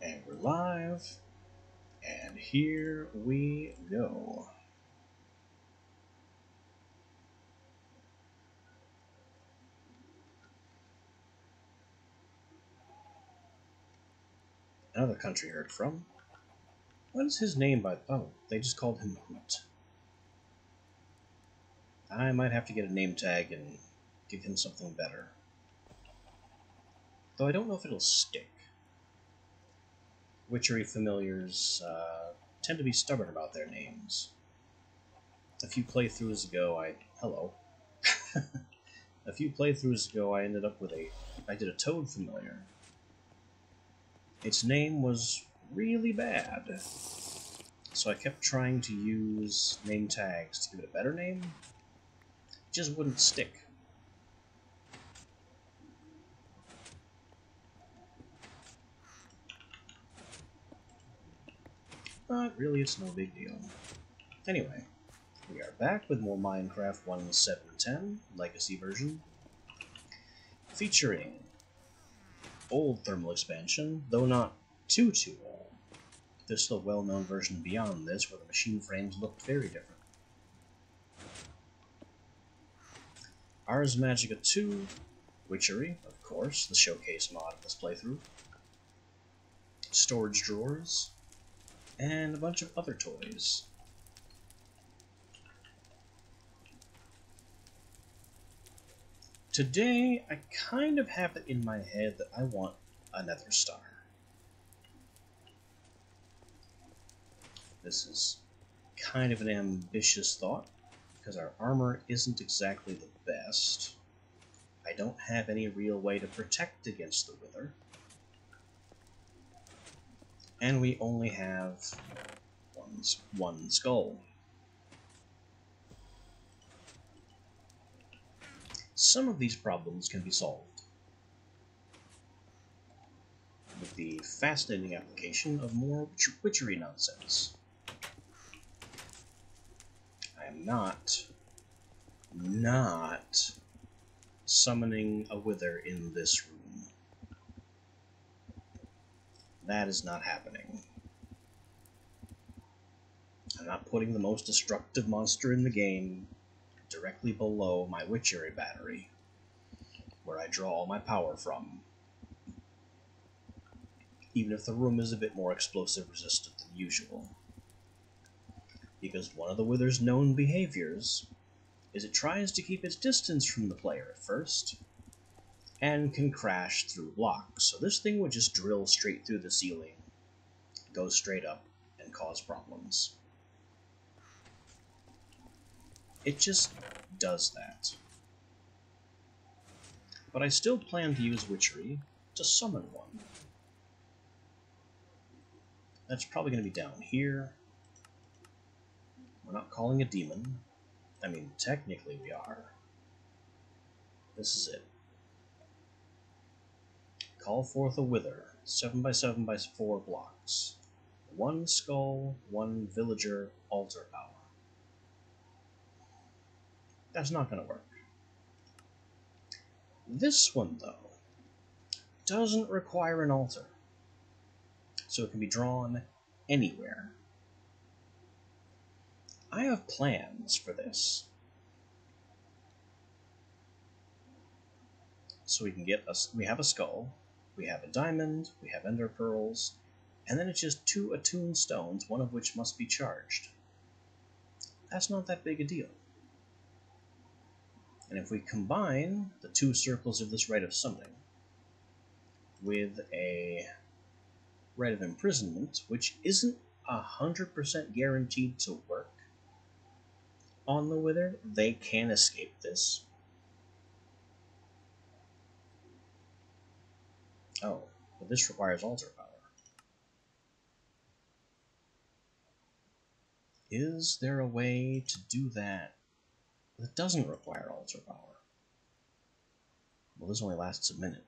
And we're live, and here we go. Another country heard from. What is his name by... Oh, they just called him Hoot. I might have to get a name tag and give him something better. Though I don't know if it'll stick. Witchery familiars tend to be stubborn about their names. A few playthroughs ago, Hello. A few playthroughs ago, I ended up with I did a Toad familiar. Its name was really bad. So I kept trying to use name tags to give it a better name. It just wouldn't stick. But really, it's no big deal. Anyway, we are back with more Minecraft 1.7.10 Legacy version, featuring old thermal expansion, though not too old. There's still a well-known version beyond this where the machine frames looked very different. Ars Magica 2, Witchery, of course, the showcase mod of this playthrough, storage drawers, and a bunch of other toys. Today, I kind of have it in my head that I want a Nether Star. This is kind of an ambitious thought, because our armor isn't exactly the best. I don't have any real way to protect against the Wither. And we only have one skull. Some of these problems can be solved with the fascinating application of more witchery nonsense. I am not summoning a Wither in this room. That is not happening. I'm not putting the most destructive monster in the game directly below my witchery battery, where I draw all my power from, even if the room is a bit more explosive resistant than usual. Because one of the Wither's known behaviors is it tries to keep its distance from the player at first, and can crash through blocks. So this thing would just drill straight through the ceiling, go straight up, and cause problems. It just does that. But I still plan to use Witchery to summon one. That's probably going to be down here. We're not calling a demon. I mean, technically we are. This is it. Call forth a Wither, 7x7x4 blocks. One skull, one villager, altar power. That's not going to work. This one, though, doesn't require an altar, so it can be drawn anywhere. I have plans for this. So we have a skull, we have a diamond, we have ender pearls, and then it's just 2 attuned stones, one of which must be charged. That's not that big a deal. And if we combine the 2 circles of this Rite of Summoning with a Rite of Imprisonment, which isn't 100% guaranteed to work on the Wither, they can escape this. Oh, but this requires altar power. Is there a way to do that that doesn't require altar power? Well, this only lasts a minute.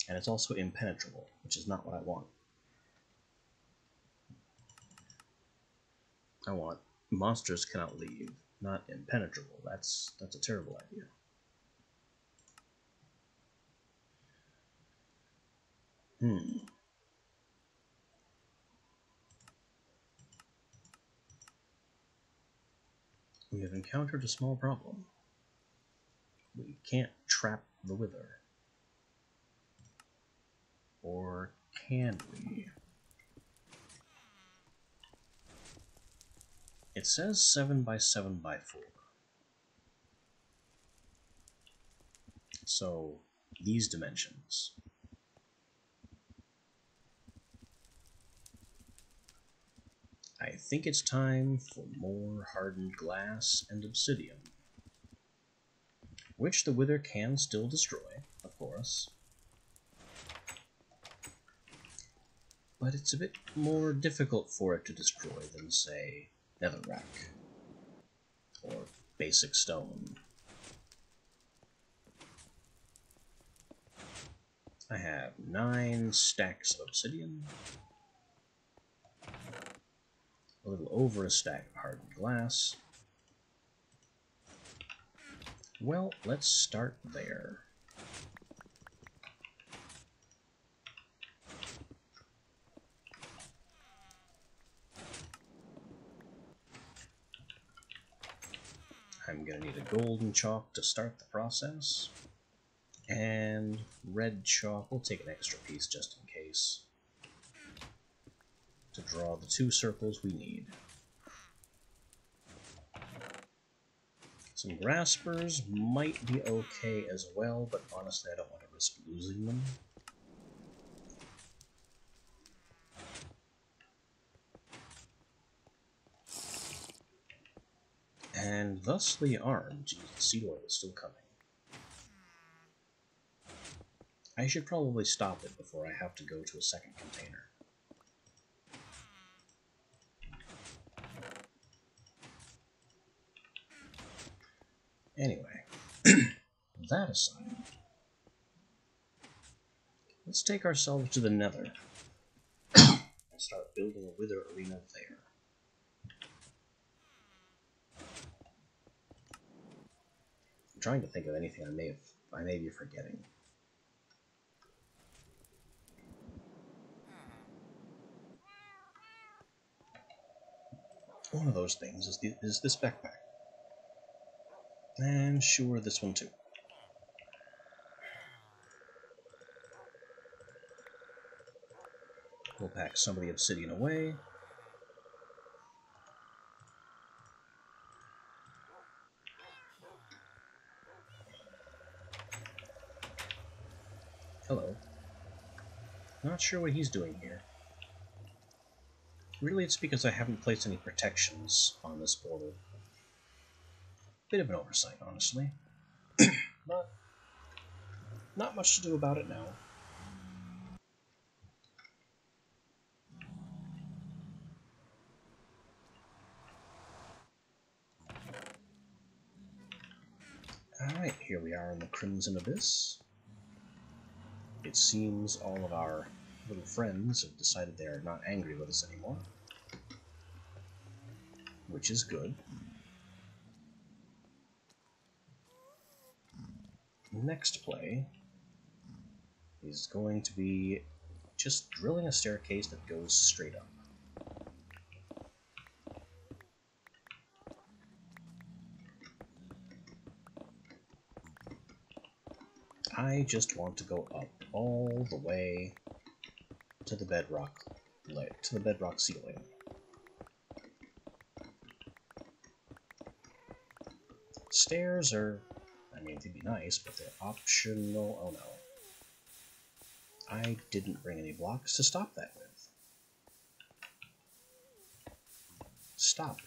And it's also impenetrable, which is not what I want. I want monsters cannot leave, not impenetrable. That's a terrible idea. We have encountered a small problem. We can't trap the Wither. Or can we? It says 7 by 7 by 4. So, these dimensions. I think it's time for more hardened glass and obsidian. Which the Wither can still destroy, of course. But it's a bit more difficult for it to destroy than, say, netherrack or basic stone. I have 9 stacks of obsidian, a little over a stack of hardened glass. Well, let's start there. I'm going to need a golden chalk to start the process, and red chalk, we'll take an extra piece just in case, to draw the 2 circles we need. Some graspers might be okay as well, but honestly I don't want to risk losing them. And thusly armed. Geez, the seed oil is still coming. I should probably stop it before I have to go to a second container. Anyway, that aside, let's take ourselves to the Nether and start building a Wither arena there. I'm trying to think of anything I may be forgetting. One of those things is this backpack. And sure, this one too. We'll pack some of the obsidian away. Hello. Not sure what he's doing here. Really, it's because I haven't placed any protections on this border. Bit of an oversight, honestly. But not much to do about it now. Alright, here we are in the Crimson Abyss. It seems all of our little friends have decided they are not angry with us anymore. Which is good. Next play is going to be just drilling a staircase that goes straight up. I just want to go up all the way to the bedrock ceiling. Stairs are, I mean, they'd be nice, but they're optional. Oh no. I didn't bring any blocks to stop that with. Stop.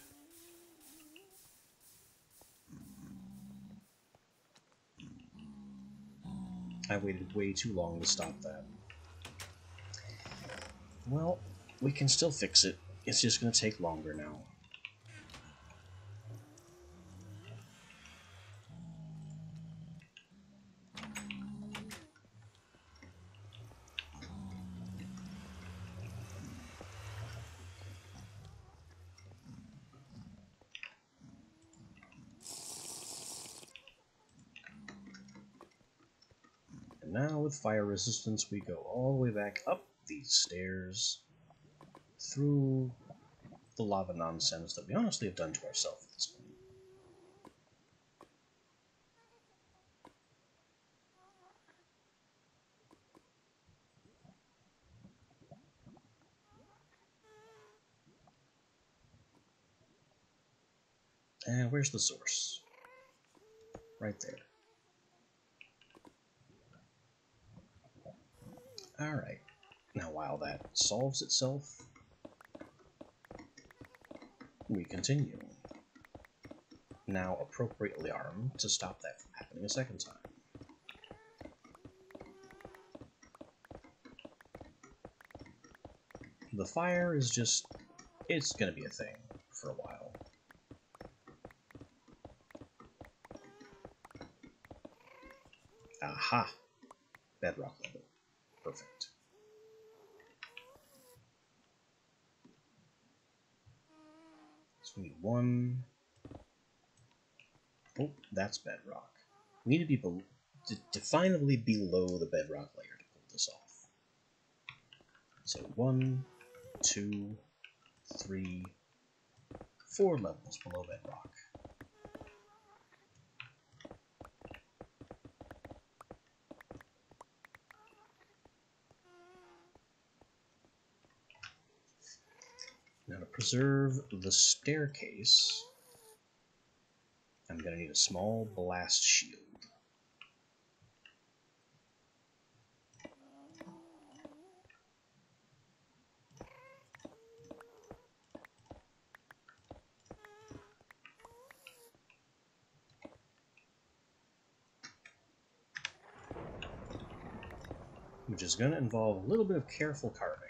I waited way too long to stop that. Well, we can still fix it. It's just going to take longer now. And now with fire resistance, we go all the way back up these stairs, through the lava nonsense that we honestly have done to ourselves at this point. And where's the source? Right there. Alright. Now while that solves itself, we continue. Now appropriately armed to stop that from happening a second time. The fire is just... it's gonna be a thing for a while. Aha! Bedrock level. Perfect. So we need one... oh, that's bedrock. We need to be definably below the bedrock layer to pull this off. So 1, 2, 3, 4 levels below bedrock. Now to preserve the staircase, I'm going to need a small blast shield. Which is going to involve a little bit of careful carving.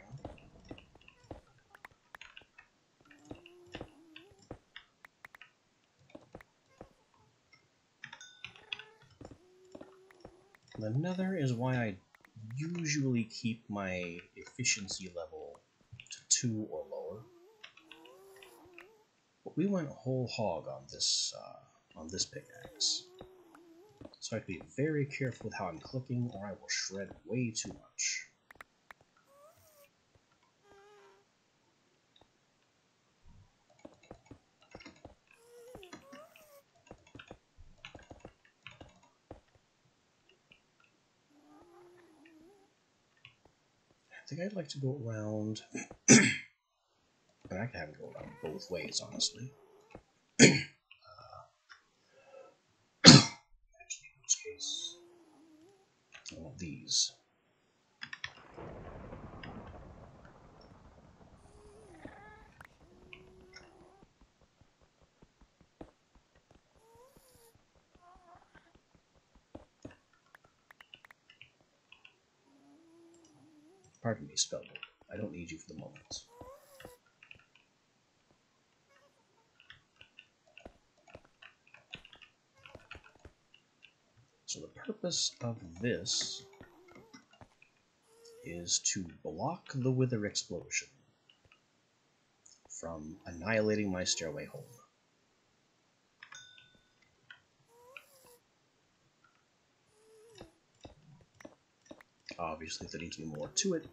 The nether is why I usually keep my efficiency level to 2 or lower. But we went whole hog on this pickaxe. So I have to be very careful with how I'm clicking, or I will shred way too much. I think I'd like to go around, and I can have it go around both ways, honestly. Actually, in this case, I want these. Pardon me, Spellbook. I don't need you for the moment. So the purpose of this is to block the Wither explosion from annihilating my stairway home. Obviously, there needs to be more to it.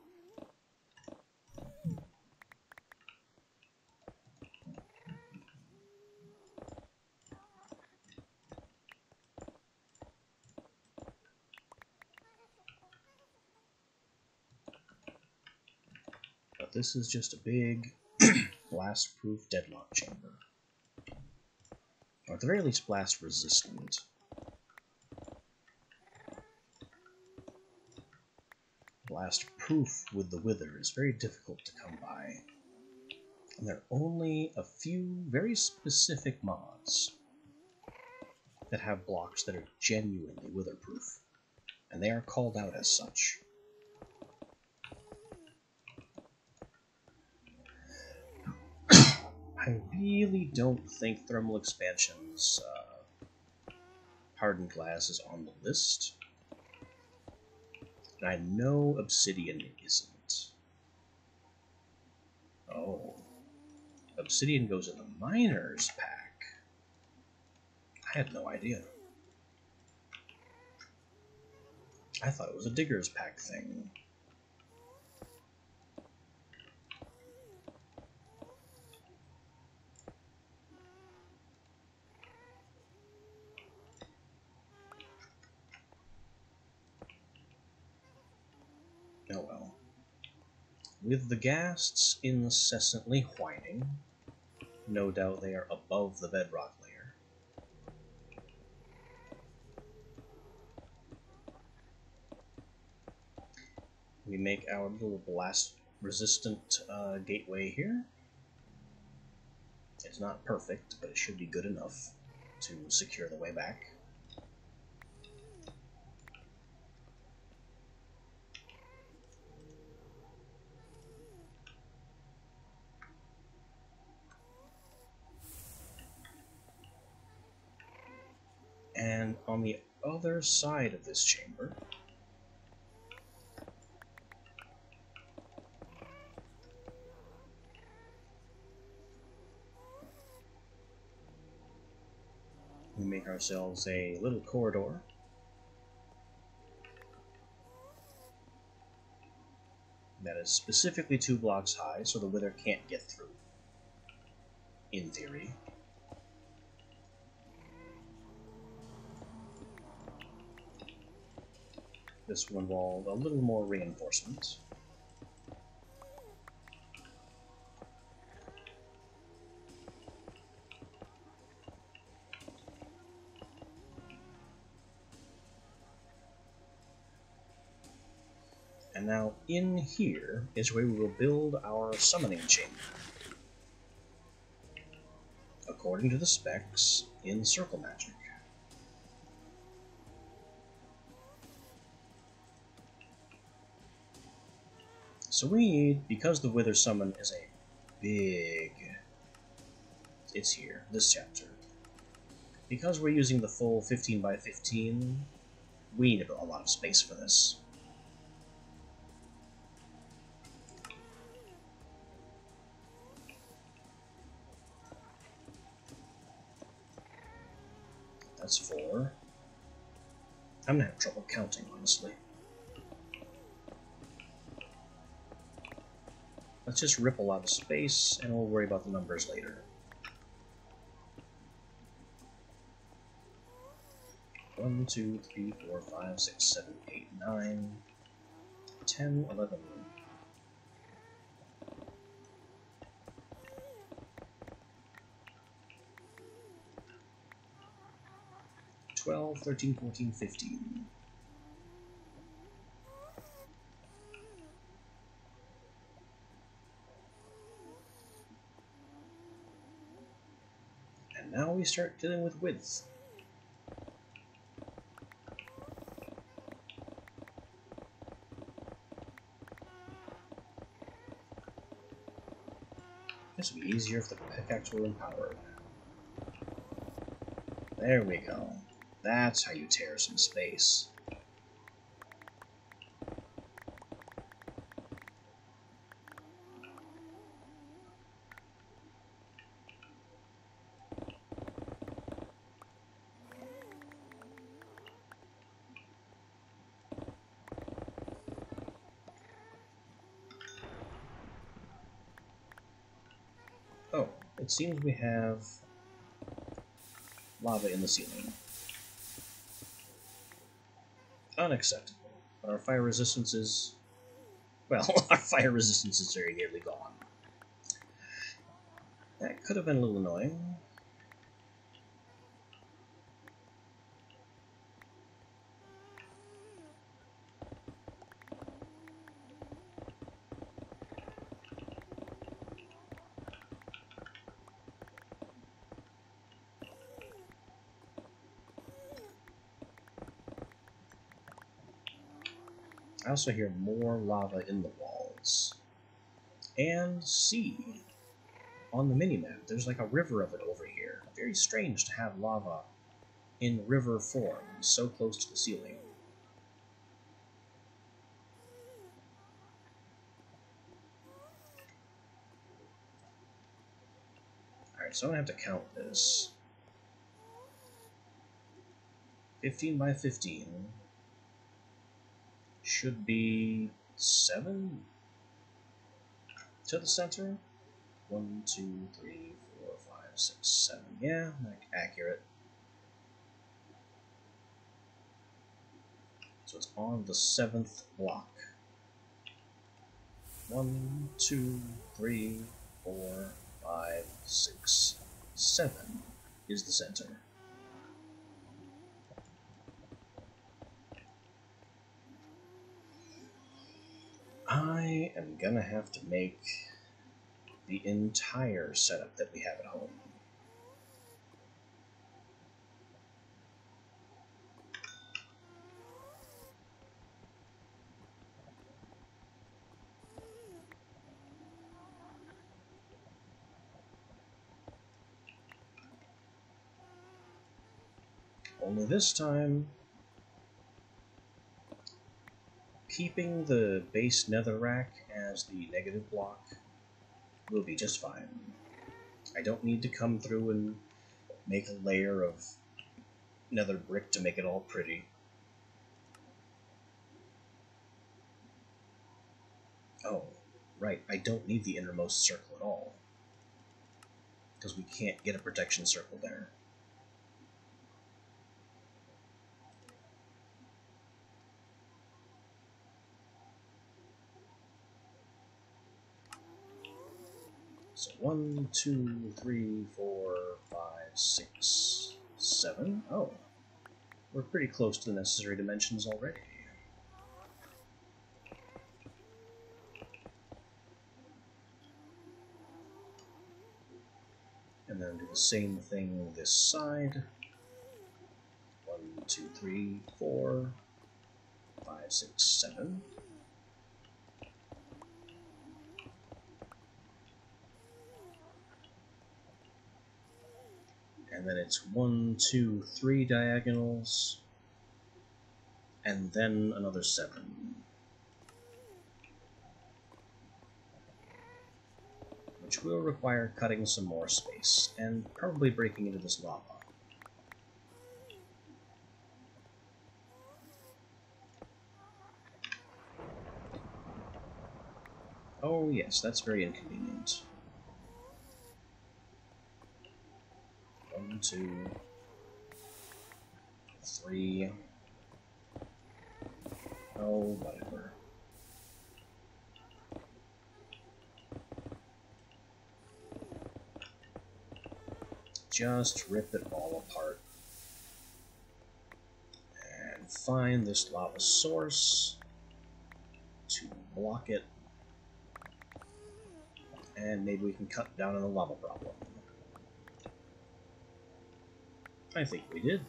But this is just a big, blast-proof deadlock chamber. Or at the very least, blast-resistant. Blast-proof with the Wither is very difficult to come by. And there are only a few very specific mods that have blocks that are genuinely Wither-proof. And they are called out as such. I really don't think Thermal Expansion's Hardened Glass is on the list. And I know Obsidian isn't. Oh. Obsidian goes in the Miners pack. I had no idea. I thought it was a Digger's Pack thing. Oh well. With the ghasts incessantly whining, no doubt they are above the bedrock layer. We make our little blast-resistant gateway here. It's not perfect, but it should be good enough to secure the way back. And on the other side of this chamber, we make ourselves a little corridor that is specifically 2 blocks high, so the Wither can't get through, in theory. This will involve a little more reinforcement. And now in here is where we will build our summoning chamber, according to the specs in Circle Magic. So we need, because the Wither Summon is a big... It's here, this chapter. Because we're using the full 15 by 15, we need a lot of space for this. That's 4. I'm gonna have trouble counting, honestly. Let's just rip a lot of space, and we'll worry about the numbers later. 1, 2, 3, 4, 5, 6, 7, 8, 9, 10, 11. 12, 13, 14, 15. And now we start dealing with width. This would be easier if the pickaxe were empowered. There we go. That's how you tear some space. Oh, it seems we have lava in the ceiling. Unacceptable. But our fire resistance is... well, our fire resistance is very nearly gone. That could have been a little annoying. I also hear more lava in the walls. And see, on the minimap, there's like a river of it over here. Very strange to have lava in river form so close to the ceiling. Alright, so I'm going to have to count this. 15 by 15. should be 7 to the center. 1, 2, 3, 4, 5, 6, 7. Yeah, accurate. So it's on the 7th block. 1, 2, 3, 4, 5, 6, 7 is the center. I am gonna have to make the entire setup that we have at home. Only this time, keeping the base netherrack as the negative block will be just fine. I don't need to come through and make a layer of nether brick to make it all pretty. Oh, right, I don't need the innermost circle at all, because we can't get a protection circle there. So 1, 2, 3, 4, 5, 6, 7. Oh, we're pretty close to the necessary dimensions already. And then do the same thing this side. 1, 2, 3, 4, 5, 6, 7. And then it's 1, 2, 3 diagonals, and then another 7. Which will require cutting some more space, and probably breaking into this lava. Oh yes, that's very inconvenient. 1, 2, 3. Oh, whatever. Just rip it all apart. And find this lava source to block it. And maybe we can cut down on the lava problem. I think we did.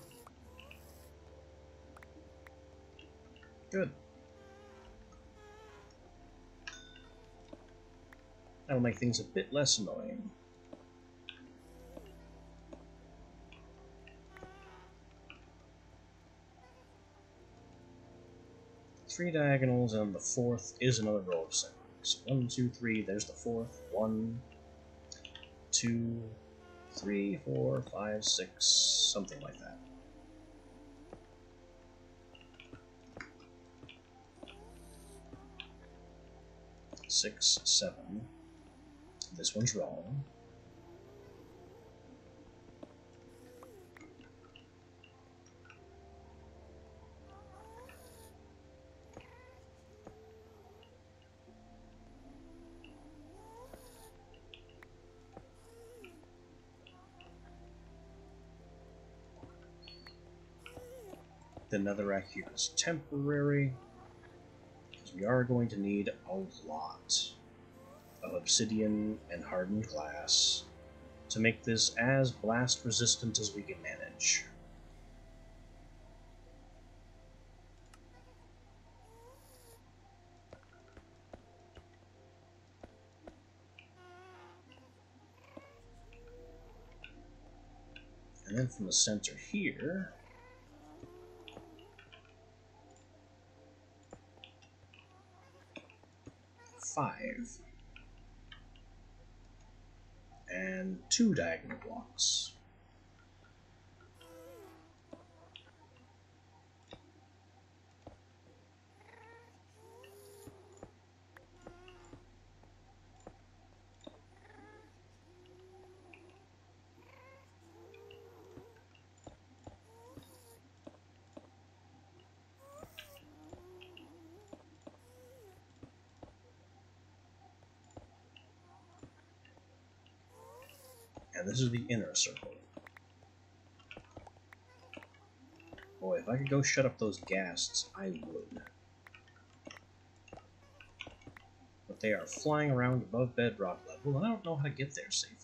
Good. That'll make things a bit less annoying. Three diagonals, and the fourth is another row of centers. So 1, 2, 3, there's the fourth. 1, 2, 3, 4, 5, 6, something like that. Six, 7. This one's wrong. The netherrack here is temporary, because we are going to need a lot of obsidian and hardened glass to make this as blast resistant as we can manage. And then from the center here, five. And 2 diagonal blocks. And this is the inner circle. Boy, if I could go shut up those ghasts, I would. But they are flying around above bedrock level, and I don't know how to get there safely.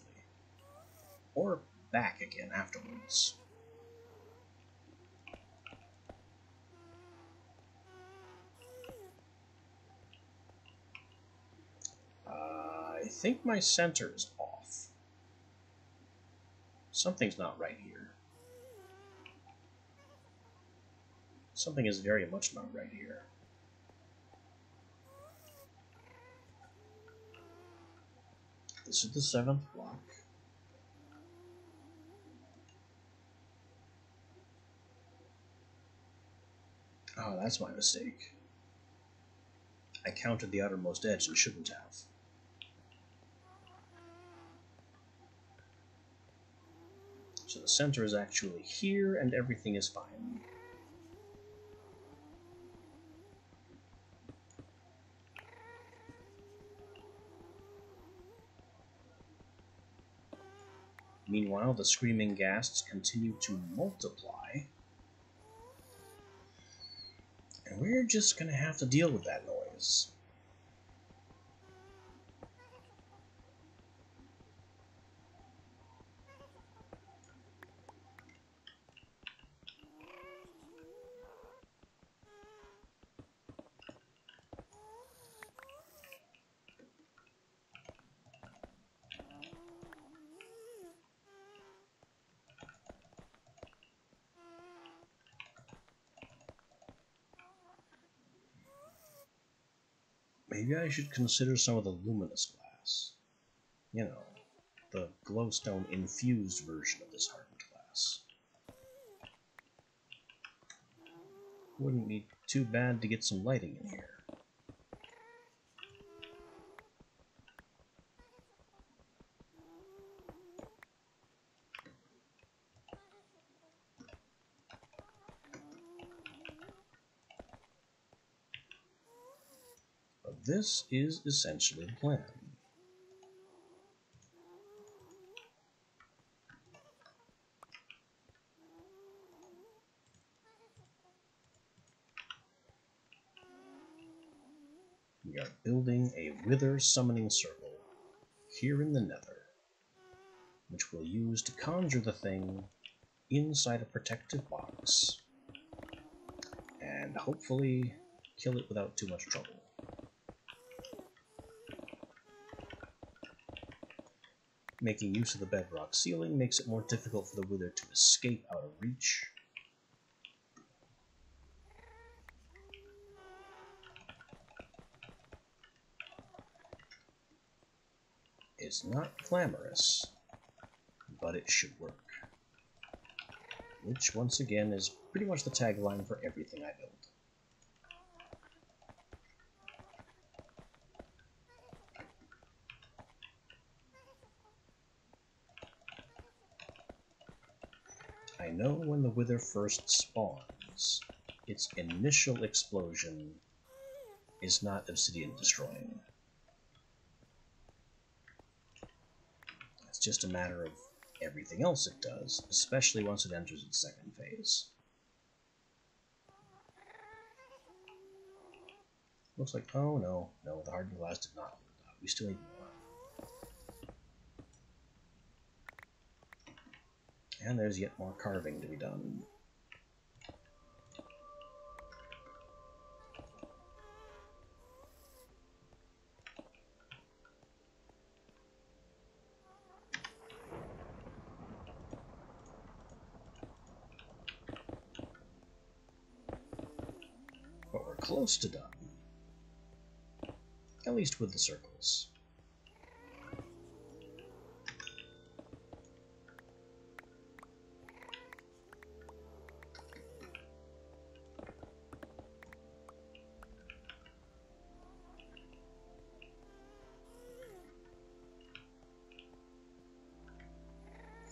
Or back again afterwards. I think my center is off. Something's not right here. Something is very much not right here. This is the 7th block. Oh, that's my mistake. I counted the outermost edge and shouldn't have. So the center is actually here, and everything is fine. Meanwhile, the screaming ghasts continue to multiply. And we're just going to have to deal with that noise. Maybe I should consider some of the luminous glass. You know, the glowstone infused version of this hardened glass. Wouldn't be too bad to get some lighting in here. But this is essentially the plan. We are building a Wither summoning circle here in the Nether, which we'll use to conjure the thing inside a protective box, and hopefully kill it without too much trouble. Making use of the bedrock ceiling makes it more difficult for the Wither to escape out of reach. It's not glamorous, but it should work. Which, once again, is pretty much the tagline for everything I build. I know when the Wither first spawns, its initial explosion is not obsidian destroying. It's just a matter of everything else it does, especially once it enters its second phase. Looks like, oh no, the hardened glass did not hold out. We still need more. And there's yet more carving to be done. But we're close to done. At least with the circles.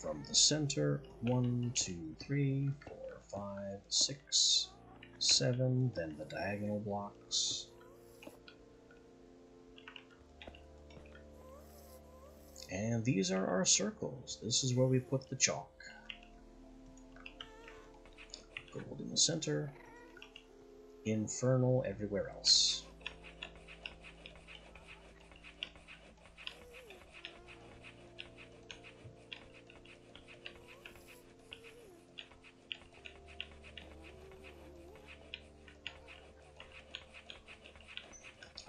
From the center, 1, 2, 3, 4, 5, 6, 7, then the diagonal blocks. And these are our circles. This is where we put the chalk. Gold in the center. Infernal everywhere else.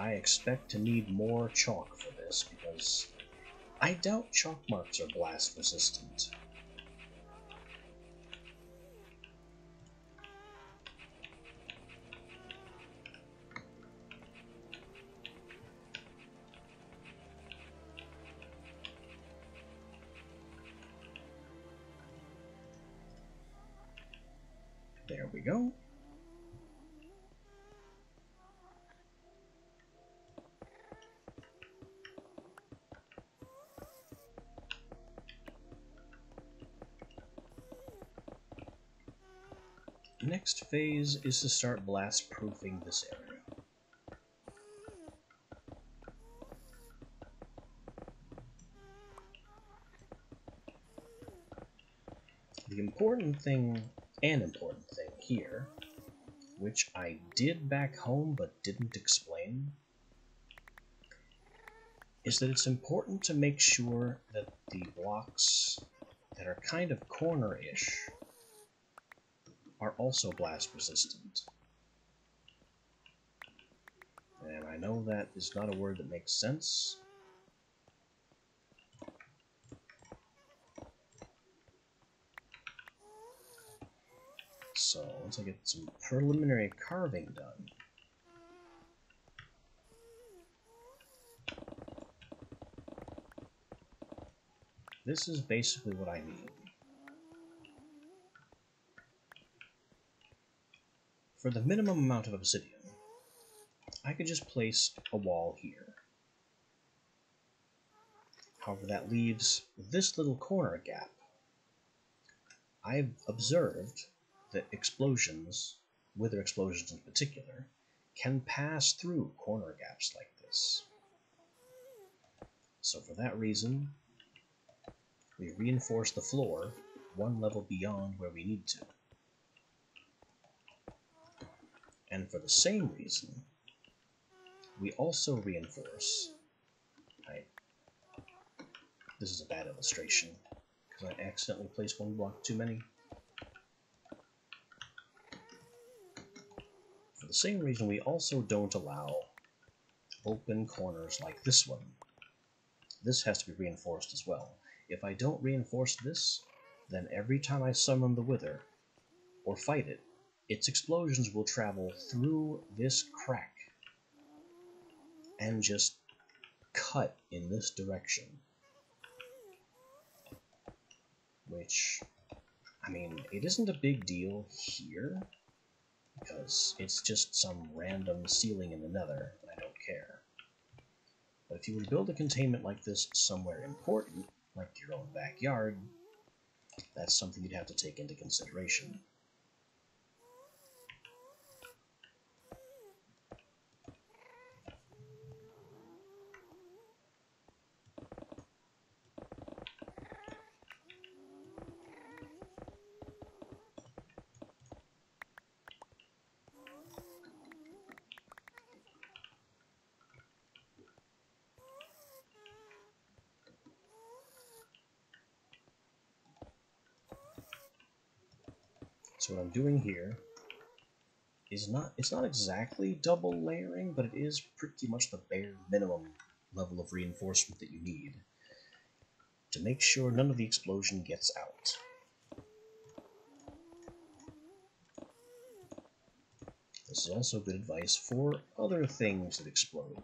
I expect to need more chalk for this, because I doubt chalk marks are blast resistant. There we go. Next phase is to start blast proofing this area. The important thing here, which I did back home but didn't explain, is that it's important to make sure that the blocks that are kind of corner-ish are also blast resistant. And I know that is not a word that makes sense. So once I get some preliminary carving done, this is basically what I need. For the minimum amount of obsidian, I could just place a wall here. However, that leaves this little corner gap. I've observed that explosions, wither explosions in particular, can pass through corner gaps like this. So for that reason, we reinforce the floor one level beyond where we need to. And for the same reason, we also reinforce. This is a bad illustration, because I accidentally placed one block too many. For the same reason, we also don't allow open corners like this one. This has to be reinforced as well. If I don't reinforce this, then every time I summon the Wither, or fight it, its explosions will travel through this crack and just cut in this direction. Which, I mean, it isn't a big deal here, because it's just some random ceiling in the nether, and I don't care. But if you were to build a containment like this somewhere important, like your own backyard, that's something you'd have to take into consideration. So what I'm doing here is it's not exactly double layering, but it is pretty much the bare minimum level of reinforcement that you need to make sure none of the explosion gets out. This is also good advice for other things that explode.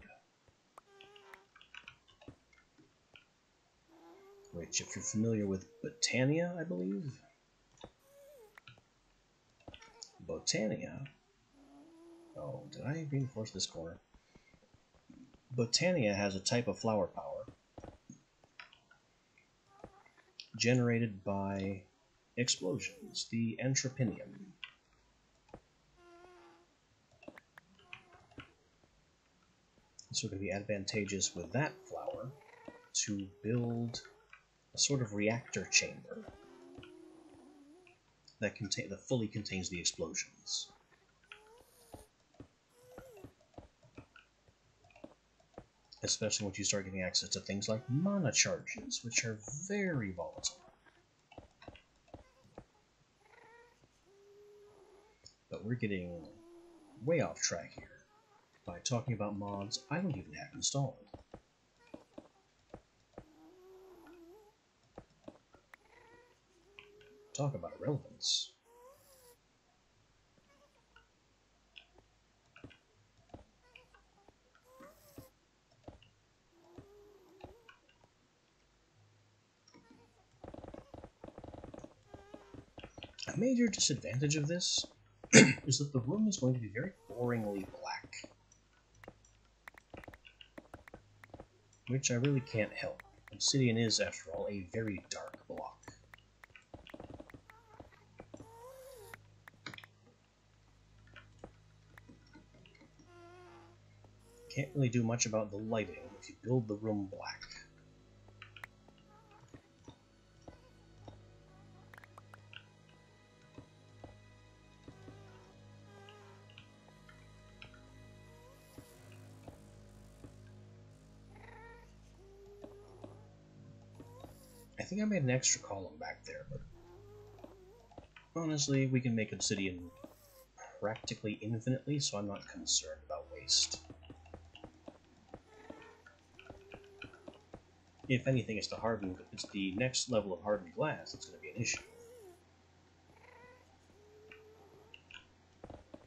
Which, if you're familiar with Botania, I believe? Botania... Oh, did I reinforce this corner? Botania has a type of flower power generated by explosions, the Entropinium. So it can be advantageous with that flower to build a sort of reactor chamber that fully contains the explosions. Especially once you start getting access to things like mana charges, which are very volatile. But we're getting way off track here by talking about mods I don't even have installed. Talk about irrelevance. A major disadvantage of this is that the room is going to be very boringly black, which I really can't help. Obsidian is, after all, a very dark block. Can't really do much about the lighting if you build the room black. I think I made an extra column back there, but honestly, we can make obsidian practically infinitely, so I'm not concerned about waste. If anything, it's the next level of hardened glass that's going to be an issue.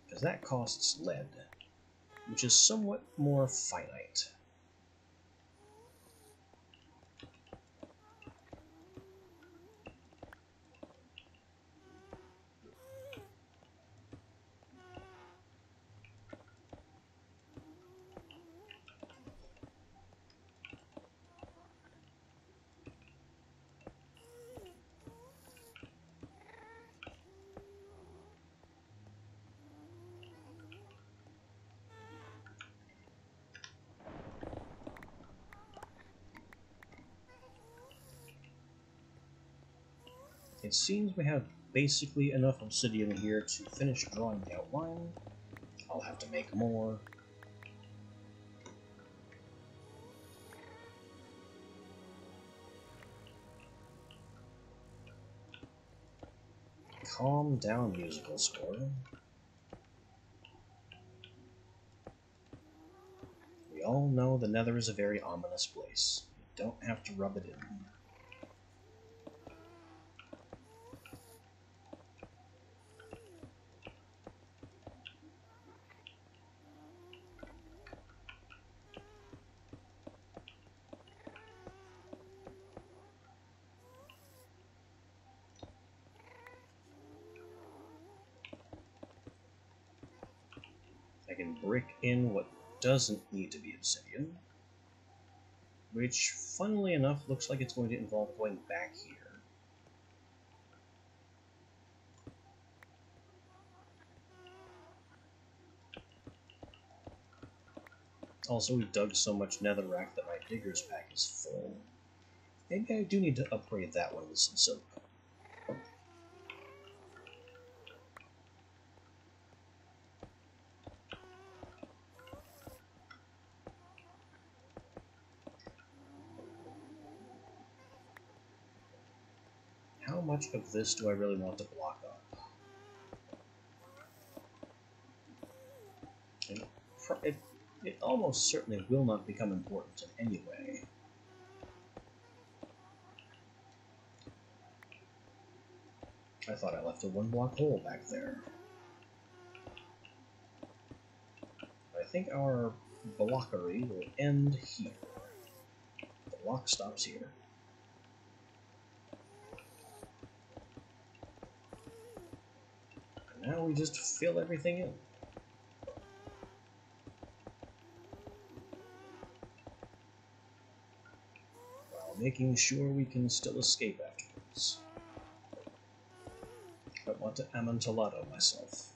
Because that costs lead, which is somewhat more finite. It seems we have basically enough obsidian here to finish drawing the outline. I'll have to make more. Calm down, musical score. We all know the Nether is a very ominous place. You don't have to rub it in. I can brick in what doesn't need to be obsidian, which, funnily enough, looks like it's going to involve going back here. Also, we dug so much netherrack that my digger's pack is full. Maybe I do need to upgrade that one with some silk. How much of this do I really want to block up? It almost certainly will not become important in any way. I thought I left a one-block hole back there. I think our blockery will end here. The block stops here. And now we just fill everything in. While making sure we can still escape afterwards. I want to Amontillado myself.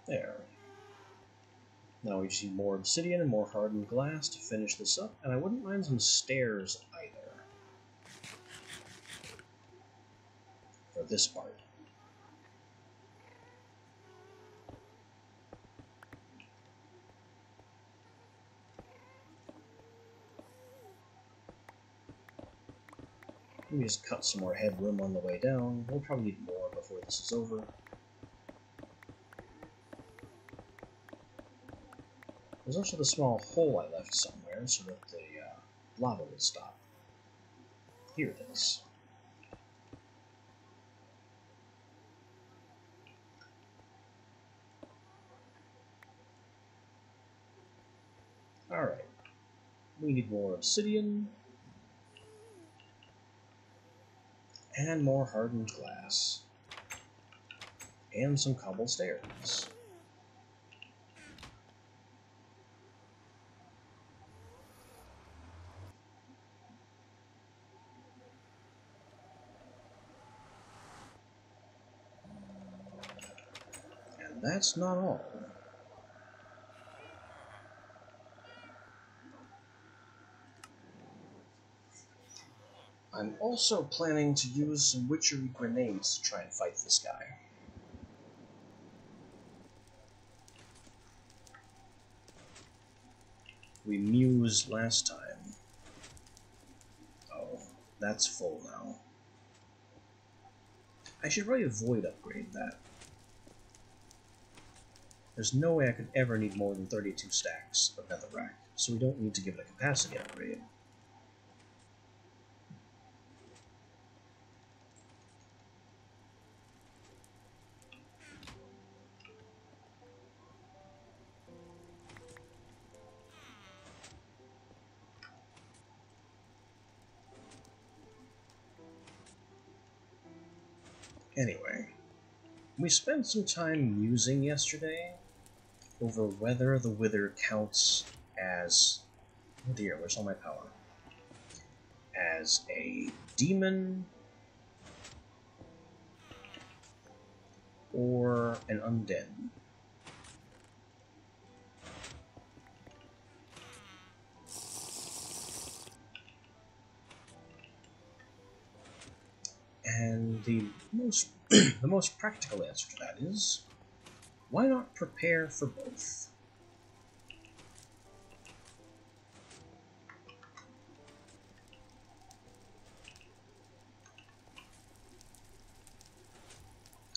There. Now we just need more obsidian and more hardened glass to finish this up, and I wouldn't mind some stairs either. For this part. Let me just cut some more headroom on the way down. We'll probably need more before this is over. There's also the small hole I left somewhere so that the lava will stop. Here it is. Alright. We need more obsidian. And more hardened glass. And some cobble stairs. And that's not all. I'm also planning to use some witchery grenades to try and fight this guy. We mused last time. Oh, that's full now. I should really avoid upgrade that. There's no way I could ever need more than 32 stacks of netherrack, so we don't need to give it a capacity upgrade. Anyway, we spent some time musing yesterday over whether the Wither counts as... oh dear, where's all my power? As a demon or an undead. And the most the most practical answer to that is, why not prepare for both?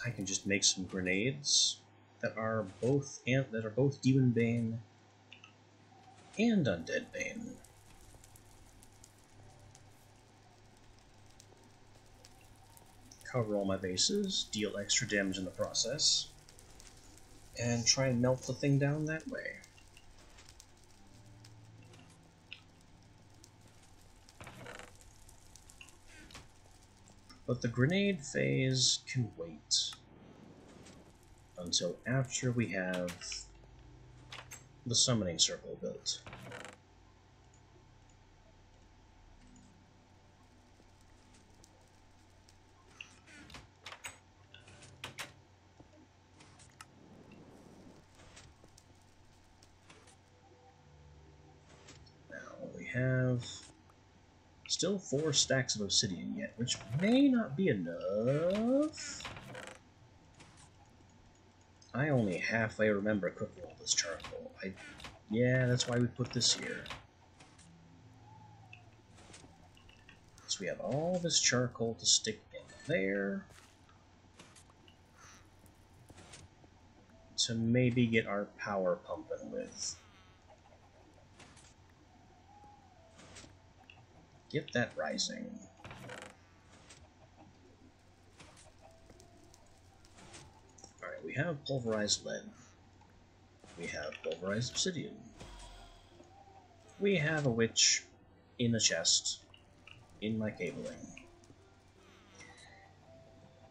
I can just make some grenades that are both Demon Bane and Undead Bane. Cover all my bases, deal extra damage in the process, and try and melt the thing down that way. But the grenade phase can wait until after we have the summoning circle built. Have still 4 stacks of obsidian yet, which may not be enough. I only halfway remember cooking all this charcoal. Yeah, that's why we put this here. So we have all this charcoal to stick in there to maybe get our power pumping with. Get that rising. Alright, we have pulverized lead. We have pulverized obsidian. We have a witch in a chest in my cabling.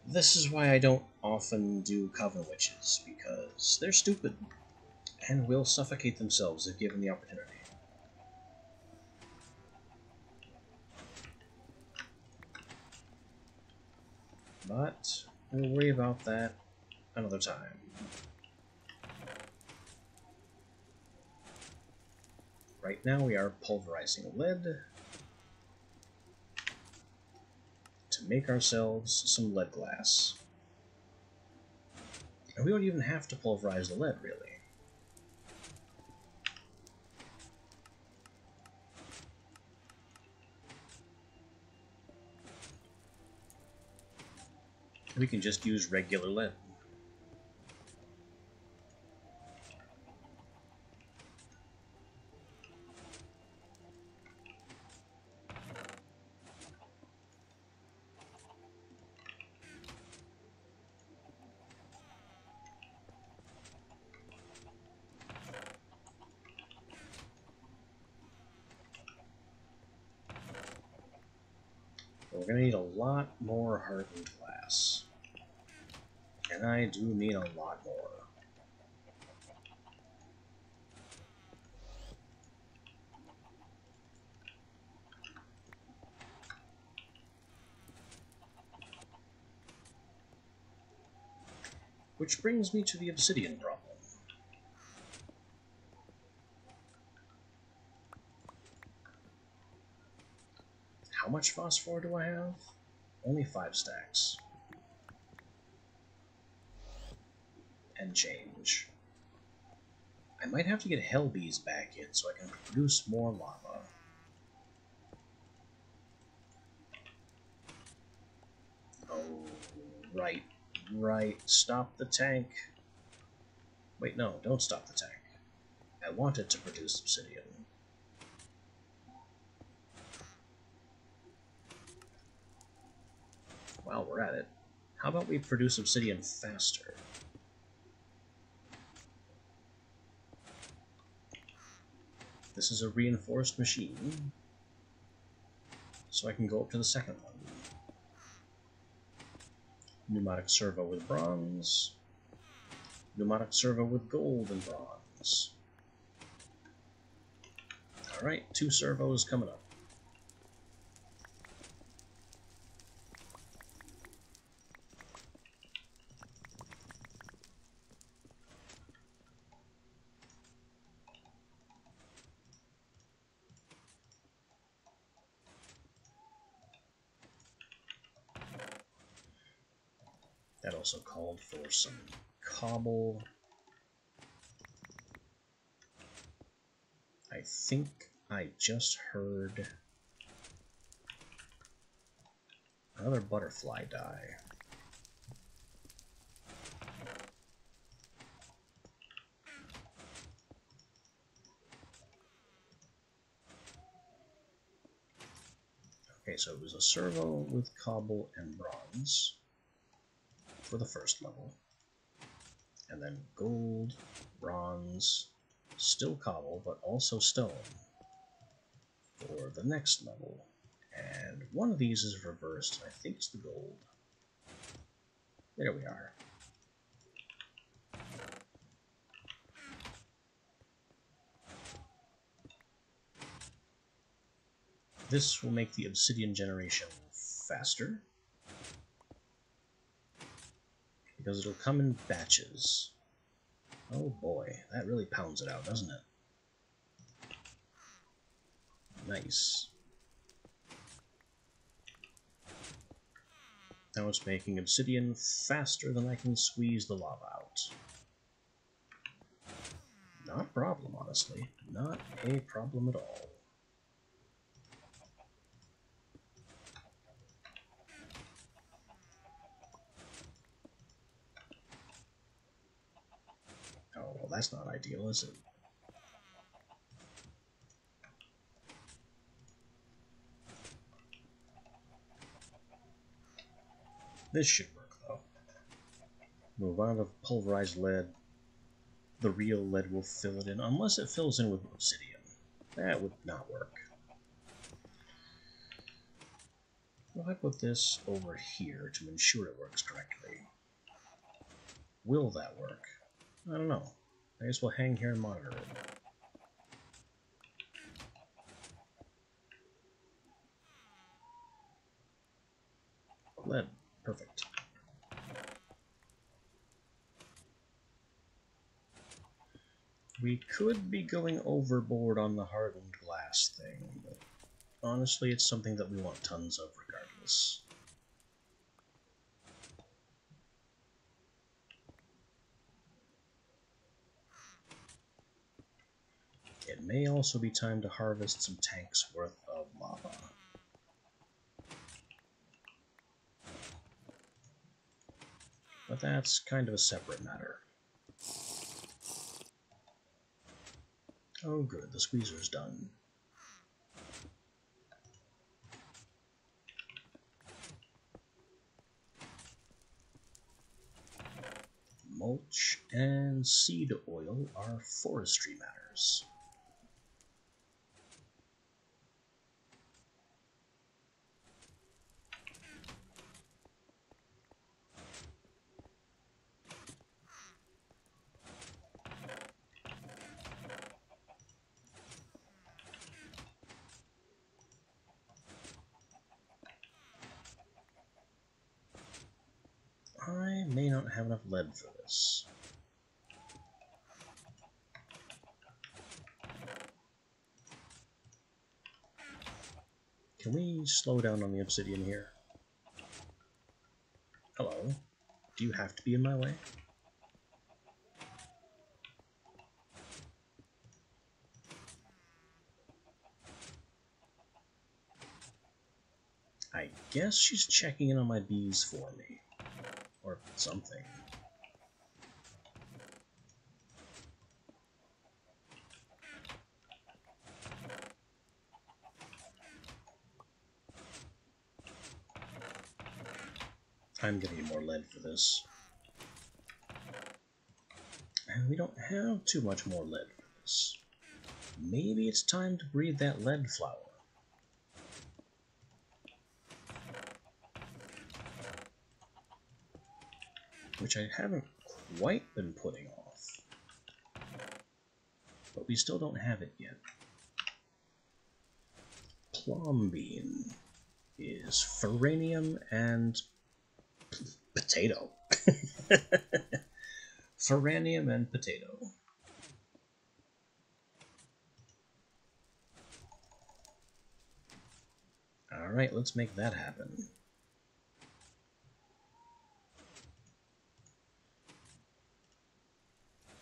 This is why I don't often do coven witches, because they're stupid and will suffocate themselves if given the opportunity. But we'll worry about that another time. right now we are pulverizing lead to make ourselves some lead glass. And we don't even have to pulverize the lead, really. We can just use regular lead. We're going to need a lot more hardened glass. And I do mean a lot more. Which brings me to the obsidian problem. How much phosphor do I have? Only 5 stacks. And change. I might have to get hell bees back in so I can produce more lava. Oh, right. Right. Stop the tank. Wait, no, don't stop the tank. I want it to produce obsidian. While we're at it, how about we produce obsidian faster? This is a reinforced machine, so I can go up to the second one. Pneumatic servo with bronze. Pneumatic servo with gold and bronze. Alright, 2 servos coming up. That also called for some cobble. I think I just heard another butterfly die. Okay, so it was a servo with cobble and bronze for the first level. And then gold, bronze, still cobble, but also stone for the next level. And one of these is reversed, I think it's the gold. There we are. This will make the obsidian generation faster, because it'll come in batches. Oh boy, that really pounds it out, doesn't it? Nice. Now it's making obsidian faster than I can squeeze the lava out. Not a problem, honestly. Not a problem at all. Oh, well, that's not ideal, is it? This should work, though. Move on to pulverized lead. The real lead will fill it in, unless it fills in with obsidian. That would not work. If I put this over here to ensure it works correctly, will that work? I don't know. I guess we'll hang here and monitor it. Lead. Perfect. We could be going overboard on the hardened glass thing, but honestly, it's something that we want tons of regardless. It may also be time to harvest some tanks worth of lava. But that's kind of a separate matter. Oh good, the squeezer's done. Mulch and seed oil are forestry matters. I may not have enough lead for this. Can we slow down on the obsidian here? Hello? Do you have to be in my way? I guess she's checking in on my bees for me. Or something. I'm gonna need more lead for this. And we don't have too much more lead for this. Maybe it's time to breed that lead flower. Which I haven't quite been putting off. But we still don't have it yet. Plombean is Ferranium and potato. Ferranium and potato. Alright, let's make that happen.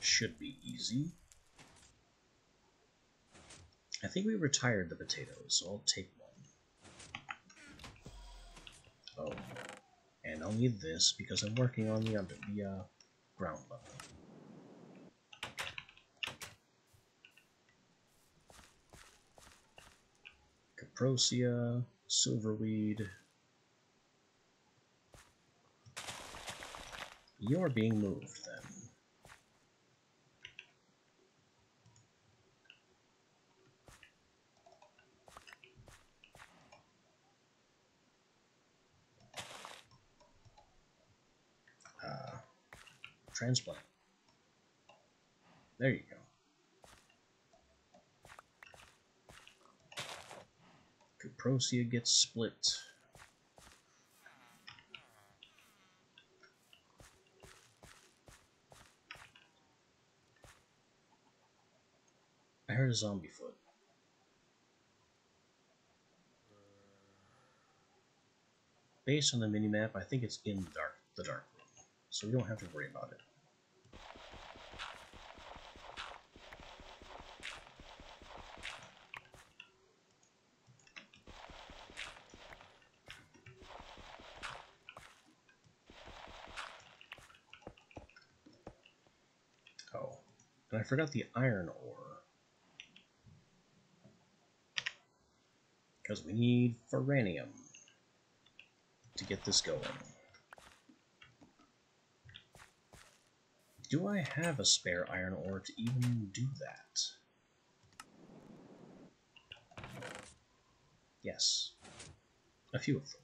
Should be easy. I think we retired the potatoes, so I'll take one. Oh, and I'll need this because I'm working on the ground level. Caprosia, silverweed. You're being moved then. Transplant. There you go. Caprosia gets split. I heard a zombie foot. Based on the minimap, I think it's in the dark room, so we don't have to worry about it. Oh, and I forgot the iron ore. Because we need Ferranium to get this going. Do I have a spare iron ore to even do that? Yes. A few of them.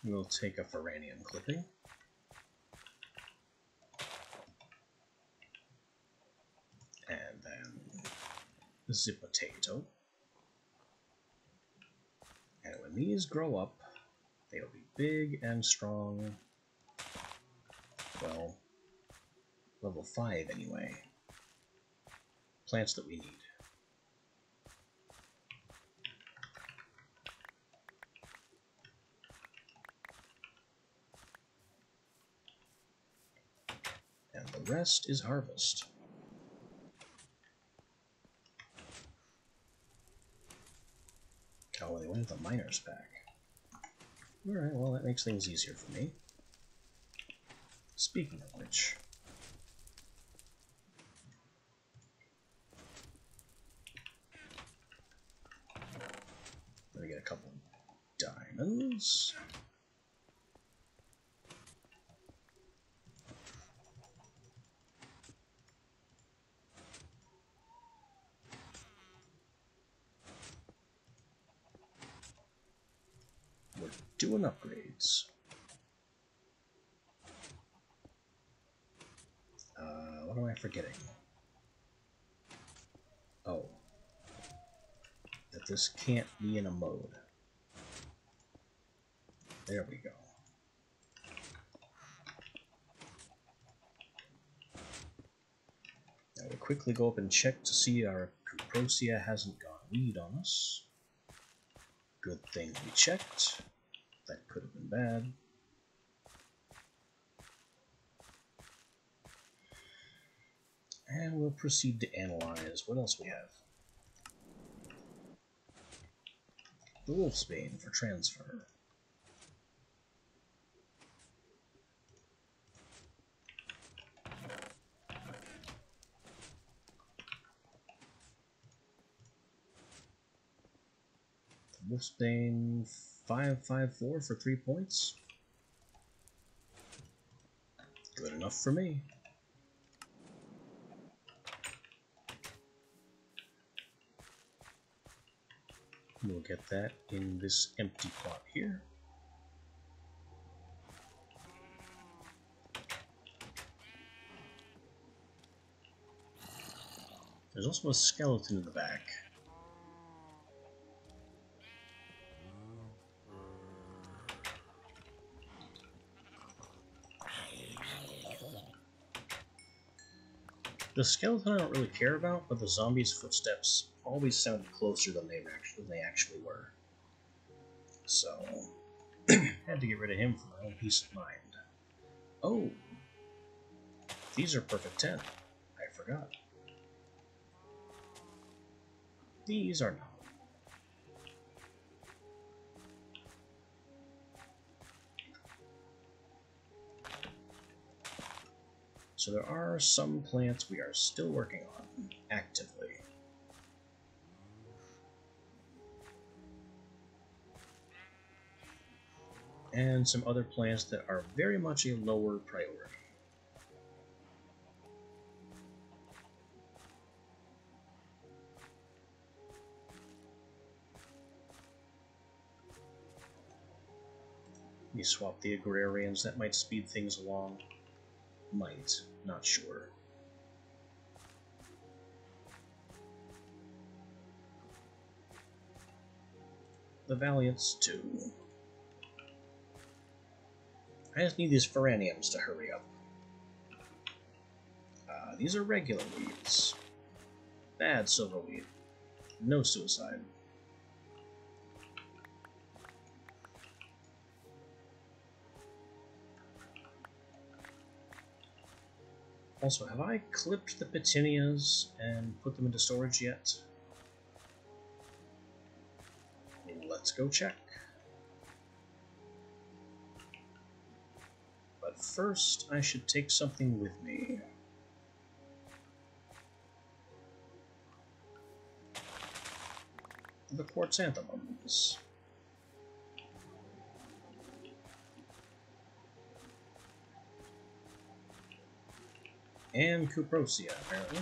We'll take a Feranium clipping. And then Zipotato. And when these grow up, they'll be big and strong. Well, level 5 anyway. Plants that we need. And the rest is harvest. Oh, they went with the Miner's Pack. Alright, well that makes things easier for me. Speaking of which... let me get a couple diamonds. We're doing upgrades. What am I forgetting? Oh. That this can't be in a mode. There we go. Now we'll quickly go up and check to see our Cuprosia hasn't gone weed on us. Good thing we checked. That could have been bad. And we'll proceed to analyze what else we have. The Wolfsbane for transfer. Wolfsbane 554 for 3 points. Good enough for me. We'll get that in this empty plot here. There's also a skeleton in the back. The skeleton I don't really care about, but the zombie's footsteps always sounded closer than they actually were. So, had to get rid of him for my own peace of mind. Oh, these are perfect 10. I forgot. These are not. So there are some plants we are still working on, actively. And some other plants that are very much a lower priority. You swap the agrarians, that might speed things along. Might, not sure. The Valiants too. I just need these Feraniums to hurry up. These are regular weeds. Bad silverweed. No suicide. Also, have I clipped the petunias and put them into storage yet? Let's go check. But first, I should take something with me. The Quartzanthemums. And Cuprosia, apparently.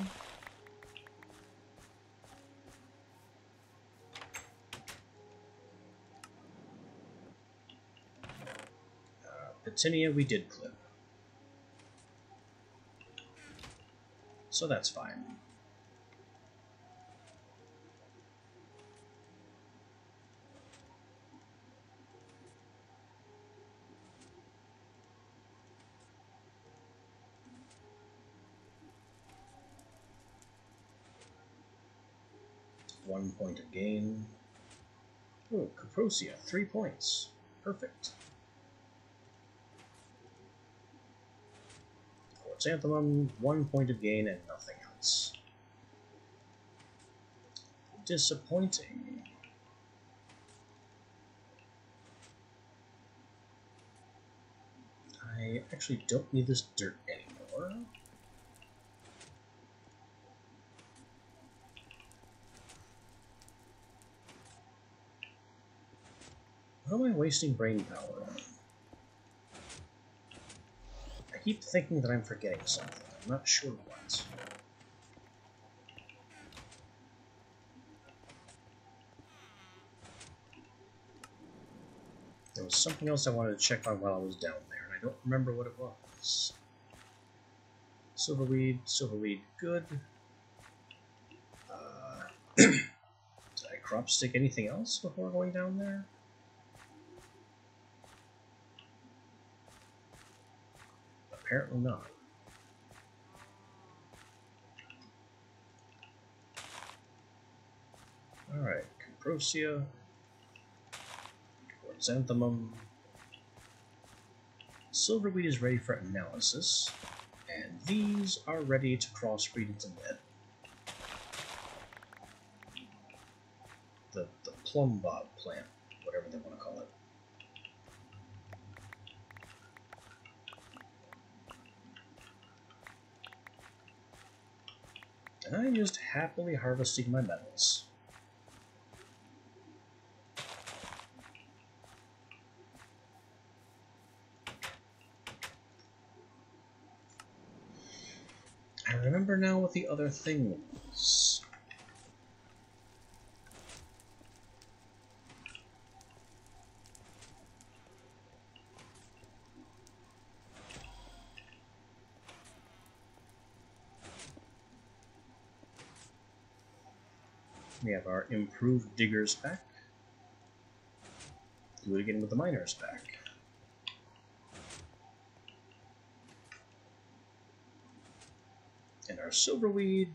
Petinia we did clip. So that's fine. One point of gain. Oh, Caprosia, 3 points. Perfect. Chrysanthemum, 1 point of gain and nothing else. Disappointing. I actually don't need this dirt anymore. What am I wasting brain power on? I keep thinking that I'm forgetting something. I'm not sure what. There was something else I wanted to check on while I was down there, and I don't remember what it was. Silverweed, good. Did I crop stick anything else before going down there? Apparently not. Alright, Caprosia, Chrysanthemum. Silverweed is ready for analysis, and these are ready to crossbreed into lead. The plum bob plant, whatever they want to call it. And I'm just happily harvesting my metals. I remember now what the other thing was. We have our improved diggers pack. Do it again with the miners pack. And our silverweed,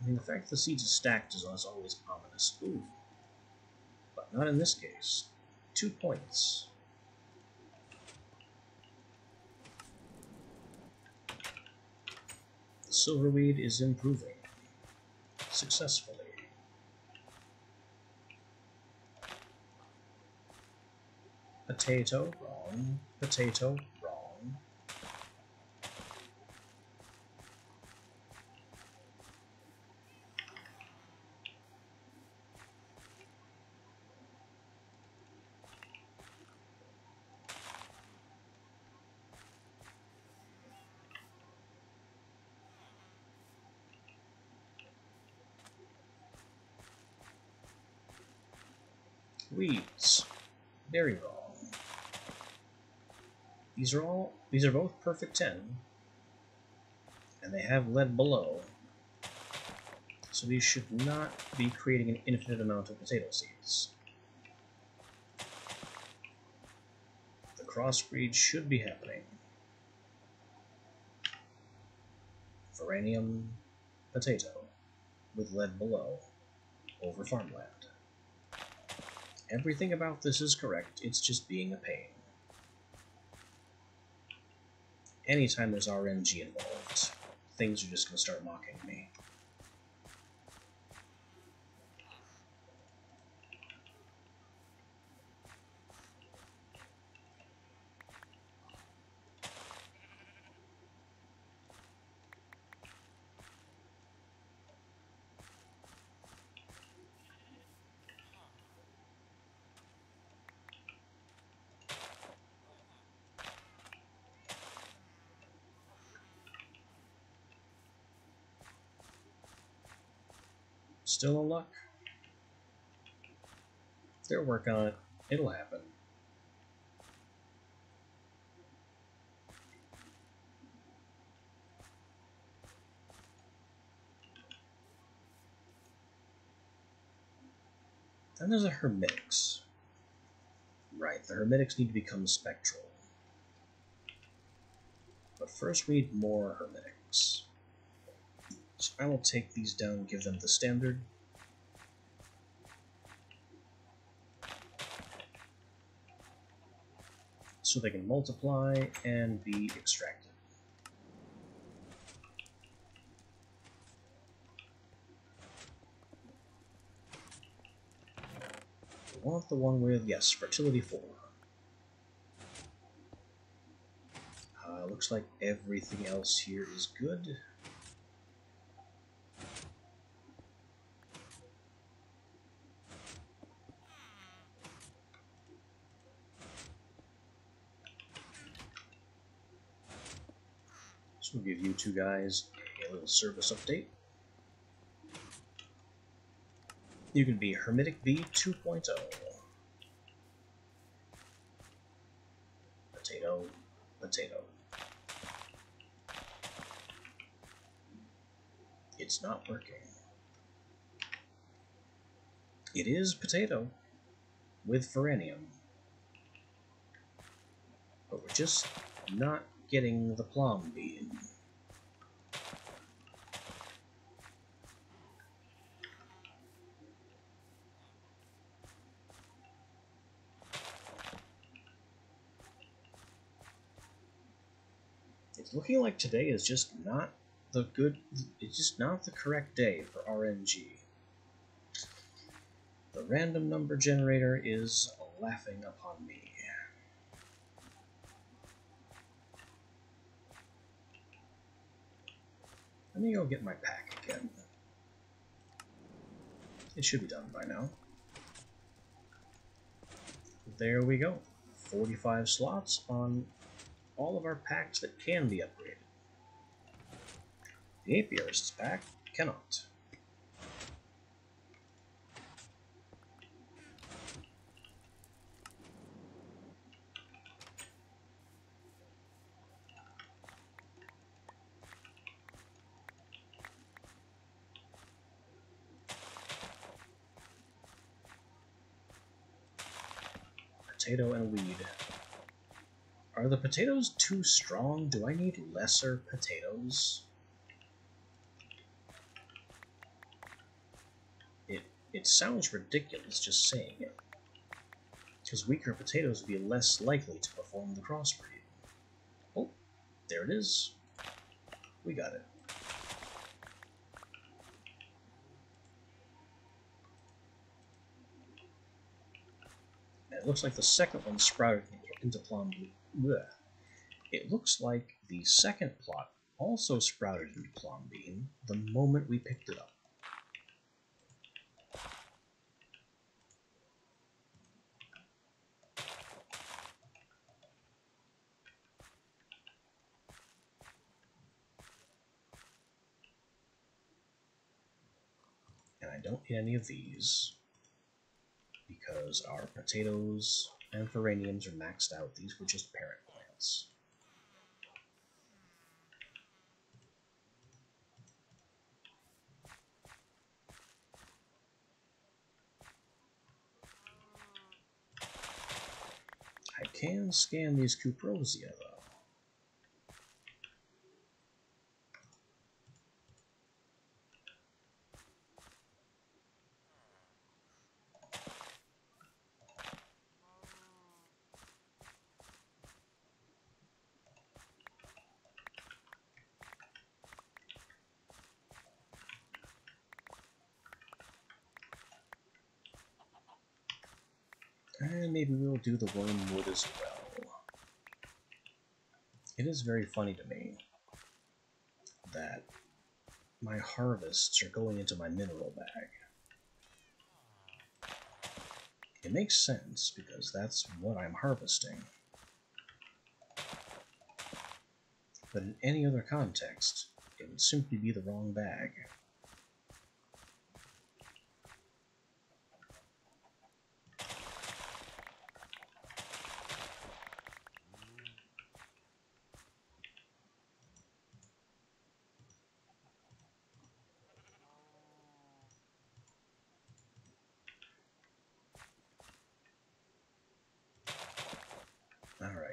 I mean, the fact that the seeds are stacked is always ominous. Ooh. But not in this case. 2 points. The silverweed is improving. Successfully. Potato, wrong. Potato, wrong. Weeds. Very wrong. These are both perfect 10. And they have lead below. So these should not be creating an infinite amount of potato seeds. The crossbreed should be happening. Veranium, potato, with lead below, over farmland. Everything about this is correct, it's just being a pain. Anytime there's RNG involved, things are just going to start mocking me. Still no luck? They're working on it. It'll happen. And there's a Hermitics. Right, the Hermitics need to become spectral. But first we need more Hermitics. So I will take these down and give them the standard. So they can multiply and be extracted. We want the one with, yes, fertility 4. Looks like everything else here is good. So we'll give you two guys a little service update. You can be Hermitic V 2.0. Potato, potato. It's not working. It is potato with Ferenium. But we're just not getting the plum bean. It's looking like today is just not it's just not the correct day for RNG. The random number generator is laughing upon me. Let me go get my pack again. It should be done by now. There we go. 45 slots on all of our packs that can be upgraded. The Apiarist's pack cannot. Potato and weed. Are the potatoes too strong? Do I need lesser potatoes? It sounds ridiculous just saying it, because weaker potatoes would be less likely to perform the crossbreed. Oh, there it is. We got it. And it looks like the second one sprouted into plum bean. Blech. It looks like the second plot also sprouted into plum bean the moment we picked it up. And I don't need any of these, because our potatoes and Fereniums are maxed out. These were just parent plants. I can scan these Cuprosia, though. And maybe we'll do the wormwood as well. It is very funny to me that my harvests are going into my mineral bag. It makes sense, because that's what I'm harvesting. But in any other context, it would simply be the wrong bag.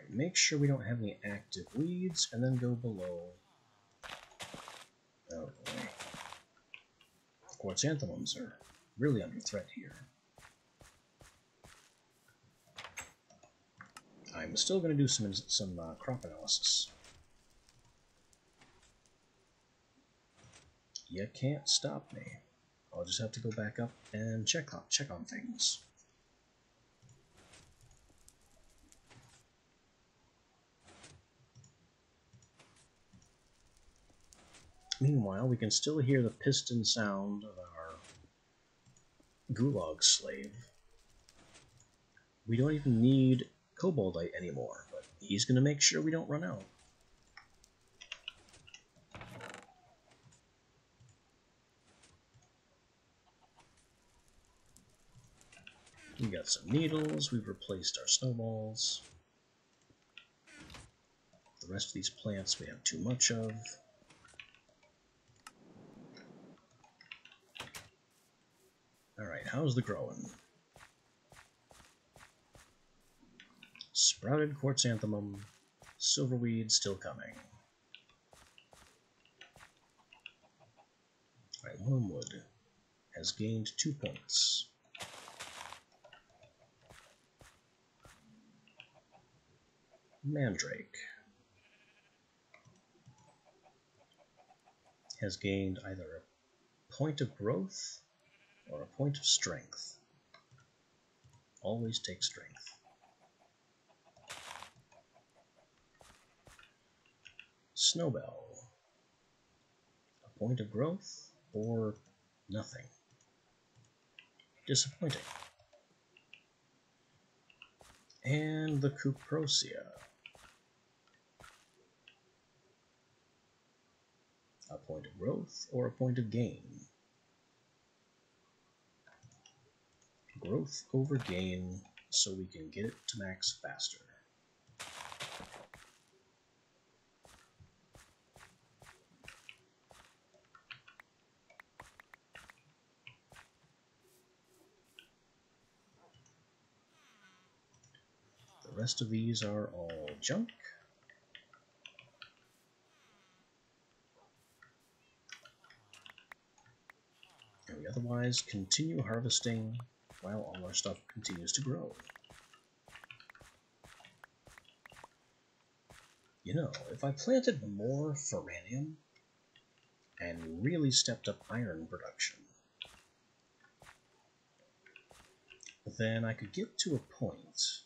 Alright, make sure we don't have any active weeds, and then go below. Oh boy. Quartzanthemums are really under threat here. I'm still going to do some crop analysis. You can't stop me. I'll just have to go back up and check on things. Meanwhile, we can still hear the piston sound of our Gulag slave. We don't even need Koboldite anymore, but he's going to make sure we don't run out. We got some needles, we've replaced our snowballs. The rest of these plants we have too much of. Alright, how's the growing? Sprouted quartzanthemum, silverweed still coming. Alright, wormwood has gained 2 points. Mandrake has gained either a point of growth or a point of strength. Always take strength. Snowbell, a point of growth or nothing. Disappointing. And the Cuprosia. A point of growth or a point of gain. Growth over gain so we can get it to max faster. The rest of these are all junk. And we otherwise continue harvesting while all our stuff continues to grow. You know, if I planted more Ferranium and really stepped up iron production, then I could get to a point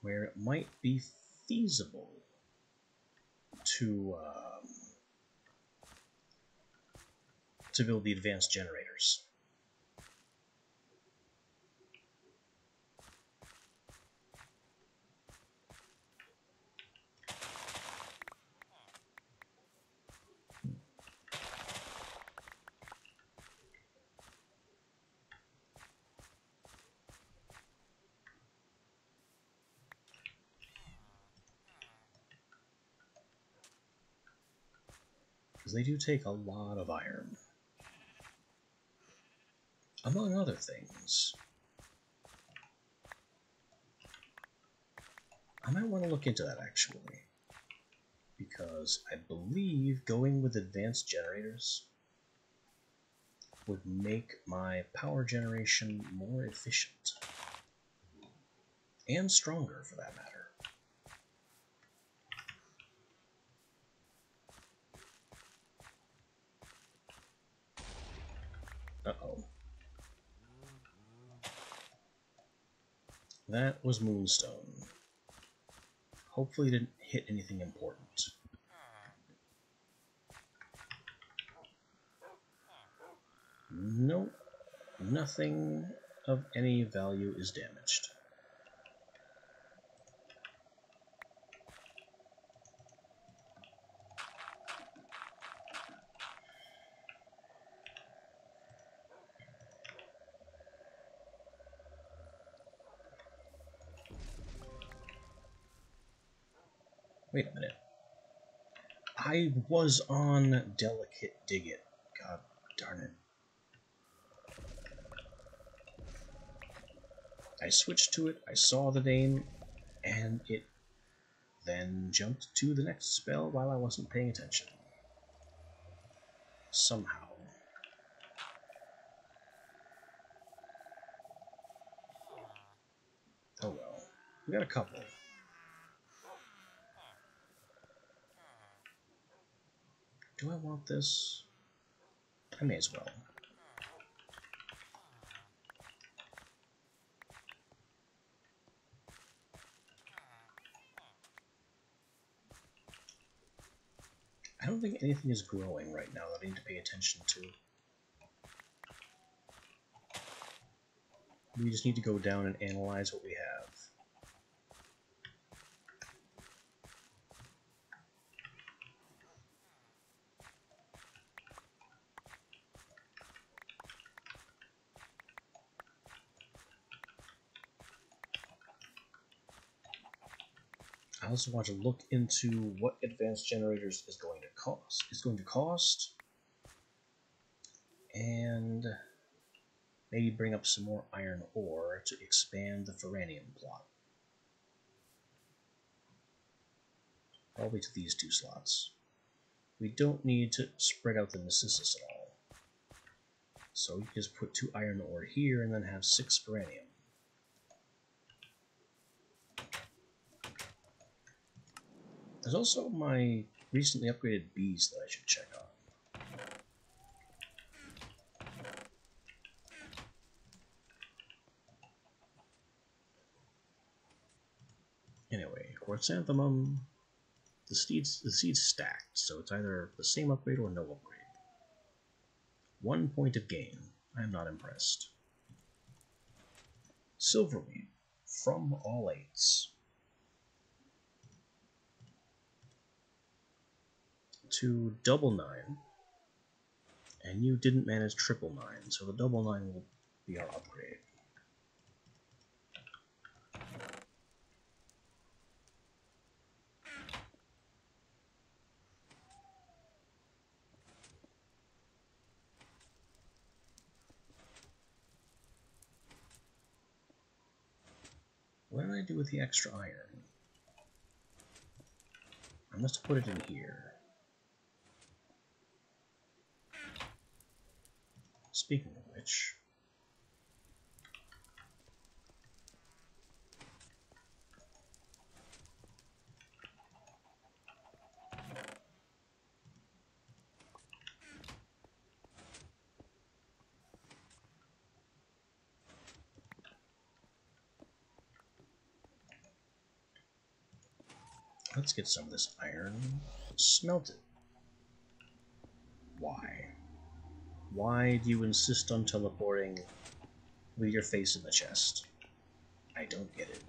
where it might be feasible to build the advanced generators. Because they do take a lot of iron. Among other things, I might want to look into that actually, because I believe going with advanced generators would make my power generation more efficient, and stronger for that matter. Uh-oh. That was Moonstone. Hopefully it didn't hit anything important. Nope. Nothing of any value is damaged. Wait a minute. I was on Delicate Digit. God darn it. I switched to it, I saw the name, And it then jumped to the next spell while I wasn't paying attention. Somehow. Oh well. We got a couple. Do I want this? I may as well. I don't think anything is growing right now that I need to pay attention to. We just need to go down and analyze what we have. I also want to look into what advanced generators is going to cost, and maybe bring up some more iron ore to expand the Ferranium plot. Probably to these two slots. We don't need to spread out the Necessus at all. So you just put 2 iron ore here and then have 6 Ferranium. There's also my recently upgraded bees that I should check on. Anyway, Quartzanthemum, the seed's stacked, so it's either the same upgrade or no upgrade. 1 point of gain. I am not impressed. Silverweed, from all 8s. To double 9, and you didn't manage triple 9, so the double 9 will be our upgrade. What did I do with the extra iron? I must have put it in here. Speaking of which, let's get some of this iron smelted. Why? Why do you insist on teleporting with your face in the chest? I don't get it.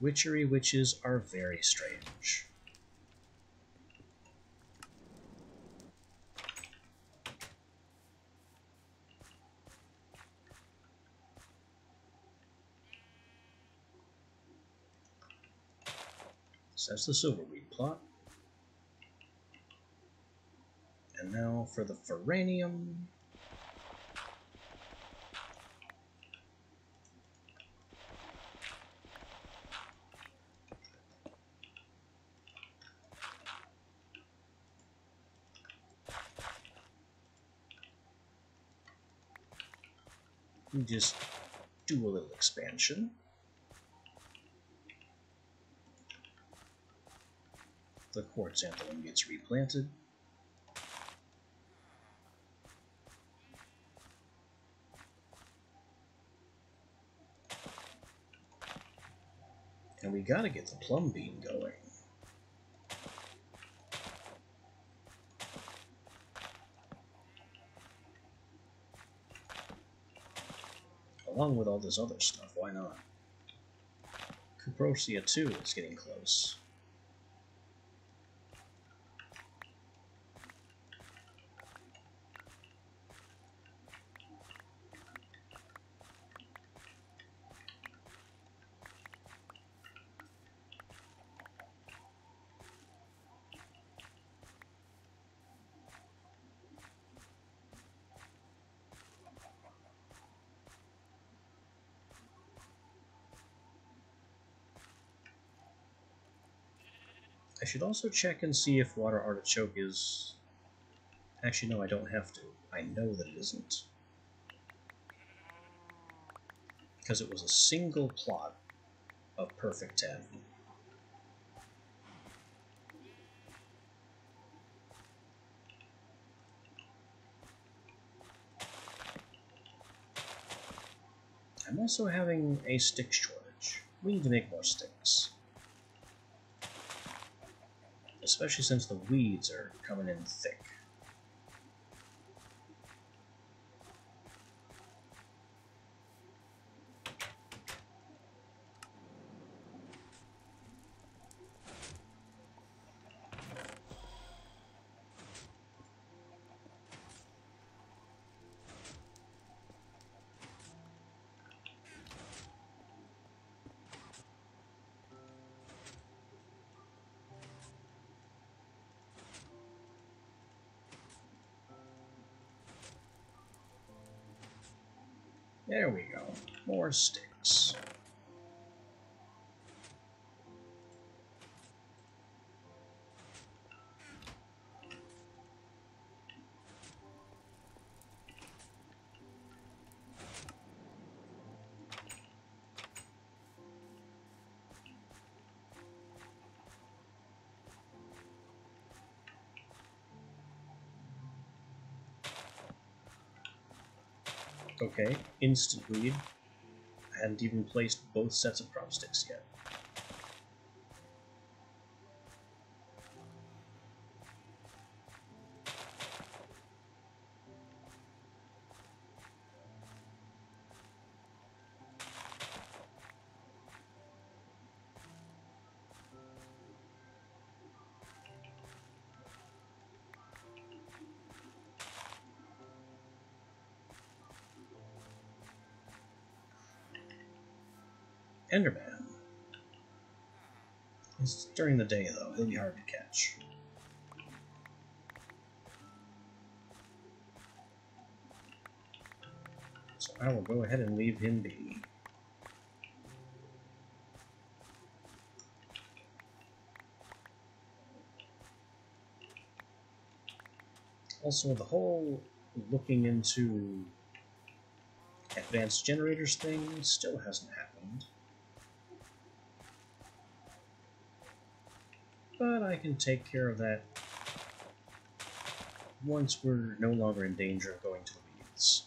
Witchery witches are very strange. So that's the Silverweed plot. And now for the Ferranium. We just do a little expansion. The Quartzanthemum gets replanted. And we gotta get the plum bean going. Along with all this other stuff, why not? Cuprosia 2 is getting close. I should also check and see if Water Artichoke is... Actually, no, I don't have to. I know that it isn't. Because it was a single plot of Perfect 10. I'm also having a stick shortage. We need to make more sticks. Especially since the weeds are coming in thick. There we go. More sticks. Okay, instant weed. I hadn't even placed both sets of crop sticks yet. Enderman. It's during the day, though. He'll be hard to catch. So I will go ahead and leave him be. Also, the whole looking into advanced generators thing still hasn't happened. But I can take care of that once we're no longer in danger of going to the weeds.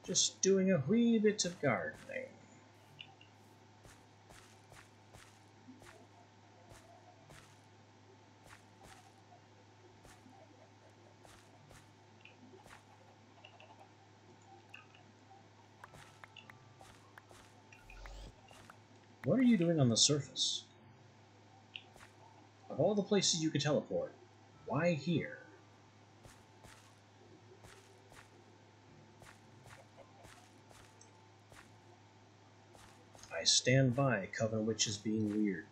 Just doing a wee bit of gardening. What are you doing on the surface? Of all the places you could teleport, why here? I stand by Coven Witches being weird.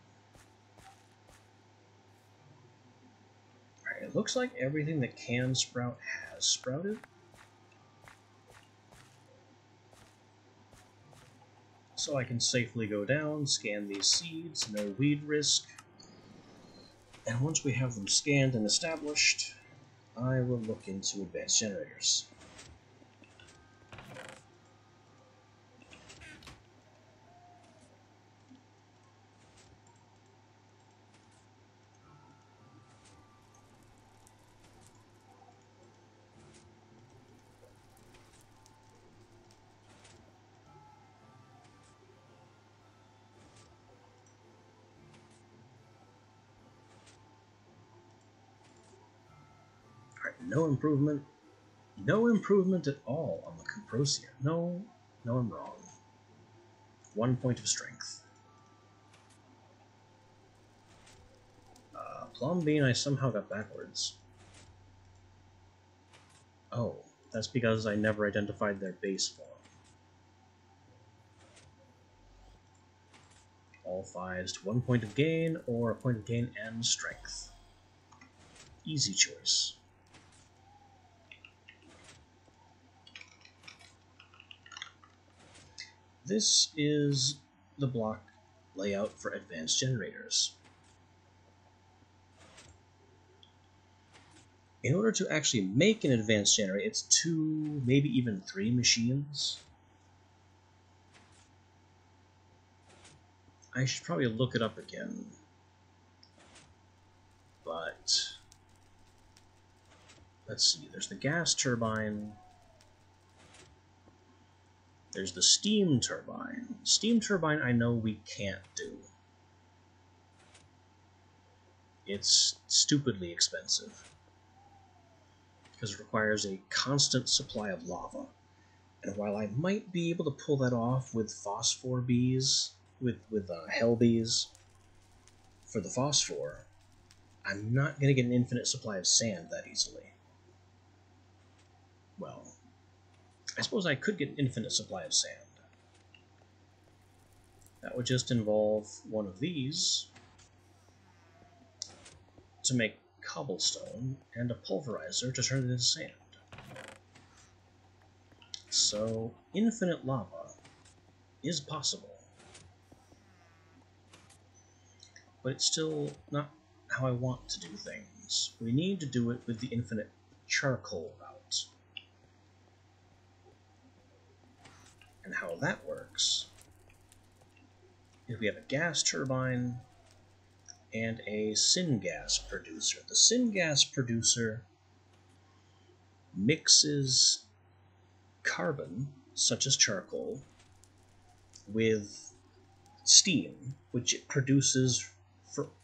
Alright, it looks like everything that can sprout has sprouted. So I can safely go down, scan these seeds, no weed risk. And once we have them scanned and established, I will look into advanced generators. No improvement. No improvement at all on the Cuprosia. No, I'm wrong. 1 point of strength. Plum Bean I somehow got backwards. Oh, that's because I never identified their base form. All fives to 1 point of gain, or a point of gain and strength. Easy choice. this is the block layout for advanced generators. In order to actually make an advanced generator, it's 2, maybe even 3 machines. I should probably look it up again. But let's see, there's the gas turbine. There's the steam turbine. Steam turbine I know we can't do. It's stupidly expensive, because it requires a constant supply of lava. And while I might be able to pull that off with phosphor bees, with hell bees, for the phosphor, I'm not going to get an infinite supply of sand that easily. Well, I suppose I could get an infinite supply of sand. That would just involve one of these to make cobblestone and a pulverizer to turn it into sand. So, infinite lava is possible. But it's still not how I want to do things. We need to do it with the infinite charcoal route. And how that works is we have a gas turbine and a syngas producer. The syngas producer mixes carbon, such as charcoal, with steam, which it produces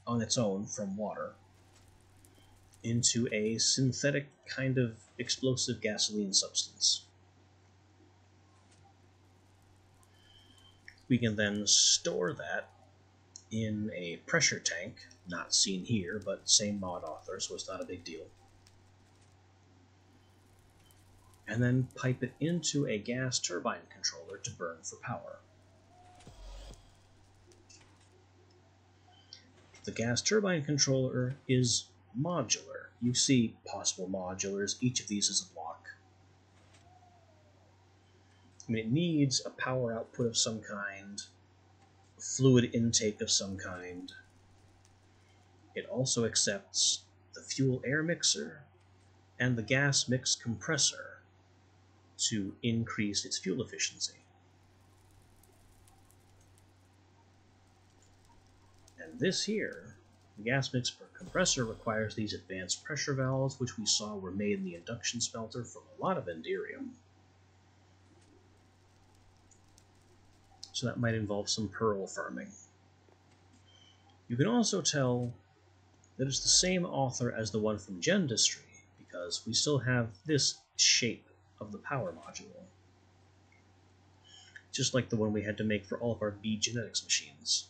on its own from water, into a synthetic kind of explosive gasoline substance. We can then store that in a pressure tank, not seen here, but same mod author, so it's not a big deal. And then pipe it into a gas turbine controller to burn for power. The gas turbine controller is modular. You see possible modulars. Each of these is a block. I mean, it needs a power output of some kind, fluid intake of some kind. It also accepts the fuel-air mixer and the gas mix compressor to increase its fuel efficiency. And this here, the gas mix compressor, requires these advanced pressure valves, which we saw were made in the induction smelter from a lot of Enderium. So that might involve some pearl farming. You can also tell that it's the same author as the one from Gendustry, because we still have this shape of the power module, just like the one we had to make for all of our bee genetics machines.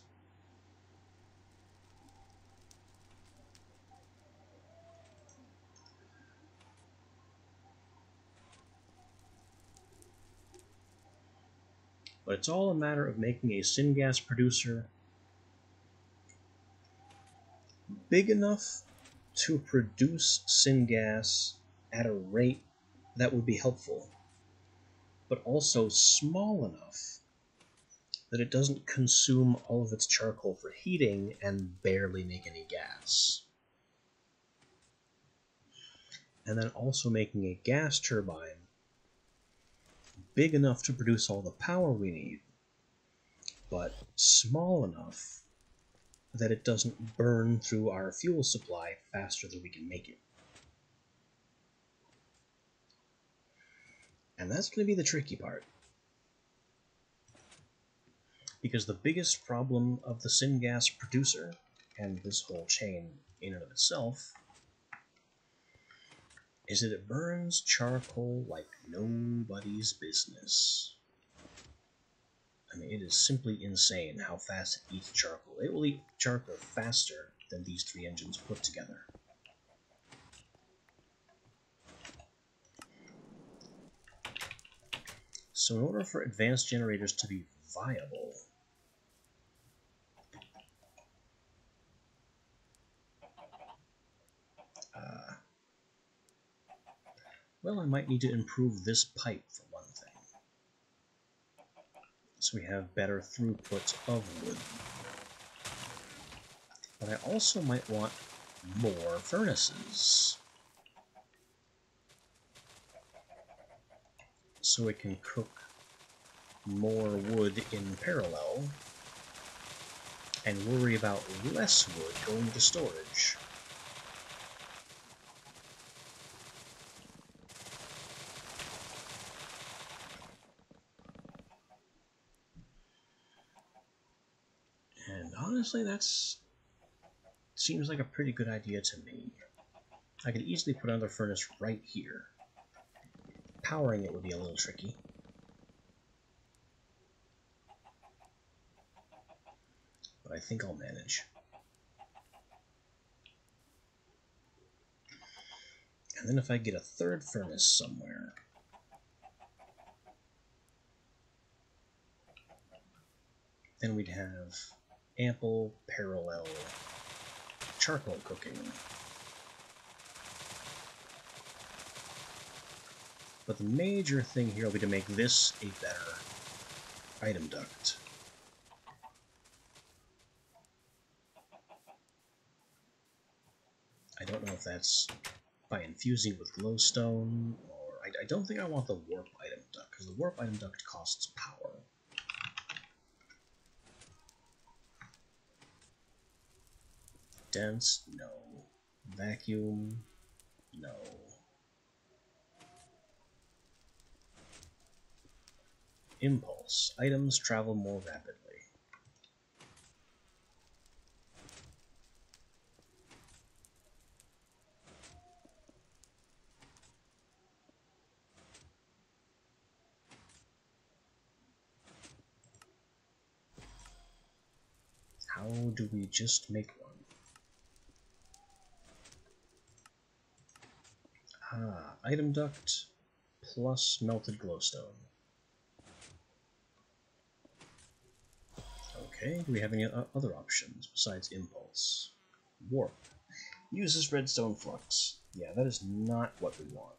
But it's all a matter of making a syngas producer big enough to produce syngas at a rate that would be helpful, but also small enough that it doesn't consume all of its charcoal for heating and barely make any gas. And then also making a gas turbine big enough to produce all the power we need, but small enough that it doesn't burn through our fuel supply faster than we can make it. And that's going to be the tricky part. Because the biggest problem of the syngas producer, and this whole chain in and of itself, is that it burns charcoal like nobody's business. I mean, it is simply insane how fast it eats charcoal. It will eat charcoal faster than these 3 engines put together. So in order for advanced generators to be viable, well, I might need to improve this pipe for one thing. so we have better throughput of wood. But I also might want more furnaces, so it can cook more wood in parallel and worry about less wood going to storage. And honestly, that's seems like a pretty good idea to me. I could easily put another furnace right here. Powering it would be a little tricky. But I think I'll manage. And then if I get a third furnace somewhere, then we'd have ample parallel charcoal cooking. But the major thing here will be to make this a better item duct. I don't know if that's by infusing with glowstone, or I don't think I want the warp item duct, because the warp item duct costs power. Dense? No. Vacuum? No. Impulse. Items travel more rapidly. How do we just make one? Item duct plus melted glowstone. Okay, do we have any other options besides impulse? Warp. Uses redstone flux. Yeah, that is not what we want.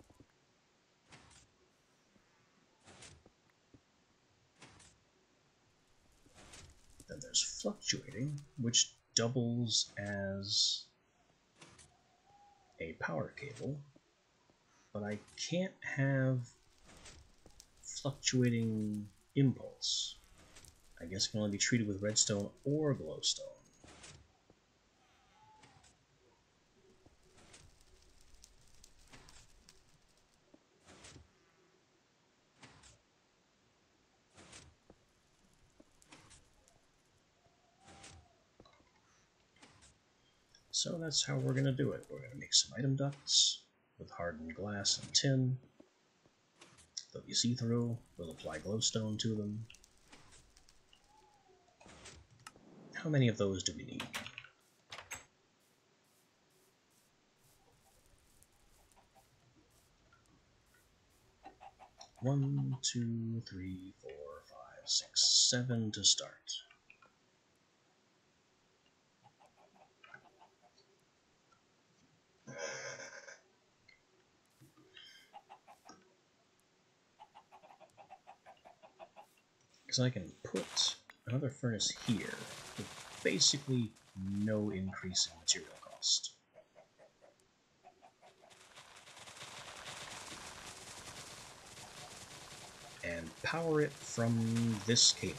Then there's fluctuating, which doubles as a power cable, but I can't have fluctuating impulse. I guess it can only be treated with redstone or glowstone. So that's how we're going to do it. We're going to make some item ducts with hardened glass and tin. They'll be see-through. We'll apply glowstone to them. How many of those do we need? One, two, three, 4, 5, 6, 7 to start. Because I can put another furnace here with basically no increase in material cost. And power it from this cable.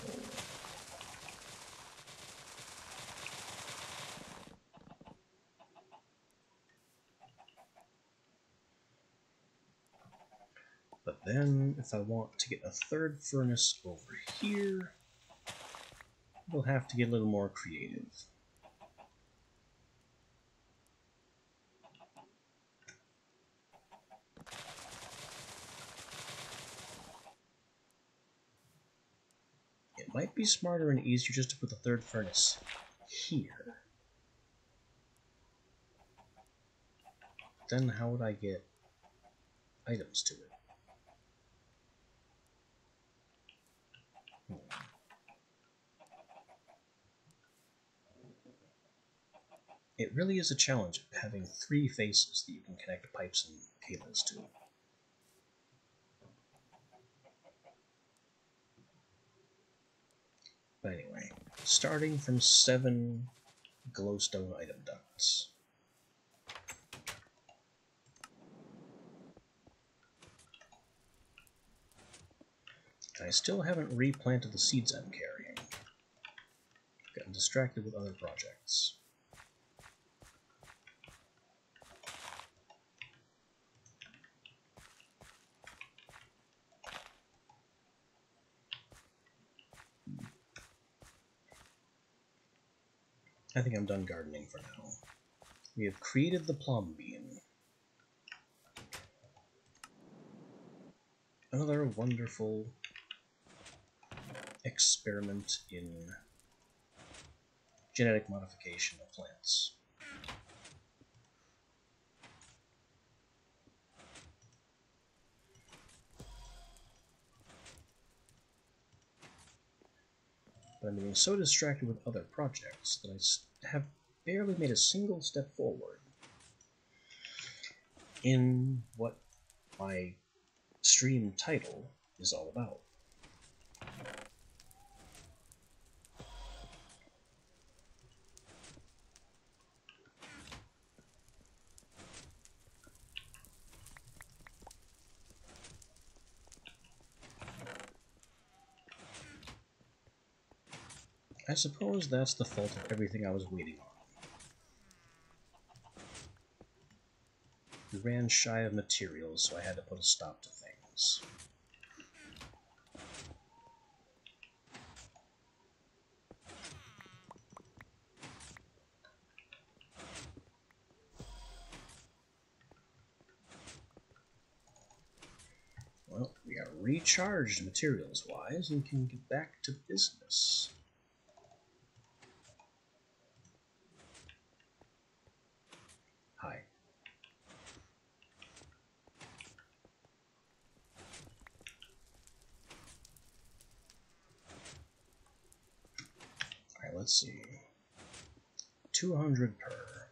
But then, if I want to get a third furnace over here, we'll have to get a little more creative. It might be smarter and easier just to put the third furnace here. Then how would I get items to it? It really is a challenge having 3 faces that you can connect pipes and cables to. starting from 7 glowstone item ducts. I still haven't replanted the seeds I'm carrying. Gotten distracted with other projects. I think I'm done gardening for now. We have created the plum bean. Another wonderful experiment in genetic modification of plants. But I'm being so distracted with other projects that I have barely made a single step forward in what my stream title is all about. I suppose that's the fault of everything I was waiting on. We ran shy of materials, so I had to put a stop to things. Well, we got recharged materials-wise and can get back to business. Hi. Alright, let's see. 200 per.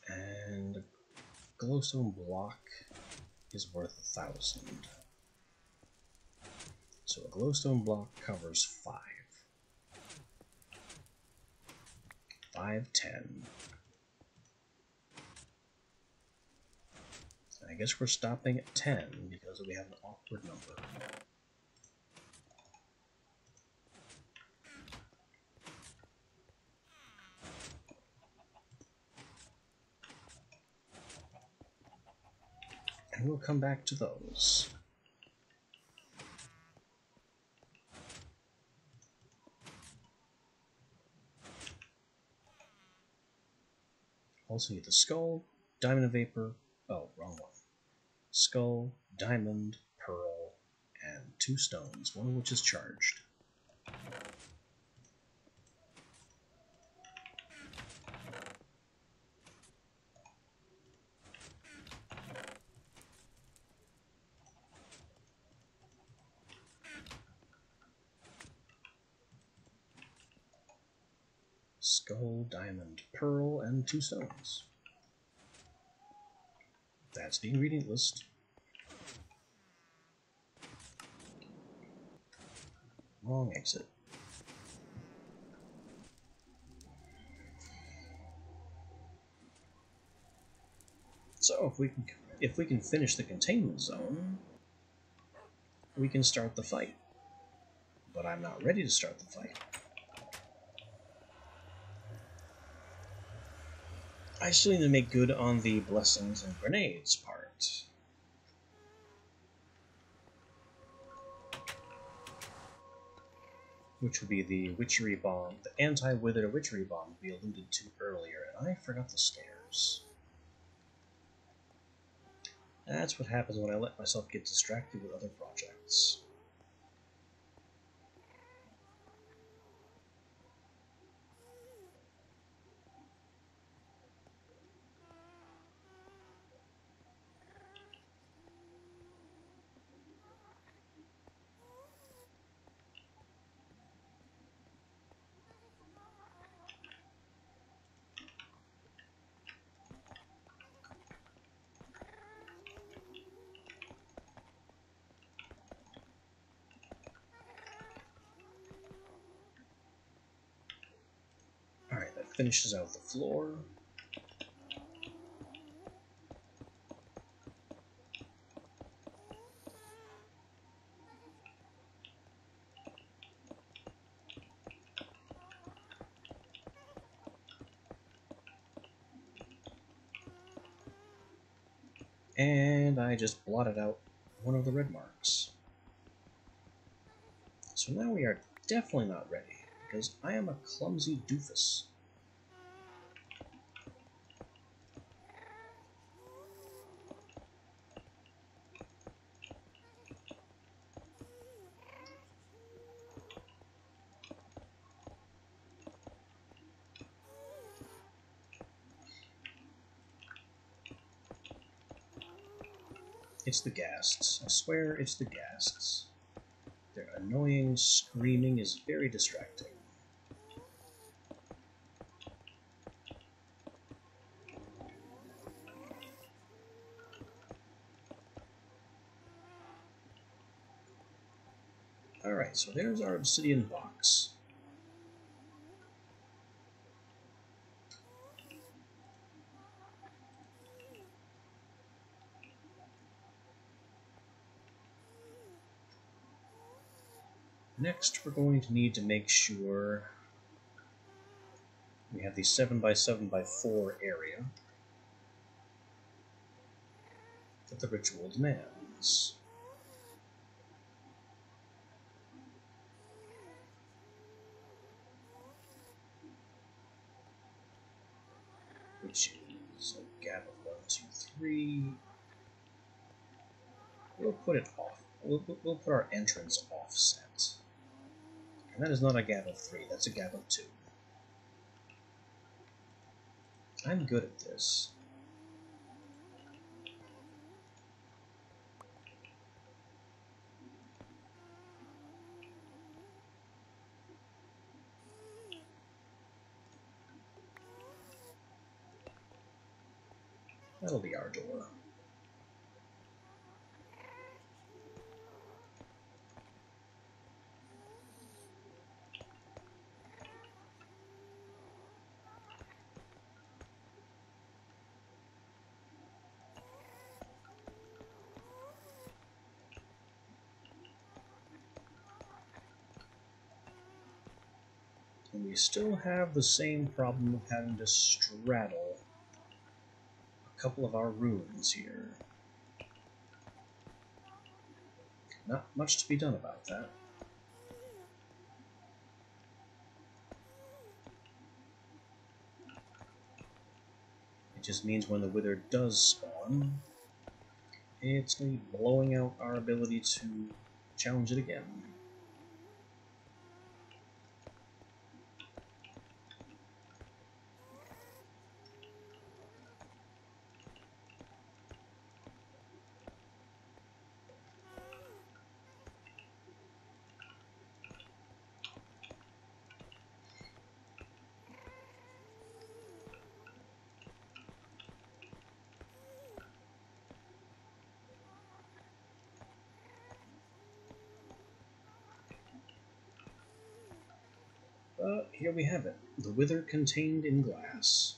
And a glowstone block is worth 1,000. So a glowstone block covers 5. 5, 10. And I guess we're stopping at 10 because we have an awkward number. And we'll come back to those. Also need the skull, diamond vapor, oh, wrong one. Skull, diamond, pearl, and 2 stones, one of which is charged. Skull, diamond, pearl, and 2 stones. That's the ingredient list. Wrong exit. So if we can finish the containment zone, we can start the fight. But I'm not ready to start the fight. I still need to make good on the blessings and grenades part. Which would be the witchery bomb, the anti-wither witchery bomb we alluded to earlier, and I forgot the stairs. That's what happens when I let myself get distracted with other projects. finishes out the floor. And I just blotted out one of the red marks. So now we are definitely not ready, because I am a clumsy doofus. It's the ghasts. I swear it's the ghasts. Their annoying screaming is very distracting. Alright, so there's our obsidian box. Next, we're going to need to make sure we have the 7x7x4 area that the ritual demands. Which is a gap of 1, 2, 3. We'll put it off. We'll put our entrance offset. And that is not a gap of 3, that's a gap of 2. I'm good at this. That'll be our door. And we still have the same problem of having to straddle a couple of our runes here. Not much to be done about that. It just means when the Wither does spawn, it's going to be blowing out our ability to challenge it again. But here we have it, the Wither contained in glass.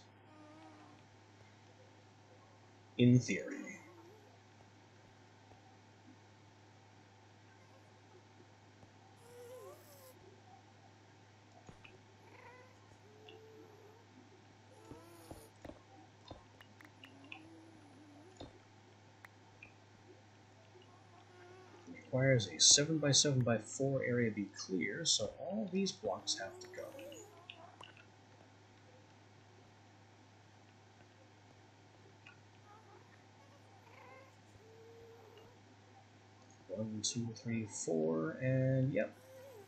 In theory. Requires a 7x7x4 area be clear, so all these blocks have to go. One, two, three, four, and yep,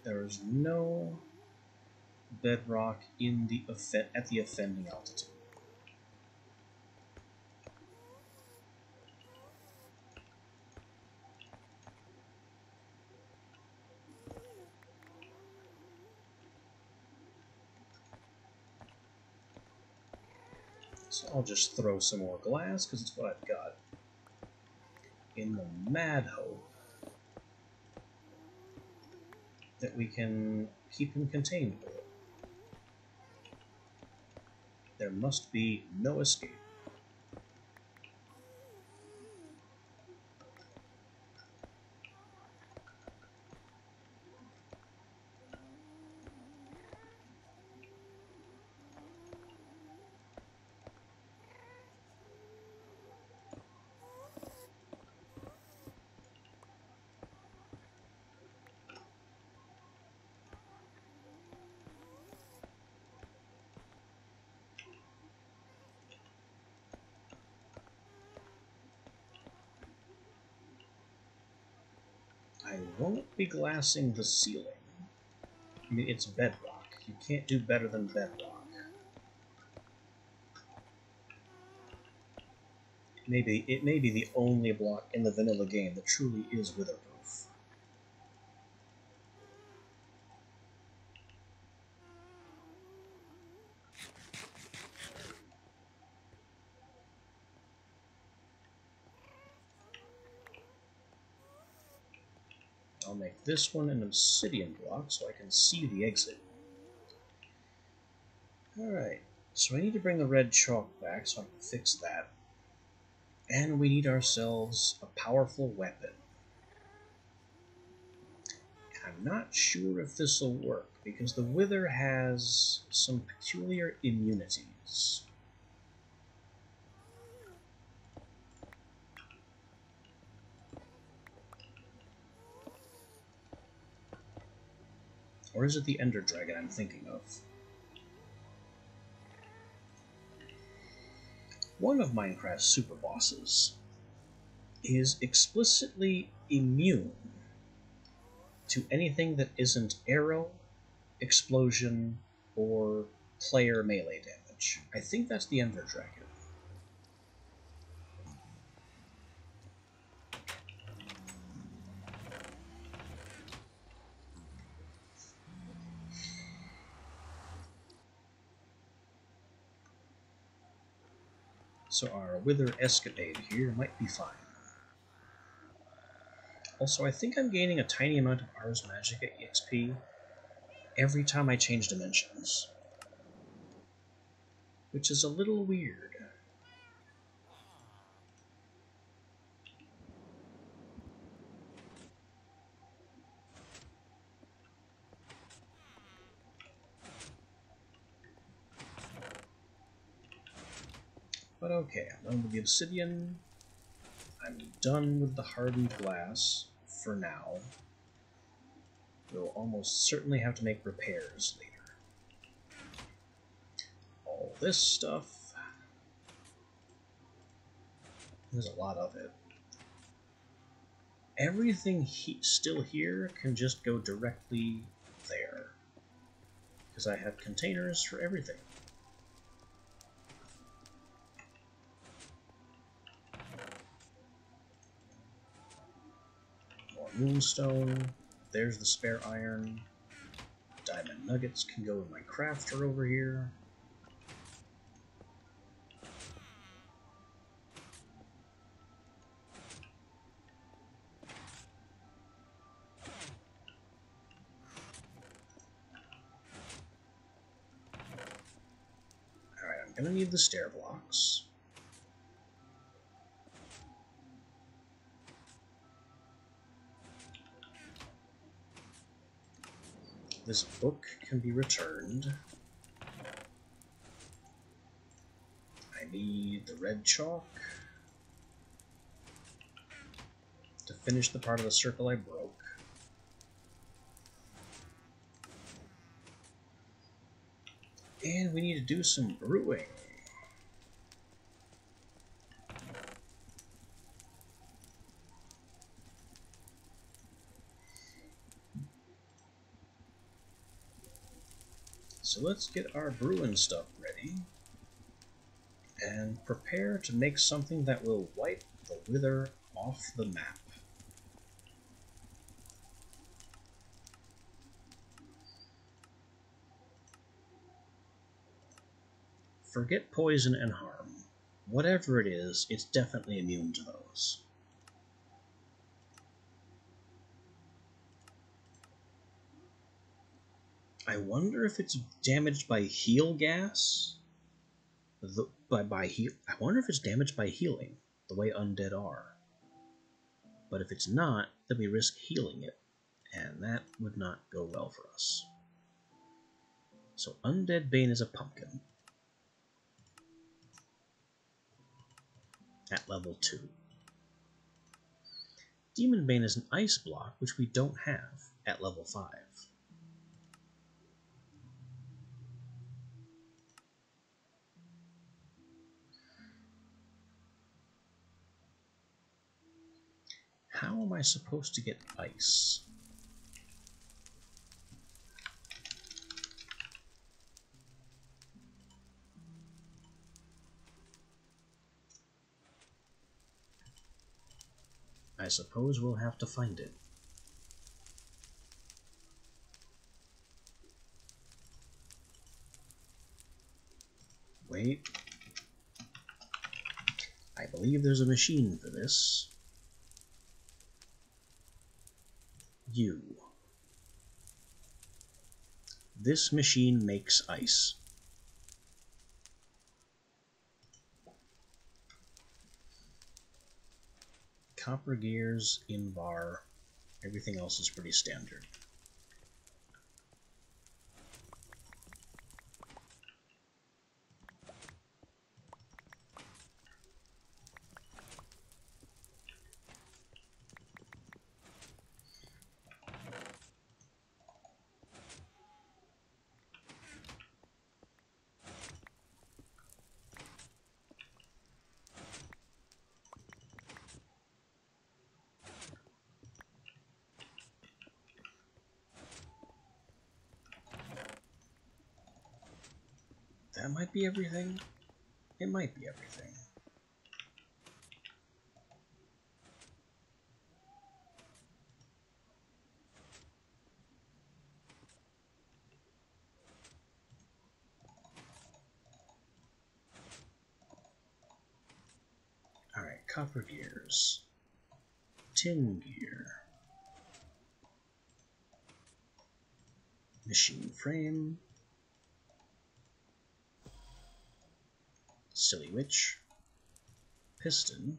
there is no bedrock in the at the offending altitude. So I'll just throw some more glass, because it's what I've got. In the mad hope that we can keep him contained with it. There must be no escape. I won't be glassing the ceiling. I mean, it's bedrock. You can't do better than bedrock. Maybe it may be the only block in the vanilla game that truly is witherproof. I'll make this one an obsidian block so I can see the exit. Alright, so I need to bring the red chalk back so I can fix that. And we need ourselves a powerful weapon. I'm not sure if this will work, because the Wither has some peculiar immunities. Or is it the Ender Dragon I'm thinking of? One of Minecraft's super bosses is explicitly immune to anything that isn't arrow, explosion, or player melee damage. I think that's the Ender Dragon. So our Wither escapade here might be fine. Also, I think I'm gaining a tiny amount of Ars Magica EXP every time I change dimensions, which is a little weird. But okay, I'm done with the obsidian. I'm done with the hardened glass for now. We'll almost certainly have to make repairs later. All this stuff. There's a lot of it. Everything still here can just go directly there, because I have containers for everything. More moonstone. There's the spare iron. Diamond nuggets can go in my crafter over here. Alright, I'm gonna need the stair blocks. This book can be returned. I need the red chalk to finish the part of the circle I broke. And we need to do some brewing. So let's get our brewing stuff ready and prepare to make something that will wipe the Wither off the map. Forget poison and harm. Whatever it is, it's definitely immune to those. I wonder if it's damaged by heal gas? I wonder if it's damaged by healing, the way undead are. But if it's not, then we risk healing it, and that would not go well for us. So Undead Bane is a pumpkin at level 2. Demon Bane is an ice block, which we don't have at level 5. How am I supposed to get ice? I suppose we'll have to find it. Wait. I believe there's a machine for this. This machine makes ice. Copper gears, Invar, everything else is pretty standard. That might be everything. It might be everything. Alright, copper gears. Tin gear. Machine frame. Silly witch. Piston.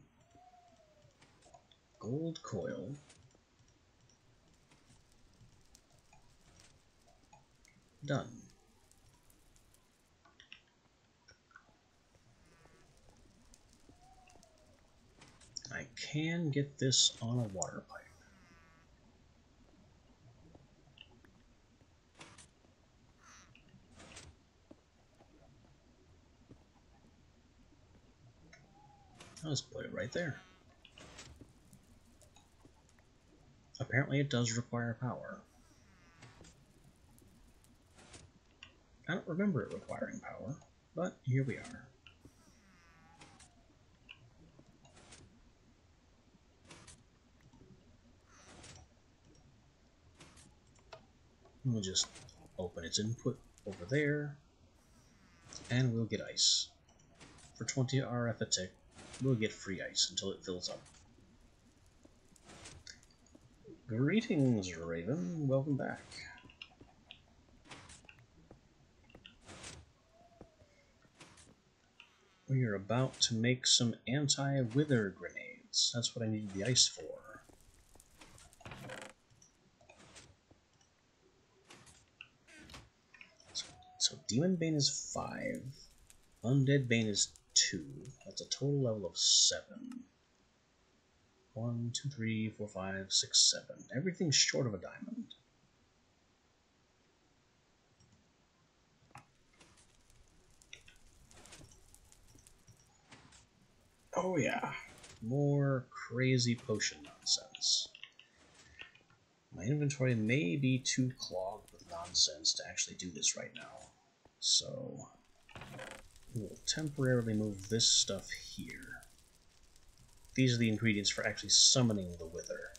Gold coil. Done. I can get this on a water pipe. I'll just put it right there. Apparently it does require power. I don't remember it requiring power, but here we are. We'll just open its input over there, and we'll get ice. For 20 RF a tick, we'll get free ice until it fills up. Greetings, Raven. Welcome back. We are about to make some anti-wither grenades. That's what I need the ice for. So Demon Bane is 5. Undead Bane is 2. That's a total level of 7. 1, 2, 3, 4, 5, 6, 7. Everything's short of a diamond. Oh yeah, more crazy potion nonsense. My inventory may be too clogged with nonsense to actually do this right now. So we'll temporarily move this stuff here. These are the ingredients for actually summoning the Wither.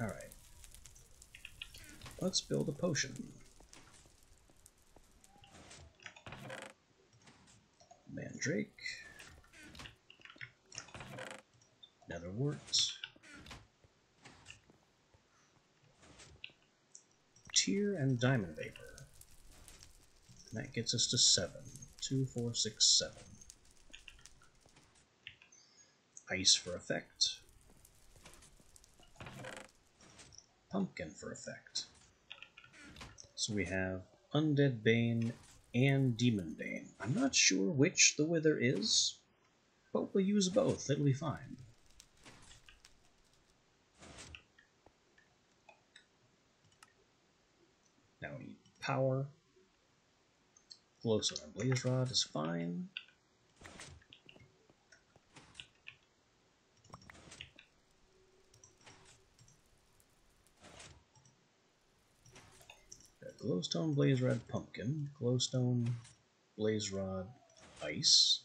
Alright. Let's build a potion. Mandrake. Netherwort. and Diamond Vapor. And that gets us to 7. 2, 4, 6, 7. Ice for effect. Pumpkin for effect. So we have Undead Bane and Demon Bane. I'm not sure which the Wither is, but we'll use both. It'll be fine. Now we need power. Glowstone and Blaze Rod is fine. Glowstone, Blaze Rod, Pumpkin. Glowstone, Blaze Rod, Ice.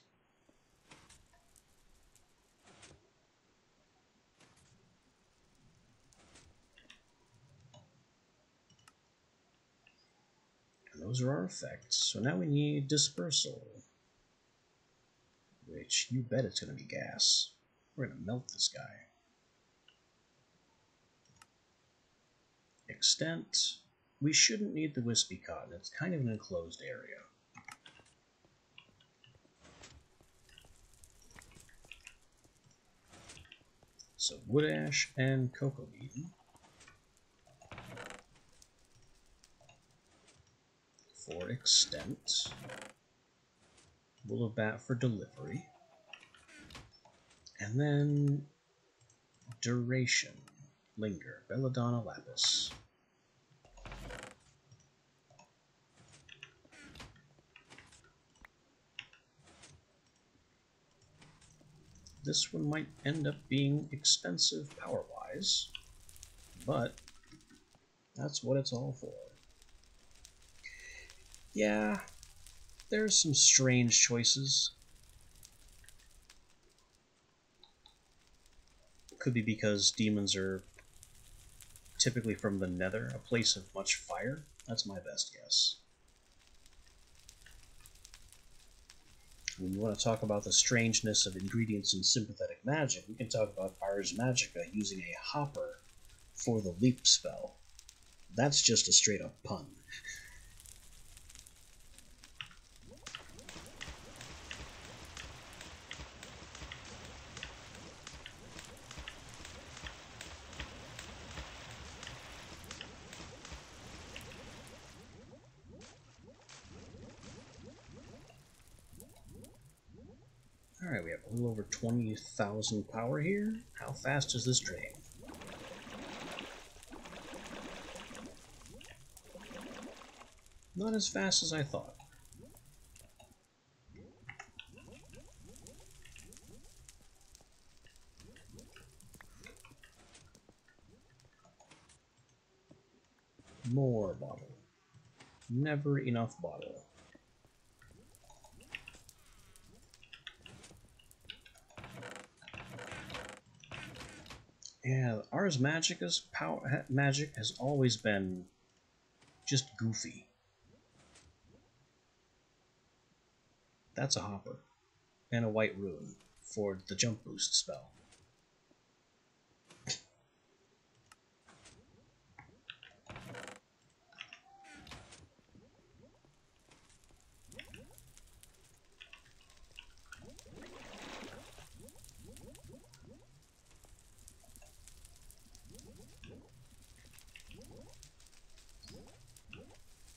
And those are our effects. So now we need Dispersal. Which, you bet it's going to be gas. We're going to melt this guy. Extent. We shouldn't need the Wispy Cotton. It's kind of an enclosed area. So Wood Ash and Cocoa Bean. For extent. Wool of Bat for delivery. And then duration. Linger. Belladonna Lapis. This one might end up being expensive power-wise, but that's what it's all for. Yeah, there's some strange choices. Could be because demons are typically from the Nether, a place of much fire. That's my best guess. When you want to talk about the strangeness of ingredients in sympathetic magic, we can talk about Ars Magica using a hopper for the leap spell. That's just a straight up pun. Alright, we have a little over 20,000 power here. How fast does this drain? Not as fast as I thought. More bottle. Never enough bottle. Yeah, Ars Magica's magic has always been just goofy. That's a hopper. And a white rune for the jump boost spell.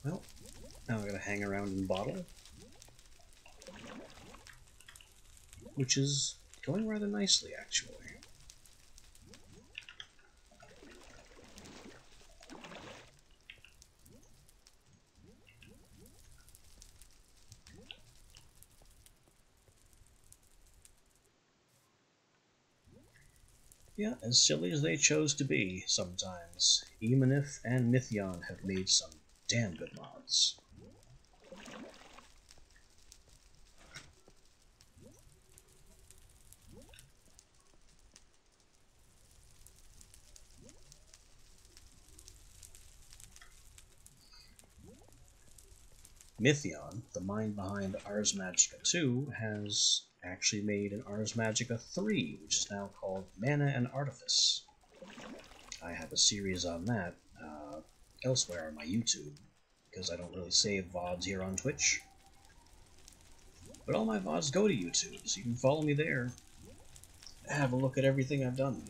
Well, now I gotta hang around and bottle. Which is going rather nicely, actually. Yeah, as silly as they chose to be sometimes, Emanith and Mythion have made some damn good mods. Mythion, the mind behind Ars Magica 2, has actually made an Ars Magica 3, which is now called Mana and Artifice. I have a series on that. elsewhere on my YouTube, because I don't really save VODs here on Twitch. But all my VODs go to YouTube, so you can follow me there. Have a look at everything I've done.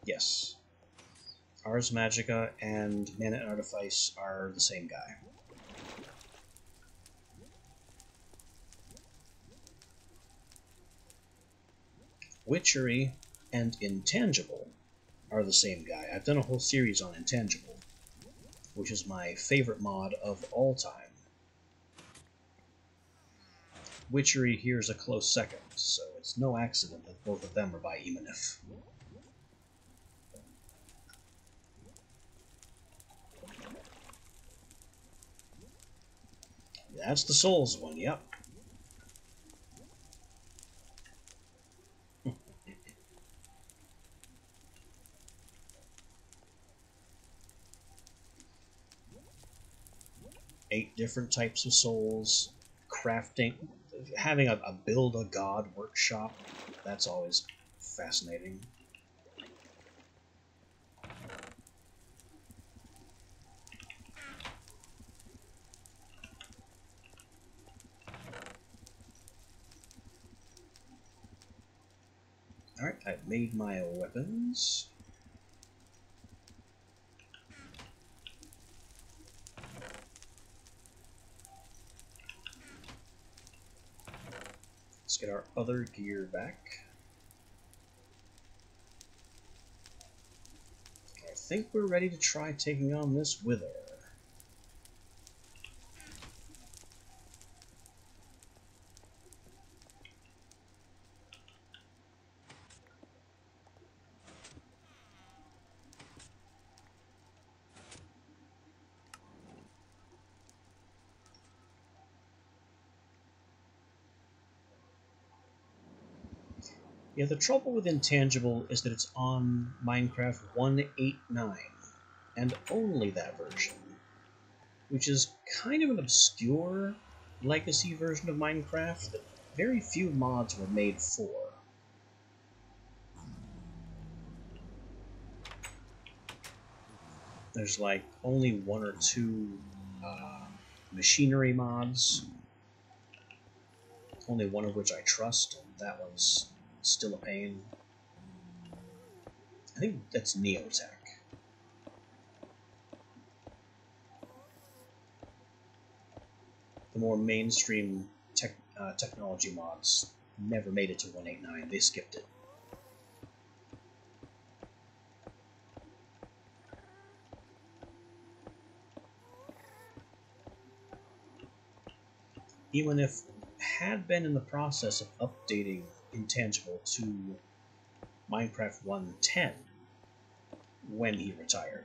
Yes. Ars Magica and Mana and Artifice are the same guy. Witchery and Intangible are the same guy. I've done a whole series on Intangible, which is my favorite mod of all time. Witchery here's a close second, so it's no accident that both of them are by Emanif. That's the Souls one, yep. 8 different types of souls, crafting, having a build-a-god workshop, that's always fascinating. Alright, I've made my weapons. Let's get our other gear back. I think we're ready to try taking on this Wither. Yeah, the trouble with Intangible is that it's on Minecraft 1.8.9, and only that version, which is kind of an obscure legacy version of Minecraft that very few mods were made for. There's like only 1 or 2 machinery mods, only one of which I trust, and that one's still a pain. I think that's Neotech. The more mainstream technology mods never made it to 1.8.9. They skipped it. Emanif had been in the process of updating Intangible to Minecraft 1.10 when he retired.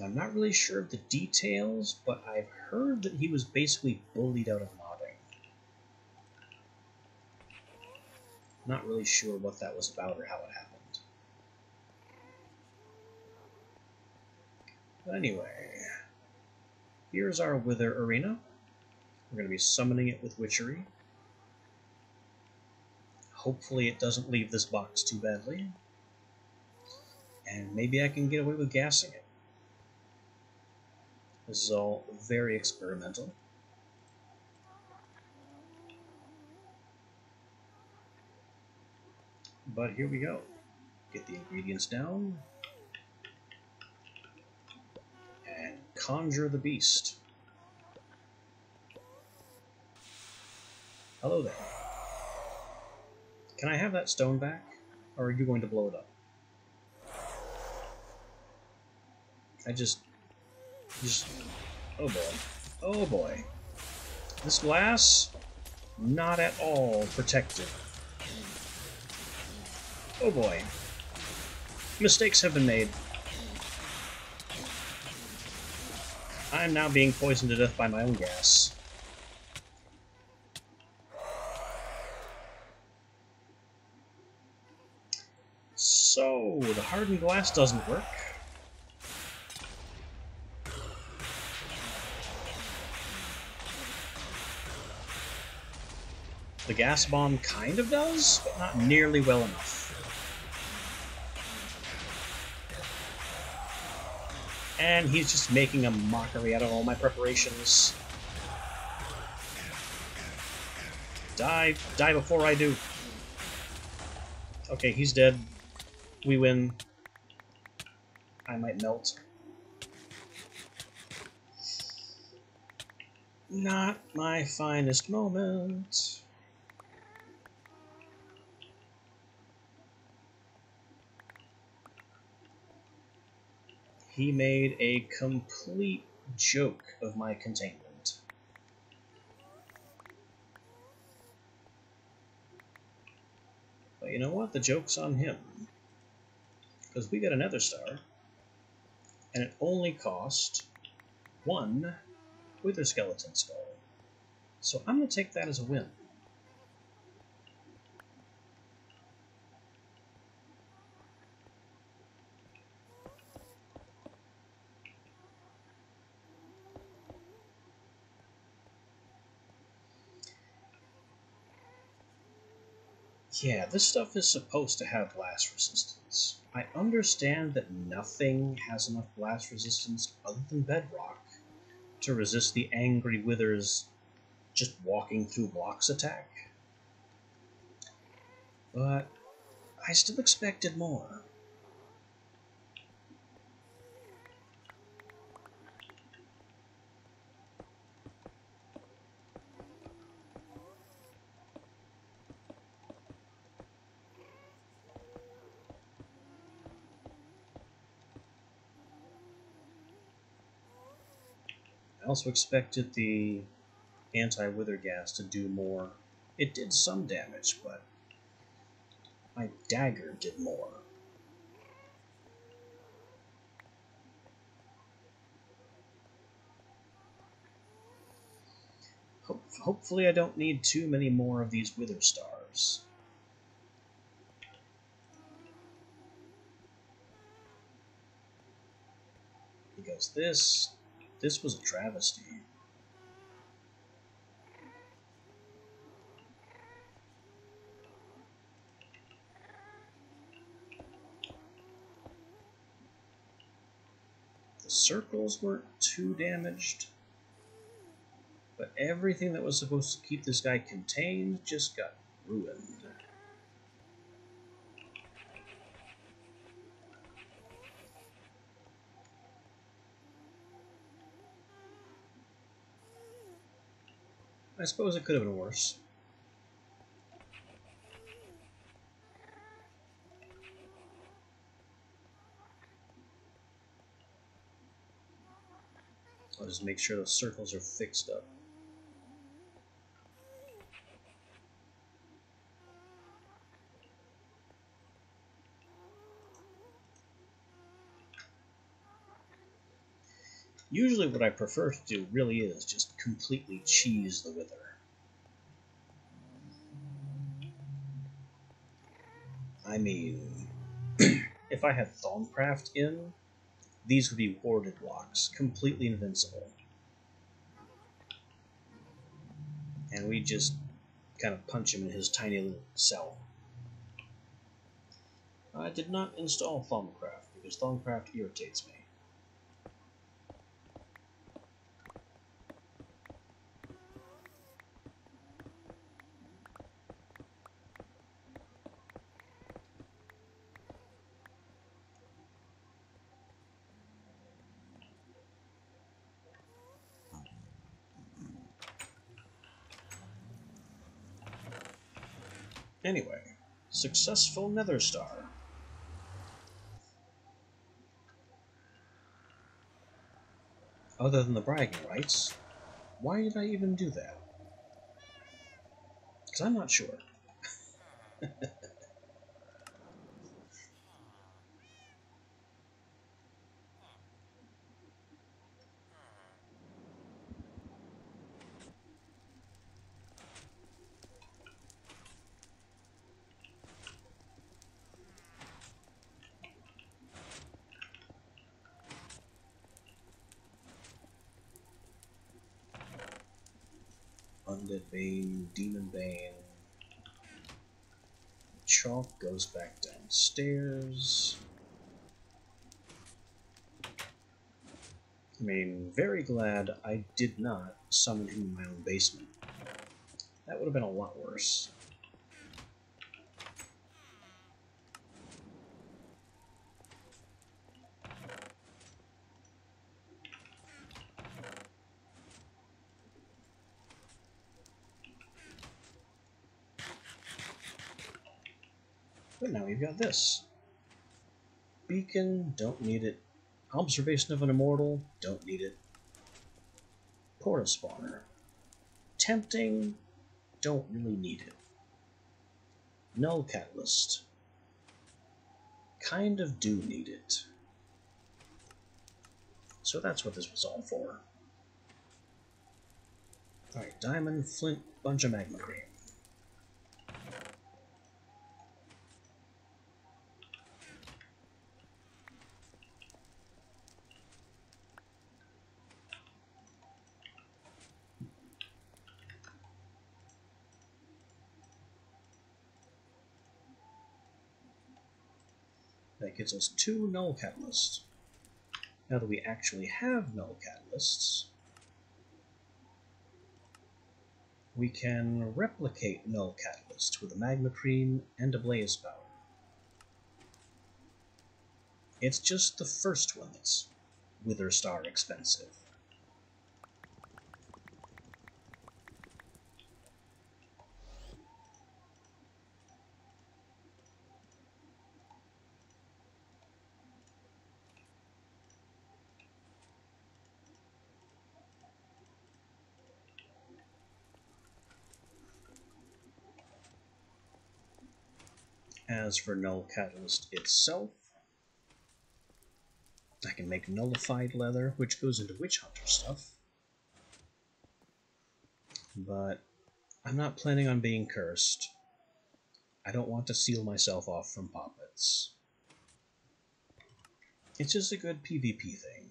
I'm not really sure of the details, but I've heard that he was basically bullied out of modding. Not really sure what that was about or how it happened. But anyway, here's our Wither Arena. We're going to be summoning it with Witchery. Hopefully it doesn't leave this box too badly. And maybe I can get away with gassing it. This is all very experimental. But here we go. Get the ingredients down. And conjure the beast. Hello there. Can I have that stone back? Or are you going to blow it up? Oh boy. Oh boy. This glass, not at all protected. Oh boy. Mistakes have been made. I'm now being poisoned to death by my own gas. So, the hardened glass doesn't work. The gas bomb kind of does, but not nearly well enough. And he's just making a mockery out of all my preparations. Die. Die before I do. Okay, he's dead. We win. I might melt. Not my finest moment. He made a complete joke of my containment. But you know what? The joke's on him. Because we got a Nether Star, and it only cost 1 Wither Skeleton Skull. So I'm going to take that as a win. Yeah, this stuff is supposed to have blast resistance. I understand that nothing has enough blast resistance other than bedrock to resist the angry withers just walking through blocks attack. But I still expected more. I also expected the anti-wither gas to do more. It did some damage, but my dagger did more. Hopefully I don't need too many more of these wither stars. Because this was a travesty. The circles weren't too damaged, but everything that was supposed to keep this guy contained just got ruined. I suppose it could have been worse. I'll just make sure those circles are fixed up. Usually what I prefer to do really is just completely cheese the wither. I mean, if I had Thaumcraft in, these would be warded blocks, completely invincible. And we just kind of punch him in his tiny little cell. I did not install Thaumcraft because Thaumcraft irritates me. Anyway, successful Nether Star. Other than the bragging rights, why did I even do that? Because I'm not sure. Undead Bane, Demon Bane. chalk goes back downstairs. I mean, very glad I did not summon him in my own basement. That would have been a lot worse. But now we've got this. Beacon, don't need it. Observation of an Immortal, don't need it. Porta Spawner. Tempting, don't really need it. Null Catalyst. Kind of do need it. So that's what this was all for. Alright, Diamond, Flint, bunch of Magma Cream. That gives us 2 Null Catalysts. Now that we actually have Null Catalysts, we can replicate Null Catalyst with a Magma Cream and a Blaze Powder. It's just the first one that's Wither Star expensive. As for Null Catalyst itself, I can make Nullified Leather, which goes into Witch Hunter stuff. But I'm not planning on being cursed. I don't want to seal myself off from Poppets. It's just a good PvP thing.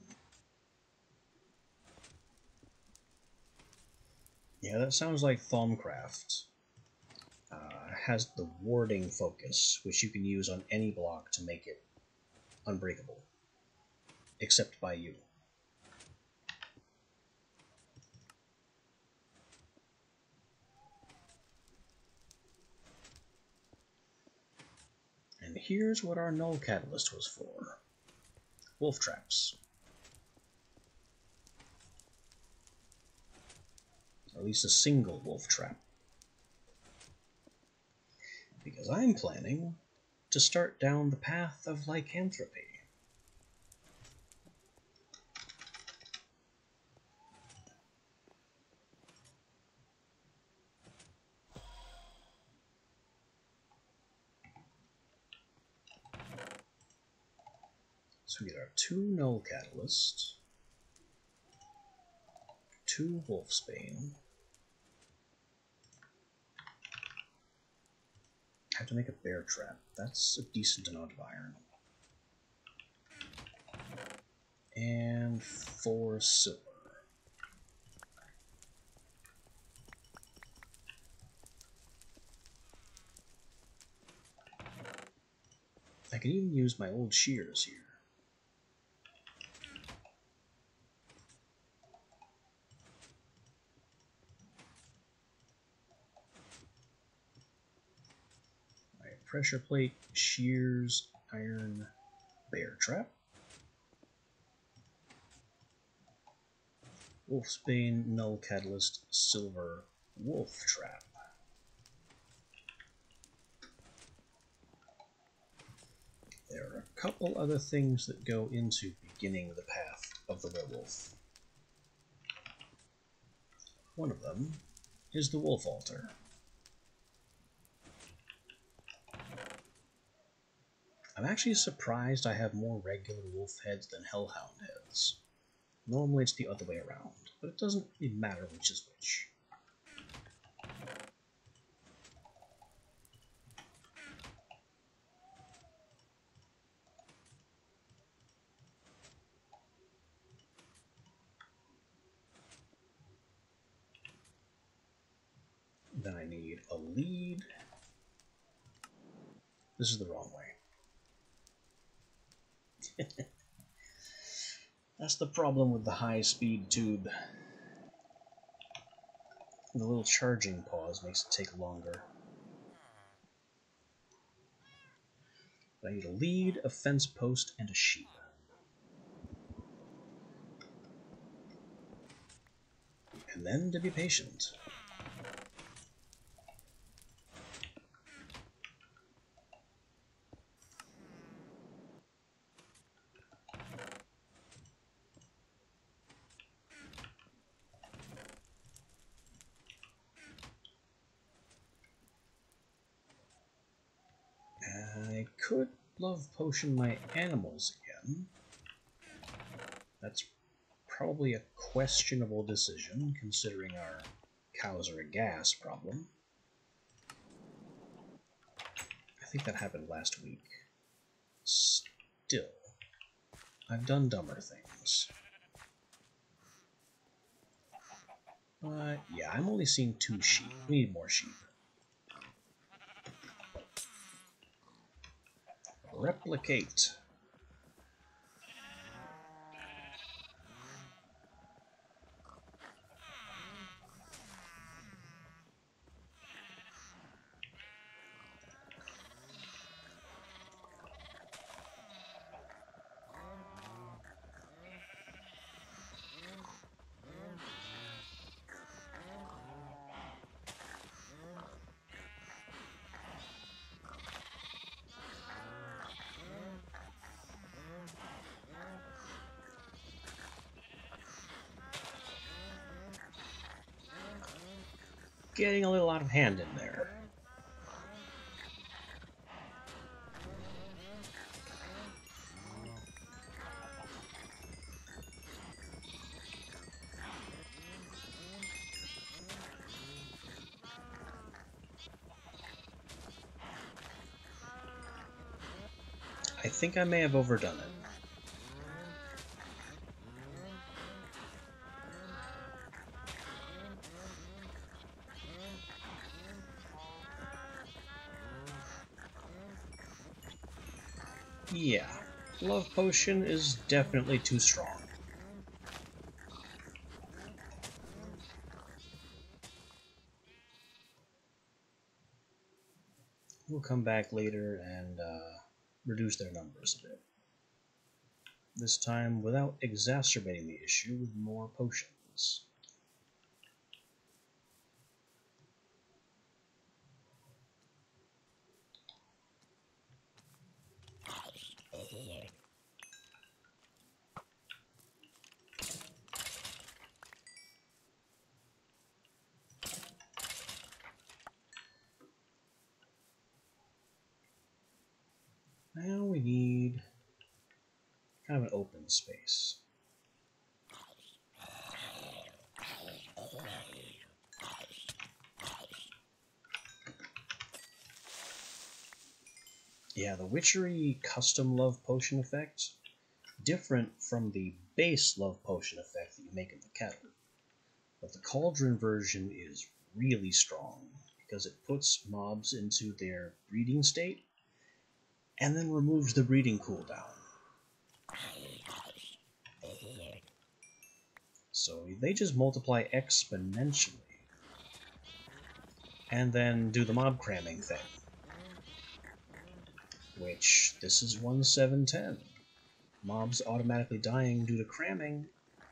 Yeah, that sounds like Thaumcraft. Has the warding focus, which you can use on any block to make it unbreakable. Except by you. And here's what our Null Catalyst was for. Wolf traps. Or at least a single wolf trap. Because I'm planning to start down the path of lycanthropy. So we get our 2 Null Catalysts, 2 Wolfsbane. I have to make a bear trap. That's a decent amount of iron. And 4 silver. I can even use my old shears here. Alright, pressure plate, shears, iron, bear trap. Wolfsbane, Null Catalyst, silver, wolf trap. There are a couple other things that go into beginning the path of the werewolf. One of them is the wolf altar. I'm actually surprised I have more regular wolf heads than hellhound heads. Normally it's the other way around, but it doesn't really matter which is which. Then I need a lead, This is the wrong way. That's the problem with the high-speed tube. The little charging pause makes it take longer. I need a lead, a fence post, and a sheep. And then to be patient. I could love potion my animals again. That's probably a questionable decision, considering our cows are a gas problem. I think that happened last week. Still, I've done dumber things. Yeah, I'm only seeing 2 sheep. We need more sheep. Replicate. Getting a little out of hand in there. I think I may have overdone it. Yeah, Love Potion is definitely too strong. We'll come back later and reduce their numbers a bit. This time without exacerbating the issue with more potions. Now we need kind of an open space. Yeah, the Witchery custom Love Potion effect, different from the base Love Potion effect that you make in the kettle. But the Cauldron version is really strong, because it puts mobs into their breeding state, and then removes the breeding cooldown. So they just multiply exponentially, and then do the mob cramming thing. Which, this is 1.7.10. Mobs automatically dying due to cramming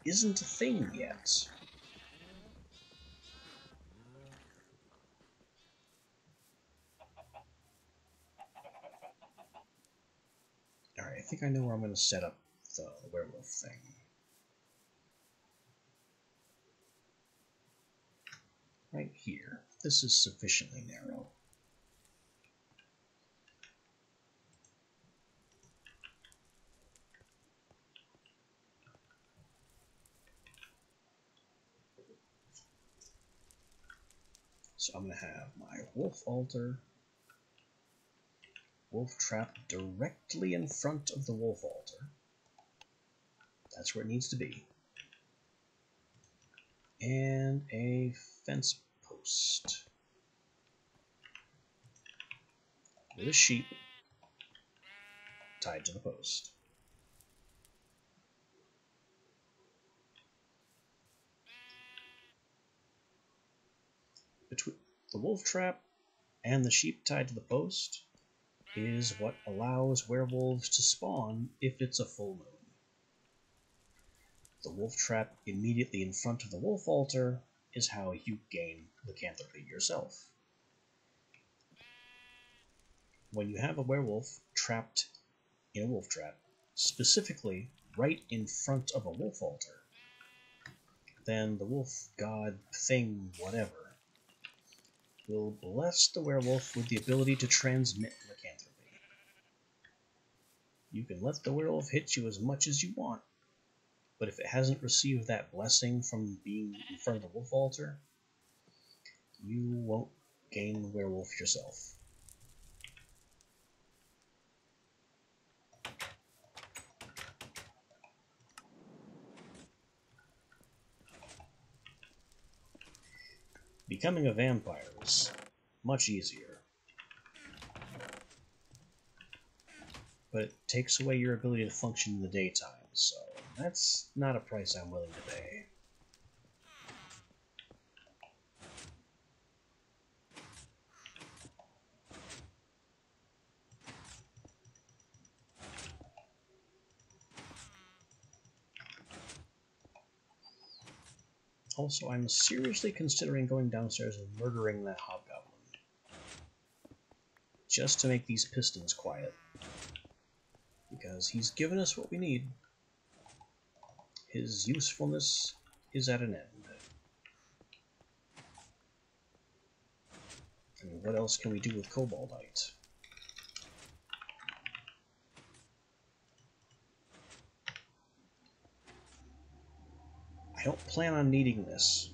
isn't a thing yet. Alright, I think I know where I'm going to set up the werewolf thing. Right here. This is sufficiently narrow. So I'm going to have my wolf altar, wolf trap directly in front of the wolf altar. That's where it needs to be. And a fence post with a sheep tied to the post. Between the wolf trap and the sheep tied to the post is what allows werewolves to spawn if it's a full moon. The wolf trap immediately in front of the wolf altar is how you gain lycanthropy yourself. When you have a werewolf trapped in a wolf trap, specifically right in front of a wolf altar, then the wolf god thing whatever will bless the werewolf with the ability to transmit lycanthropy. You can let the werewolf hit you as much as you want, but if it hasn't received that blessing from being in front of the wolf altar, you won't gain werewolf yourself. Becoming a vampire is much easier, but it takes away your ability to function in the daytime, so that's not a price I'm willing to pay. Also, I'm seriously considering going downstairs and murdering that hobgoblin, just to make these pistons quiet, because he's given us what we need. His usefulness is at an end. And what else can we do with Cobaldite? I don't plan on needing this,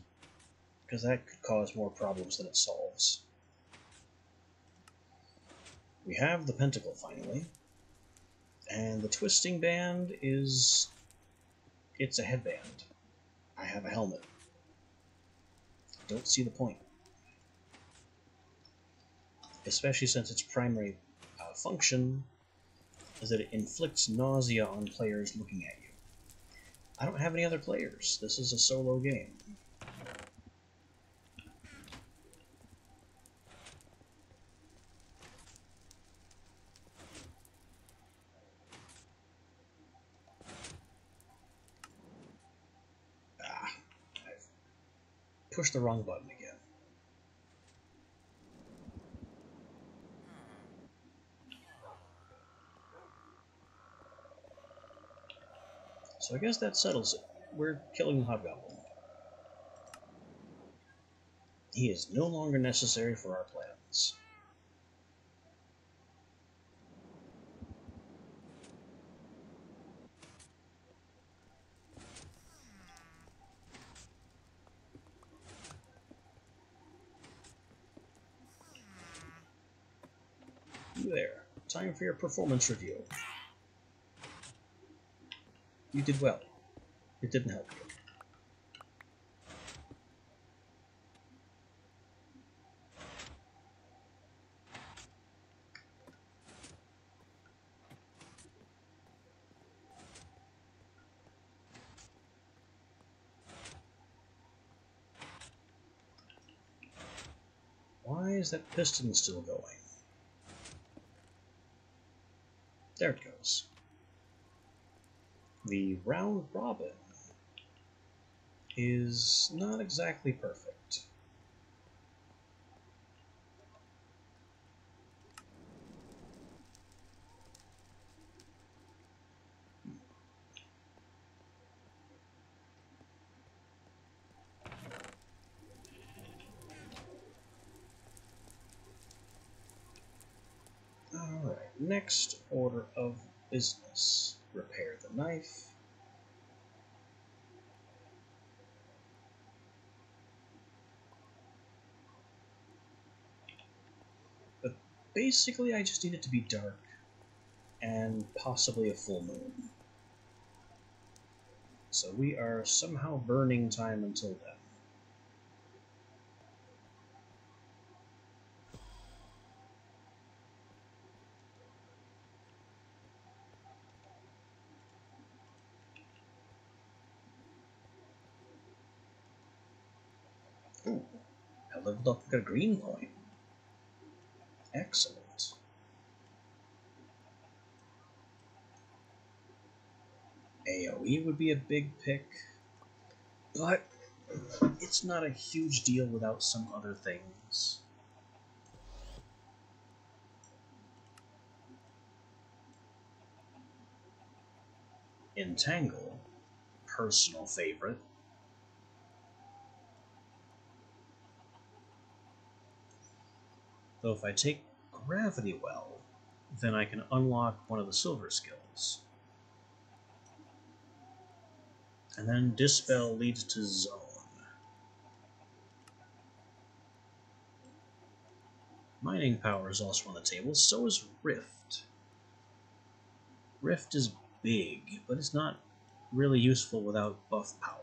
because that could cause more problems than it solves. We have the pentacle finally, and the twisting band is... it's a headband. I have a helmet. Don't see the point. Especially since its primary function is that it inflicts nausea on players looking at you. I don't have any other players. This is a solo game. I've pushed the wrong button again. So I guess that settles it. We're killing the hobgoblin. He is no longer necessary for our plans. You there. Time for your performance review. You did well. It didn't help you. Why is that piston still going? There it goes. The round robin is not exactly perfect. Alright, next order of business. Repair the knife. But basically I just need it to be dark, and possibly a full moon. So we are somehow burning time until then. leveled up, got a green coin. Excellent. AoE would be a big pick, but it's not a huge deal without some other things. Entangle, personal favorite. Though if I take Gravity Well, then I can unlock one of the silver skills. And then Dispel leads to Zone. Mining Power is also on the table, so is Rift. Rift is big, but it's not really useful without buff power.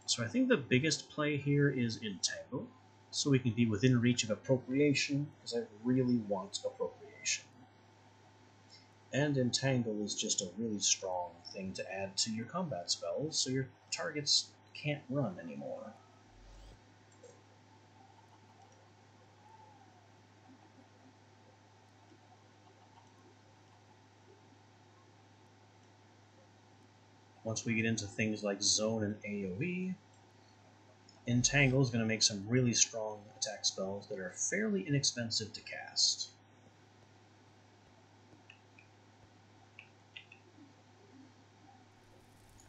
So I think the biggest play here is Entangle, so we can be within reach of Appropriation, because I really want Appropriation. And Entangle is just a really strong thing to add to your combat spells, so your targets can't run anymore. Once we get into things like Zone and AoE, Entangle is going to make some really strong attack spells that are fairly inexpensive to cast.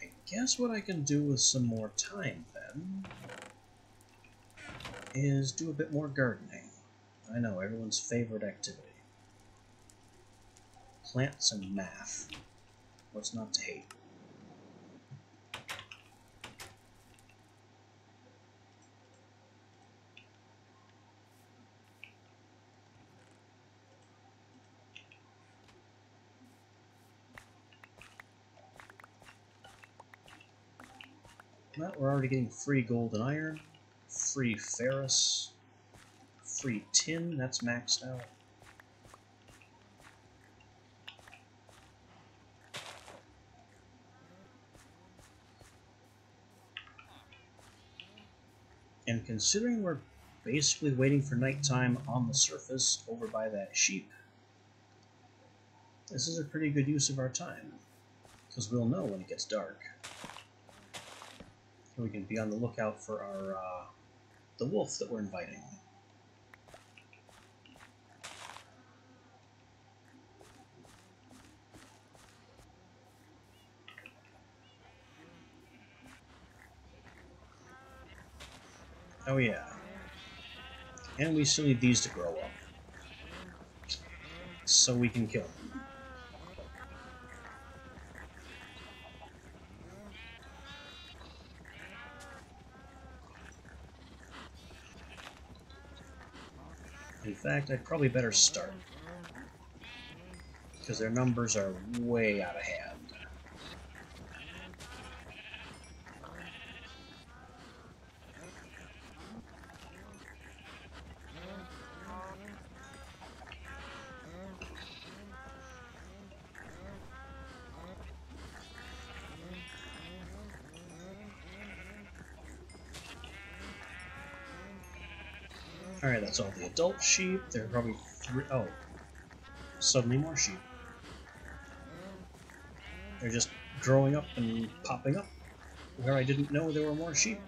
I guess what I can do with some more time, then, is do a bit more gardening. I know, everyone's favorite activity. Plants and math. What's not to hate? Well, we're already getting free gold and iron, free ferrous, free tin, that's maxed out. And considering we're basically waiting for nighttime on the surface over by that sheep, this is a pretty good use of our time, because we'll know when it gets dark. We can be on the lookout for our the wolf that we're inviting. Oh yeah. And we still need these to grow up, so we can kill them. In fact, I'd probably better start, because their numbers are way out of hand. Alright, that's all the adult sheep. There are probably three. Oh, suddenly more sheep. They're just growing up and popping up where I didn't know there were more sheep.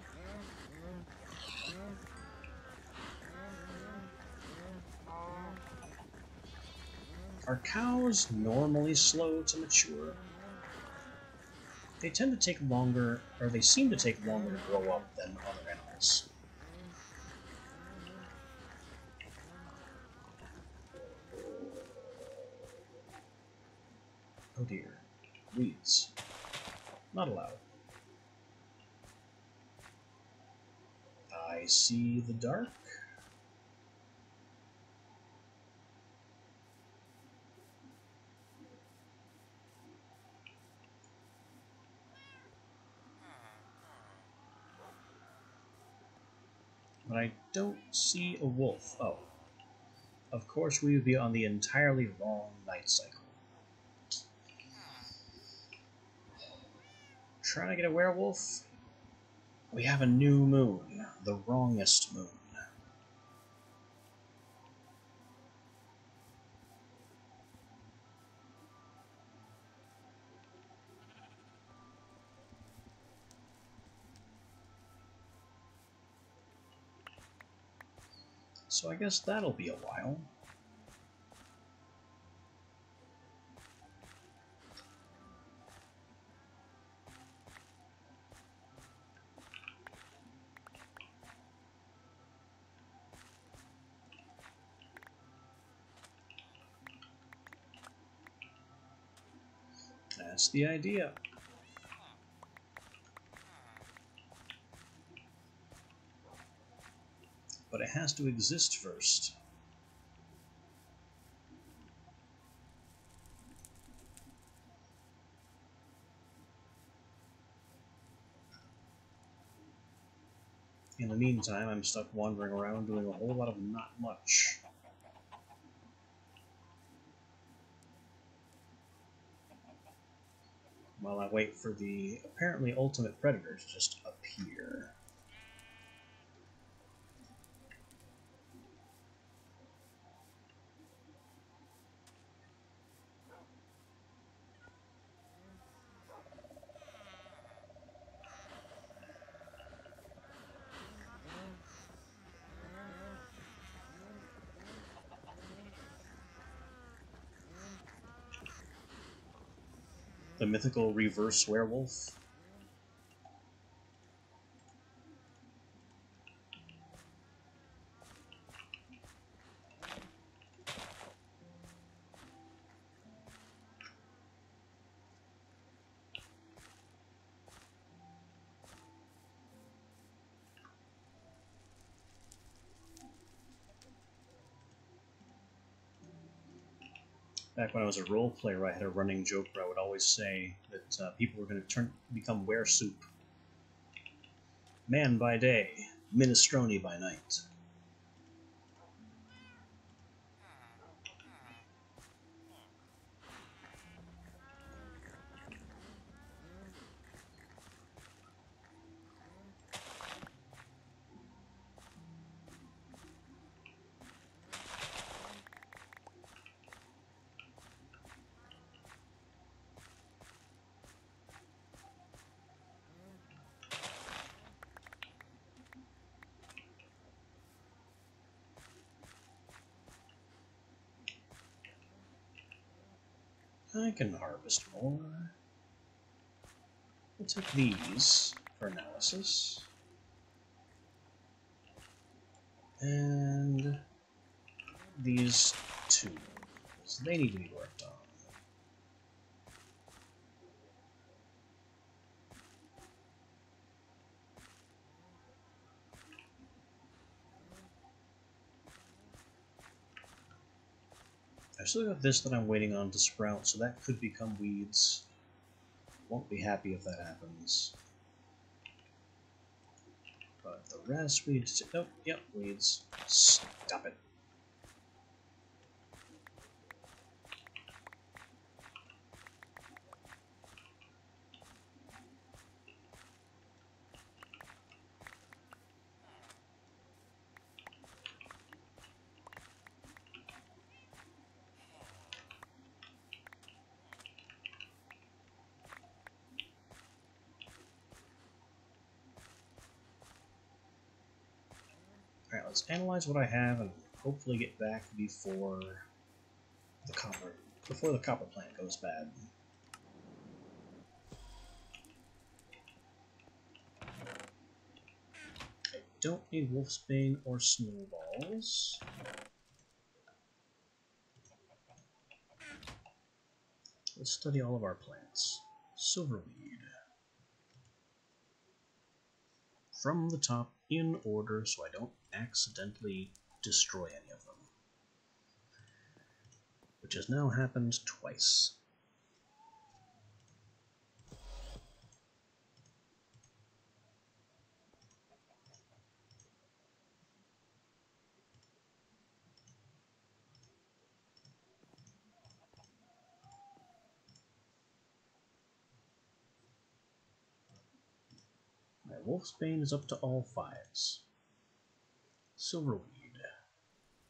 Are cows normally slow to mature? They tend to take longer, or they seem to take longer to grow up than other animals. Oh dear. Weeds. Not allowed. I see the dark. But I don't see a wolf. Oh. Of course we would be on the entirely wrong night cycle. Trying to get a werewolf? We have a new moon, the wrongest moon. So I guess that'll be a while. That's the idea. But it has to exist first. In the meantime, I'm stuck wandering around doing a whole lot of not much. While I wait for the apparently ultimate predator to just appear. The mythical reverse werewolf. Back when I was a role player, I had a running joke where I would always say that people were going to become were soup. Man by day, minestrone by night. I can harvest more. We'll take these for analysis. And these two. They need to be worked on. I've still got this that I'm waiting on to sprout, so that could become weeds. Won't be happy if that happens. But the rest, weeds. Nope, yep, weeds. Stop it. Alright, let's analyze what I have and hopefully get back before the copper plant goes bad. I don't need wolfsbane or snowballs. Let's study all of our plants. Silverweed. From the top in order so I don't accidentally destroy any of them. Which has now happened twice. My Wolfsbane is up to all 5s. Silverweed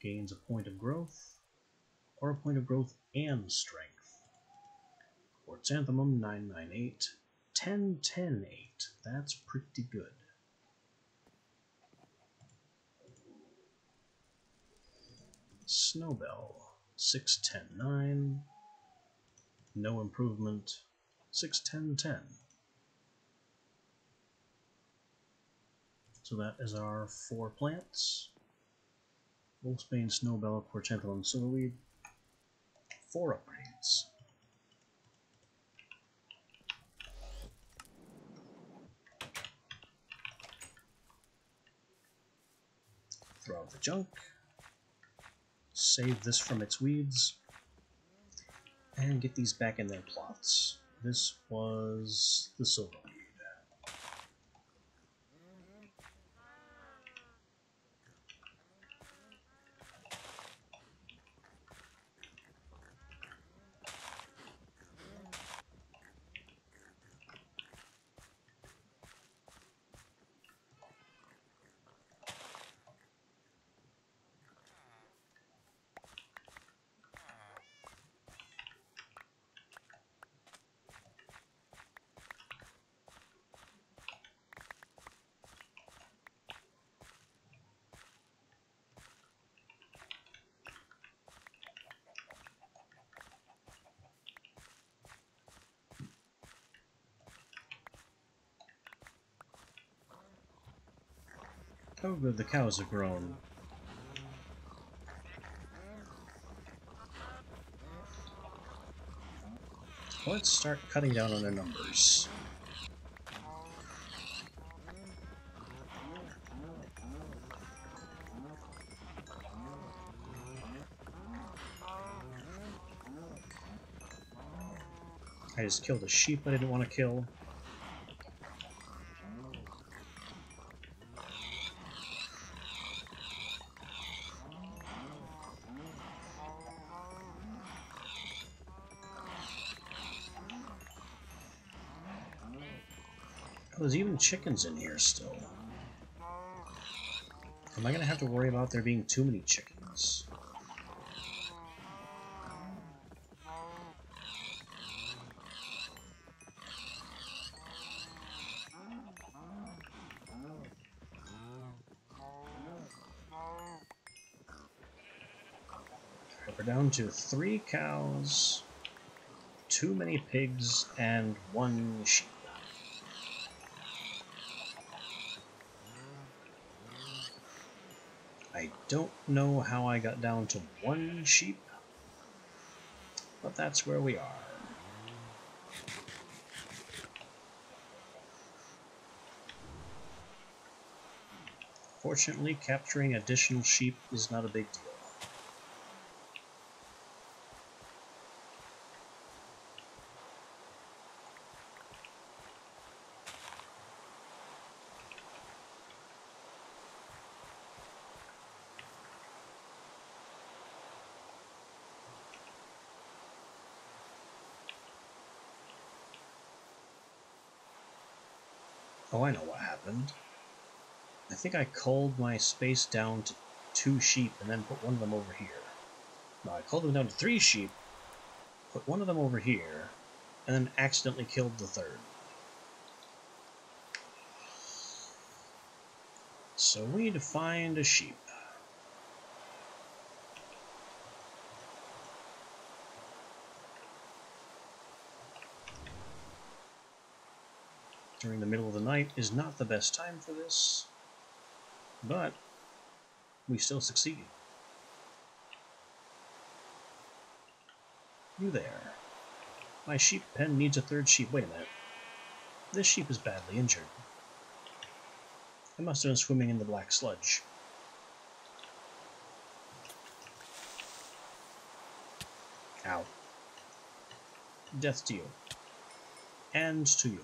gains a point of growth, or a point of growth and strength. Quartzanthemum 998, 10-10-8. That's pretty good. Snowbell 6-10-9. No improvement. 6-10-10. So that is our 4 plants. Wolfsbane, Snowbell, Quartzanthemum, Silverweed. 4 upgrades. Throw out the junk. Save this from its weeds. And get these back in their plots. This was the Silverweed. Oh good, the cows have grown. Let's start cutting down on their numbers. I just killed a sheep I didn't want to kill. Oh, there's even chickens in here still. Am I going to have to worry about there being too many chickens? Alright, we're down to 3 cows, too many pigs, and 1 sheep. I don't know how I got down to 1 sheep, but that's where we are. Fortunately, capturing additional sheep is not a big deal. Oh, I know what happened. I think I culled my space down to 2 sheep and then put one of them over here. No, I culled them down to 3 sheep, put one of them over here, and then accidentally killed the third. So we need to find a sheep. During the middle of the night is not the best time for this, but we still succeeded. You there. My sheep pen needs a 3rd sheep. Wait a minute. This sheep is badly injured. It must have been swimming in the black sludge. Ow. Death to you. And to you.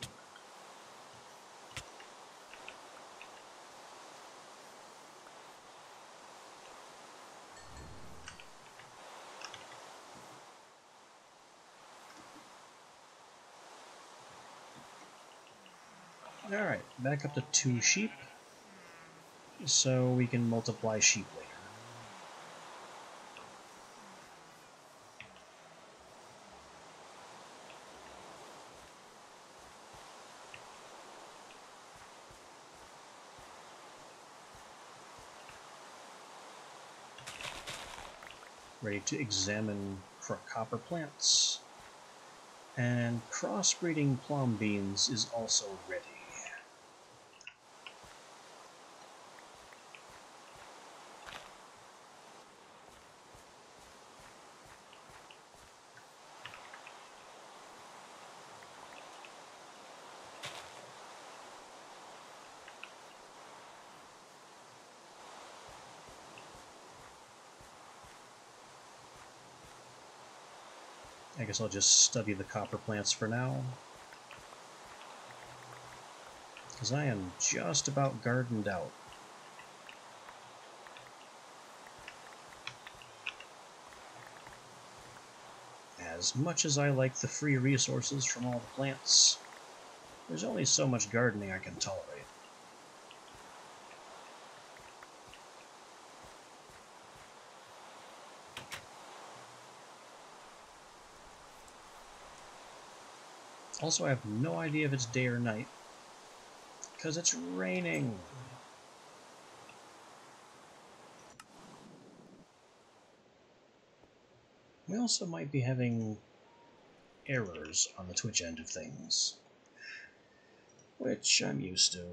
Alright, back up to 2 sheep, so we can multiply sheep later. Ready to examine copper plants. And crossbreeding plum beans is also ready. I guess I'll just study the copper plants for now, because I am just about gardened out. As much as I like the free resources from all the plants, there's only so much gardening I can tolerate. Also, I have no idea if it's day or night, because it's raining. We also might be having errors on the Twitch end of things, which I'm used to.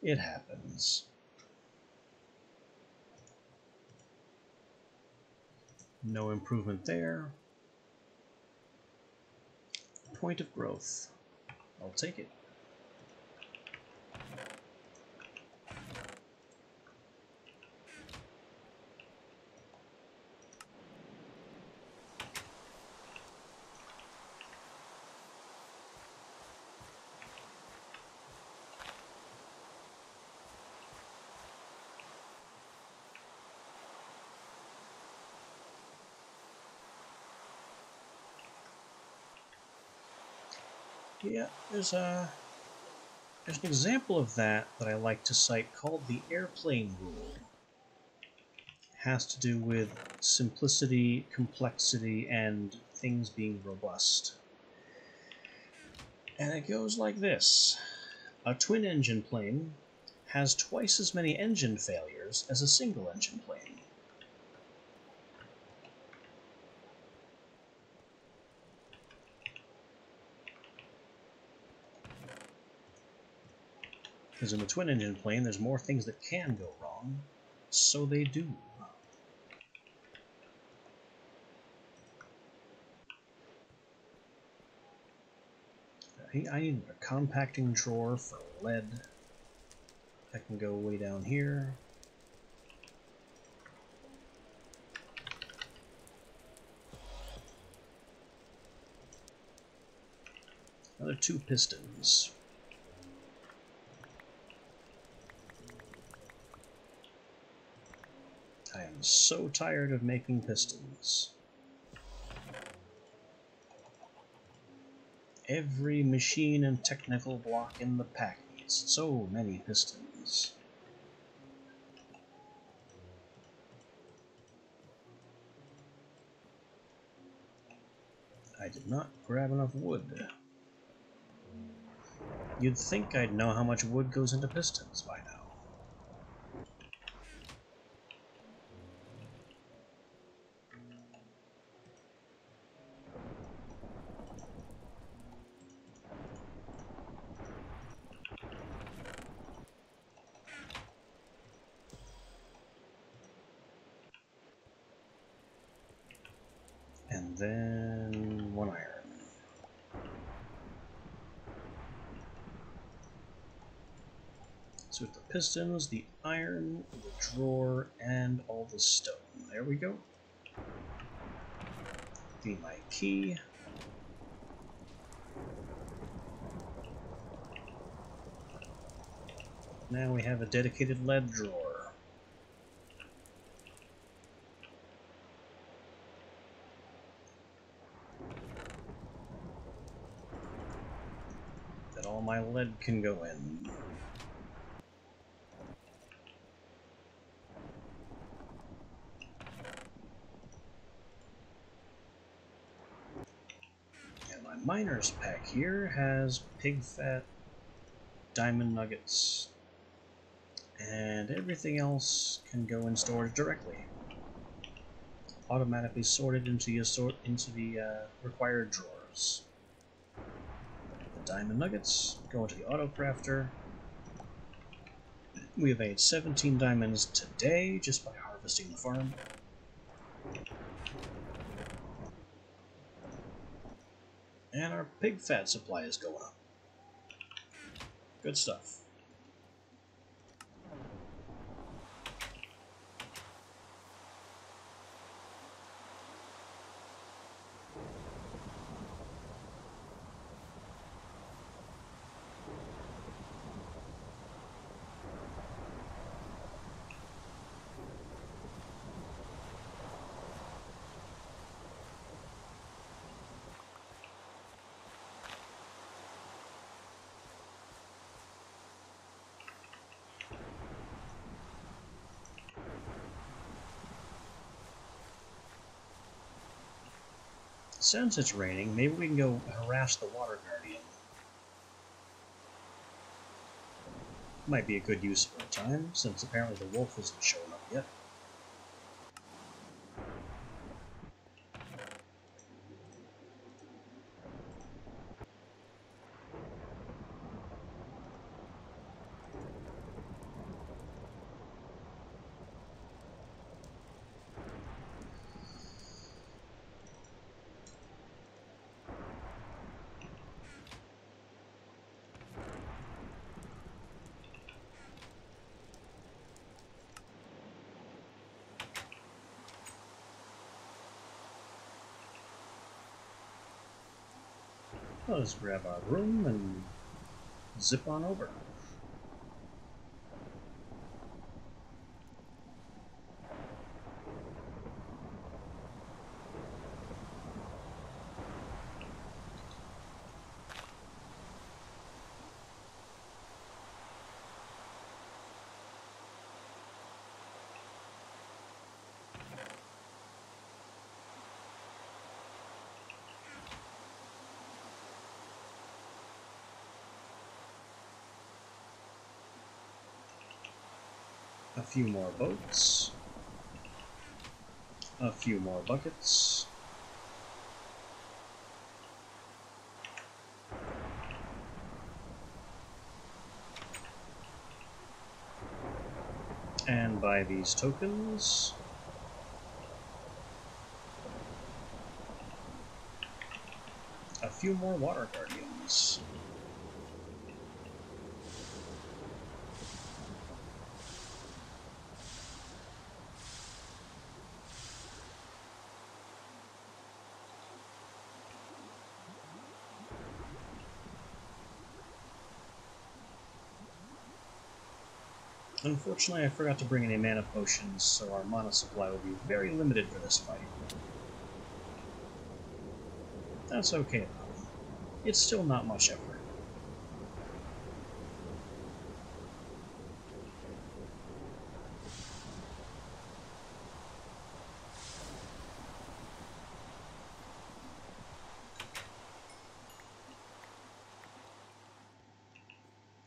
It happens. No improvement there. Point of growth. I'll take it. Yeah, there's an example of that I like to cite called the airplane rule. It has to do with simplicity, complexity, and things being robust. And it goes like this. A twin-engine plane has twice as many engine failures as a single-engine plane. Because in the twin-engine plane, there's more things that can go wrong, so they do. I need a compacting drawer for lead. I can go way down here. Another 2 pistons. I am so tired of making pistons. Every machine and technical block in the pack needs so many pistons. I did not grab enough wood. You'd think I'd know how much wood goes into pistons by now. And then 1 iron. So with the pistons, the iron, the drawer, and all the stone. There we go. Be my key. Now we have a dedicated lead drawer. That all my lead can go in. And my miner's pack here has pig fat, diamond nuggets, and everything else can go in storage directly. Automatically sorted into the required drawers. The diamond nuggets go into the auto crafter. We have made 17 diamonds today just by harvesting the farm. And our pig fat supply is going up. Good stuff. Since it's raining, maybe we can go harass the water guardian. Might be a good use of our time, since apparently the wolf isn't showing up yet. Let's grab our room and zip on over. A few more boats. A few more buckets. And buy these tokens. A few more water guardians. Unfortunately, I forgot to bring any mana potions, so our mana supply will be very limited for this fight. That's okay though. It's still not much effort.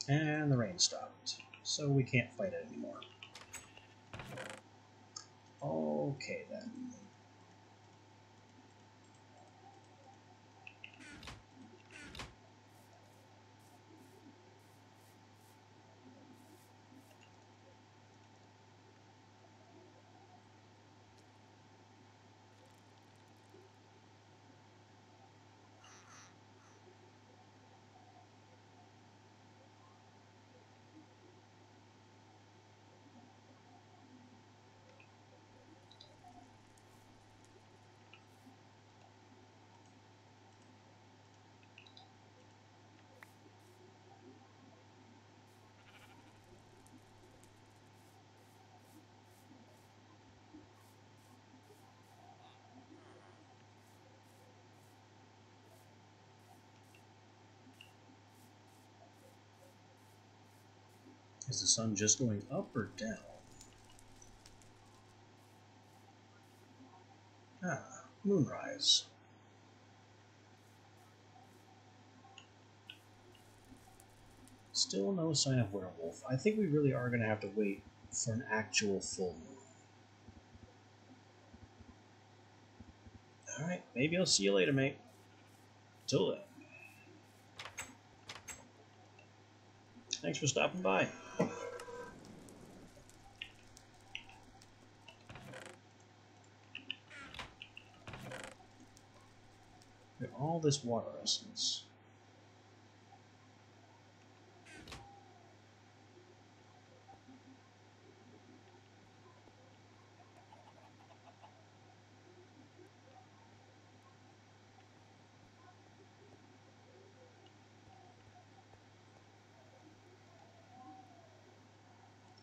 And the rain stopped, so we can't fight it anymore. Okay then. Is the sun just going up or down? Ah, moonrise. Still no sign of werewolf. I think we really are going to have to wait for an actual full moon. Alright, maybe I'll see you later, mate. Till then. Thanks for stopping by. Look at all this water essence.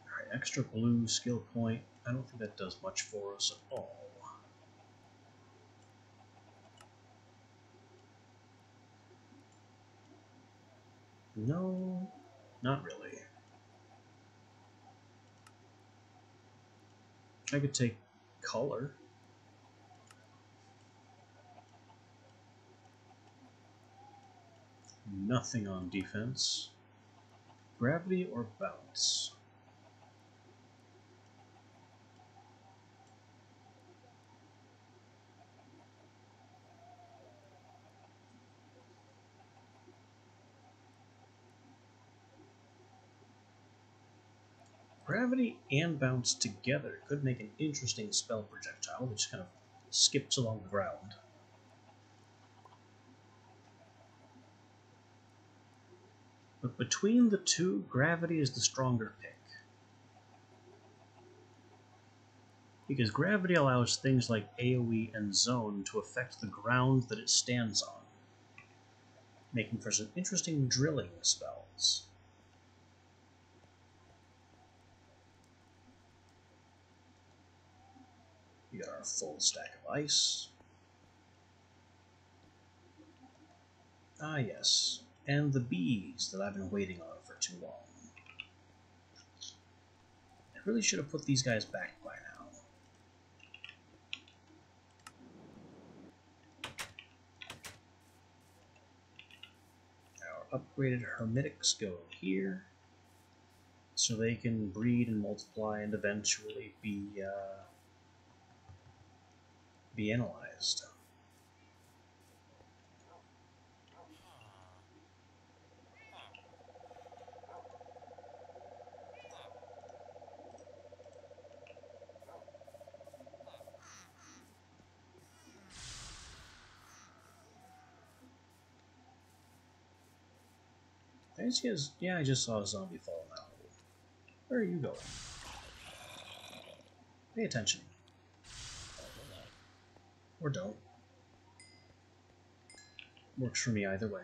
Alright, extra blue skill point. I don't think that does much for us at all. No, not really. I could take color. Nothing on defense. Gravity or bounce? Gravity and bounce together could make an interesting spell projectile, which kind of skips along the ground. But between the two, gravity is the stronger pick. Because gravity allows things like AoE and zone to affect the ground that it stands on, making for some interesting drilling spells. We got our full stack of ice. Ah yes, and the bees that I've been waiting on for too long. I really should have put these guys back by now. Our upgraded hermitics go here, so they can breed and multiply and eventually be analyzed. Yeah, I just saw a zombie fall in that hole. Where are you going? Pay attention. Or don't. Works for me either way.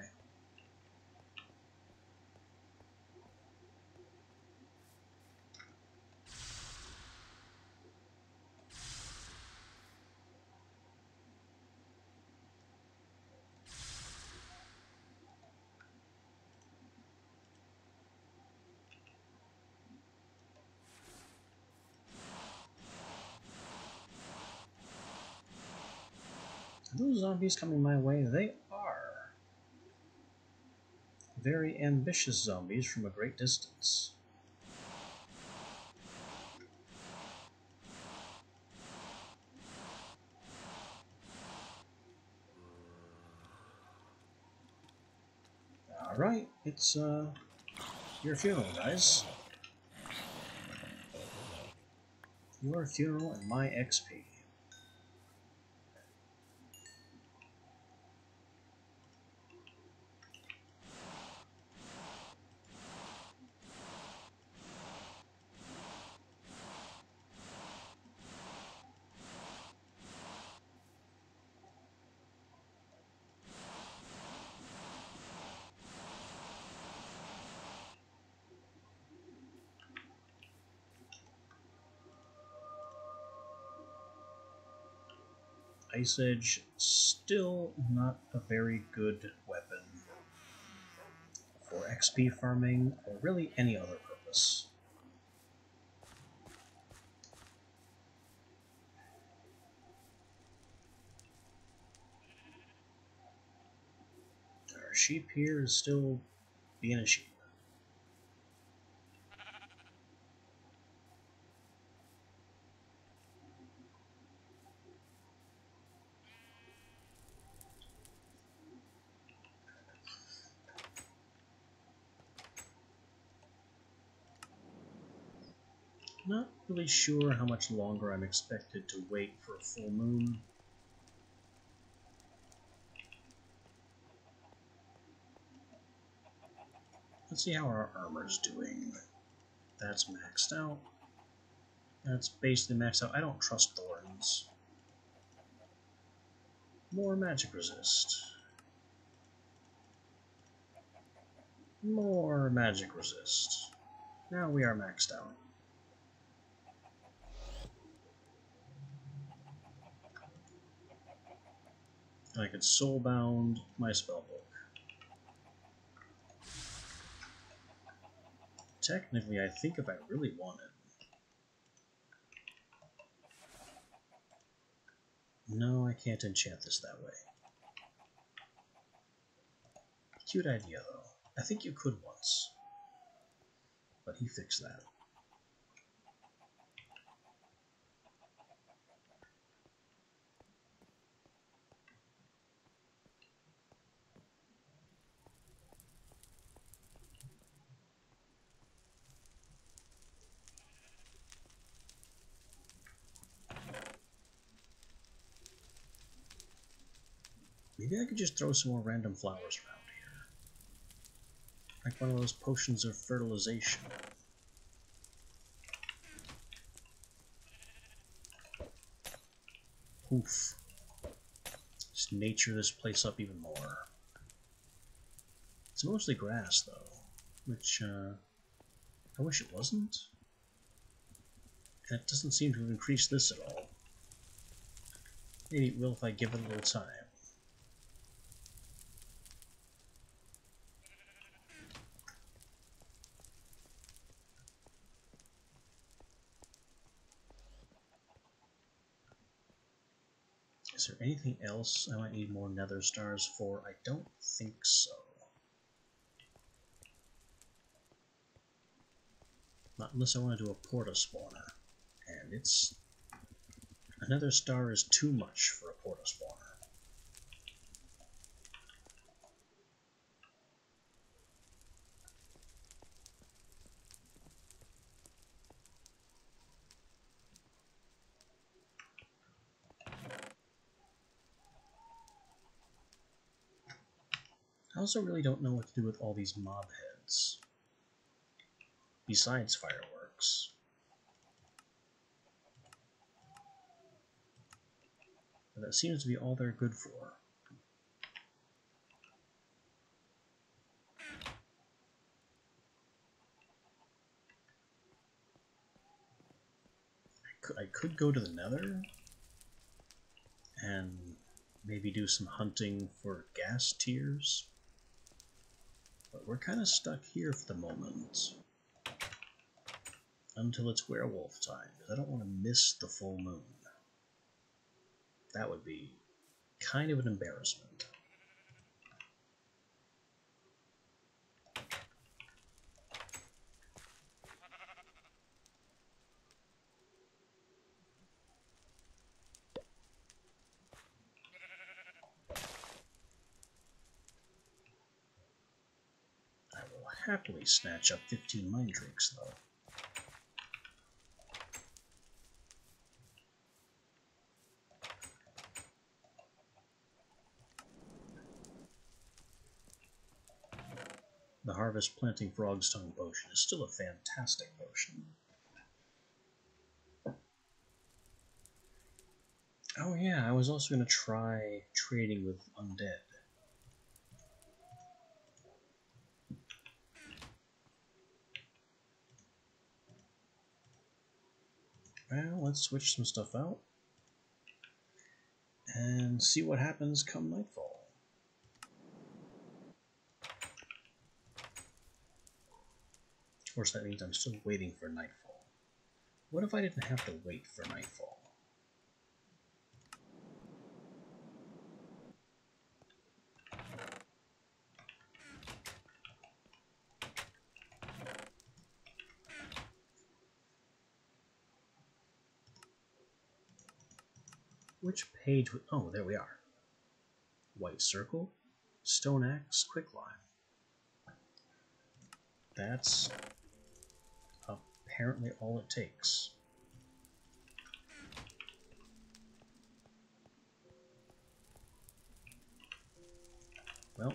Are those zombies coming my way? They are. Very ambitious zombies from a great distance. Alright, it's your funeral, guys. Your funeral and my XP. Ice Edge, still not a very good weapon for XP farming or really any other purpose. sheep here is still being a sheep. Not really sure how much longer I'm expected to wait for a full moon. Let's see how our armor's doing. That's maxed out. That's basically maxed out. I don't trust thorns. More magic resist. More magic resist. Now we are maxed out. I could soulbound my spellbook. Technically, I think if I really wanted. No, I can't enchant this that way. Cute idea, though. I think you could once. But he fixed that. Maybe I could just throw some more random flowers around here. Like one of those potions of fertilization. Oof. Just nature this place up even more. It's mostly grass, though, which, I wish it wasn't. That doesn't seem to have increased this at all. Maybe it will if I give it a little time. Is there anything else I might need more nether stars for? I don't think so. Not unless I want to do a porta spawner. And it's... a nether star is too much for a porta spawner. I also really don't know what to do with all these mob heads. Besides fireworks. But that seems to be all they're good for. I could go to the nether and maybe do some hunting for ghast tears. But we're kind of stuck here for the moment. Until it's werewolf time, because I don't want to miss the full moon. That would be kind of an embarrassment. I will happily snatch up 15 mind drinks, though. The Harvest Planting Frog's Tongue potion is still a fantastic potion. Oh yeah, I was also going to try trading with undead. Well, let's switch some stuff out and see what happens come nightfall. Of course, that means I'm still waiting for nightfall. What if I didn't have to wait for nightfall? Which page? Oh, there we are. White circle, stone axe, quicklime. That's apparently all it takes. Well,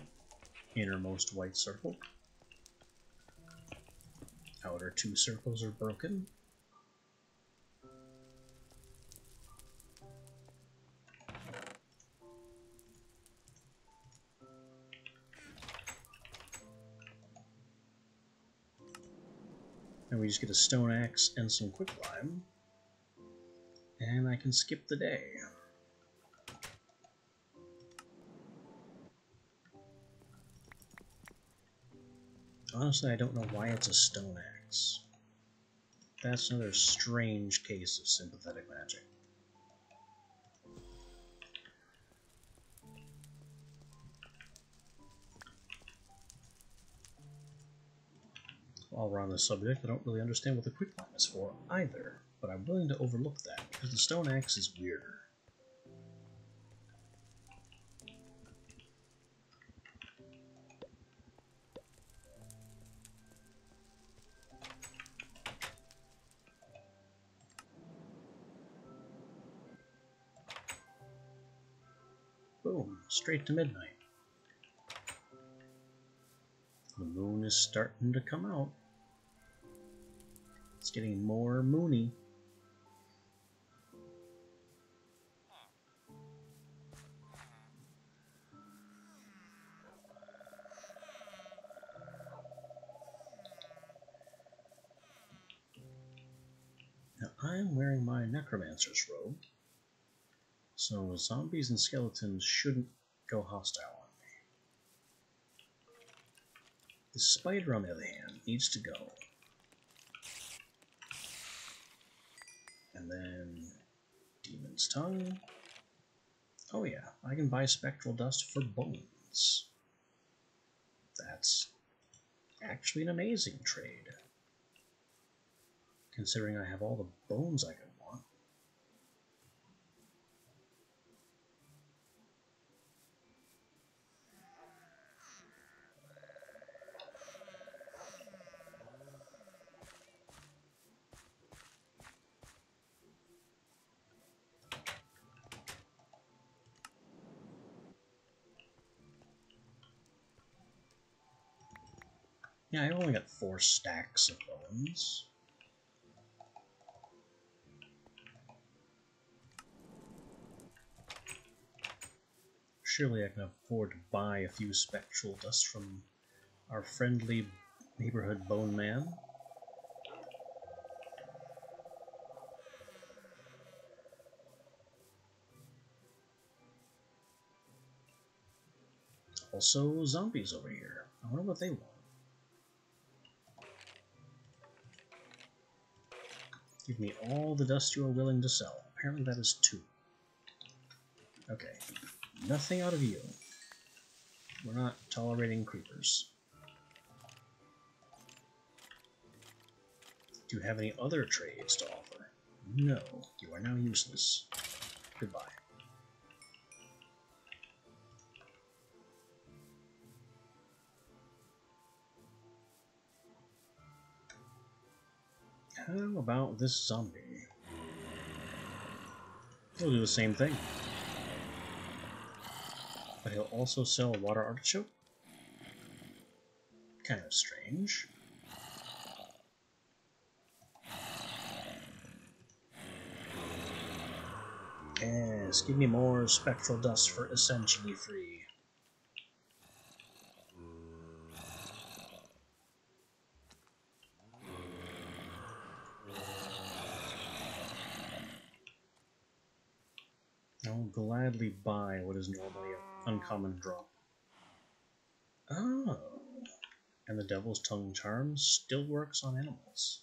innermost white circle. Outer two circles are broken. And we just get a stone axe and some quicklime. And I can skip the day. Honestly, I don't know why it's a stone axe. That's another strange case of sympathetic magic. While we're on the subject, I don't really understand what the quicklime is for either, but I'm willing to overlook that because the stone axe is weirder. Boom, straight to midnight. The moon is starting to come out. It's getting more moony. Now I'm wearing my necromancer's robe, so zombies and skeletons shouldn't go hostile on me. The spider, on the other hand, needs to go. And then Demon's Tongue. Oh yeah, I can buy Spectral Dust for bones. That's actually an amazing trade, considering I have all the bones I could want. Yeah, I only got 4 stacks of bones. Surely I can afford to buy a few spectral dust from our friendly neighborhood bone man. Also, zombies over here. I wonder what they want. Give me all the dust you are willing to sell. Apparently that is 2. Okay. Nothing out of you. We're not tolerating creepers. Do you have any other trades to offer? No. You are now useless. Goodbye. How about this zombie? He'll do the same thing. But he'll also sell a water artichoke? Kind of strange. Yes, give me more spectral dust for essentially free. I'll gladly buy what is normally an uncommon drop. Oh, and the Devil's Tongue charm still works on animals.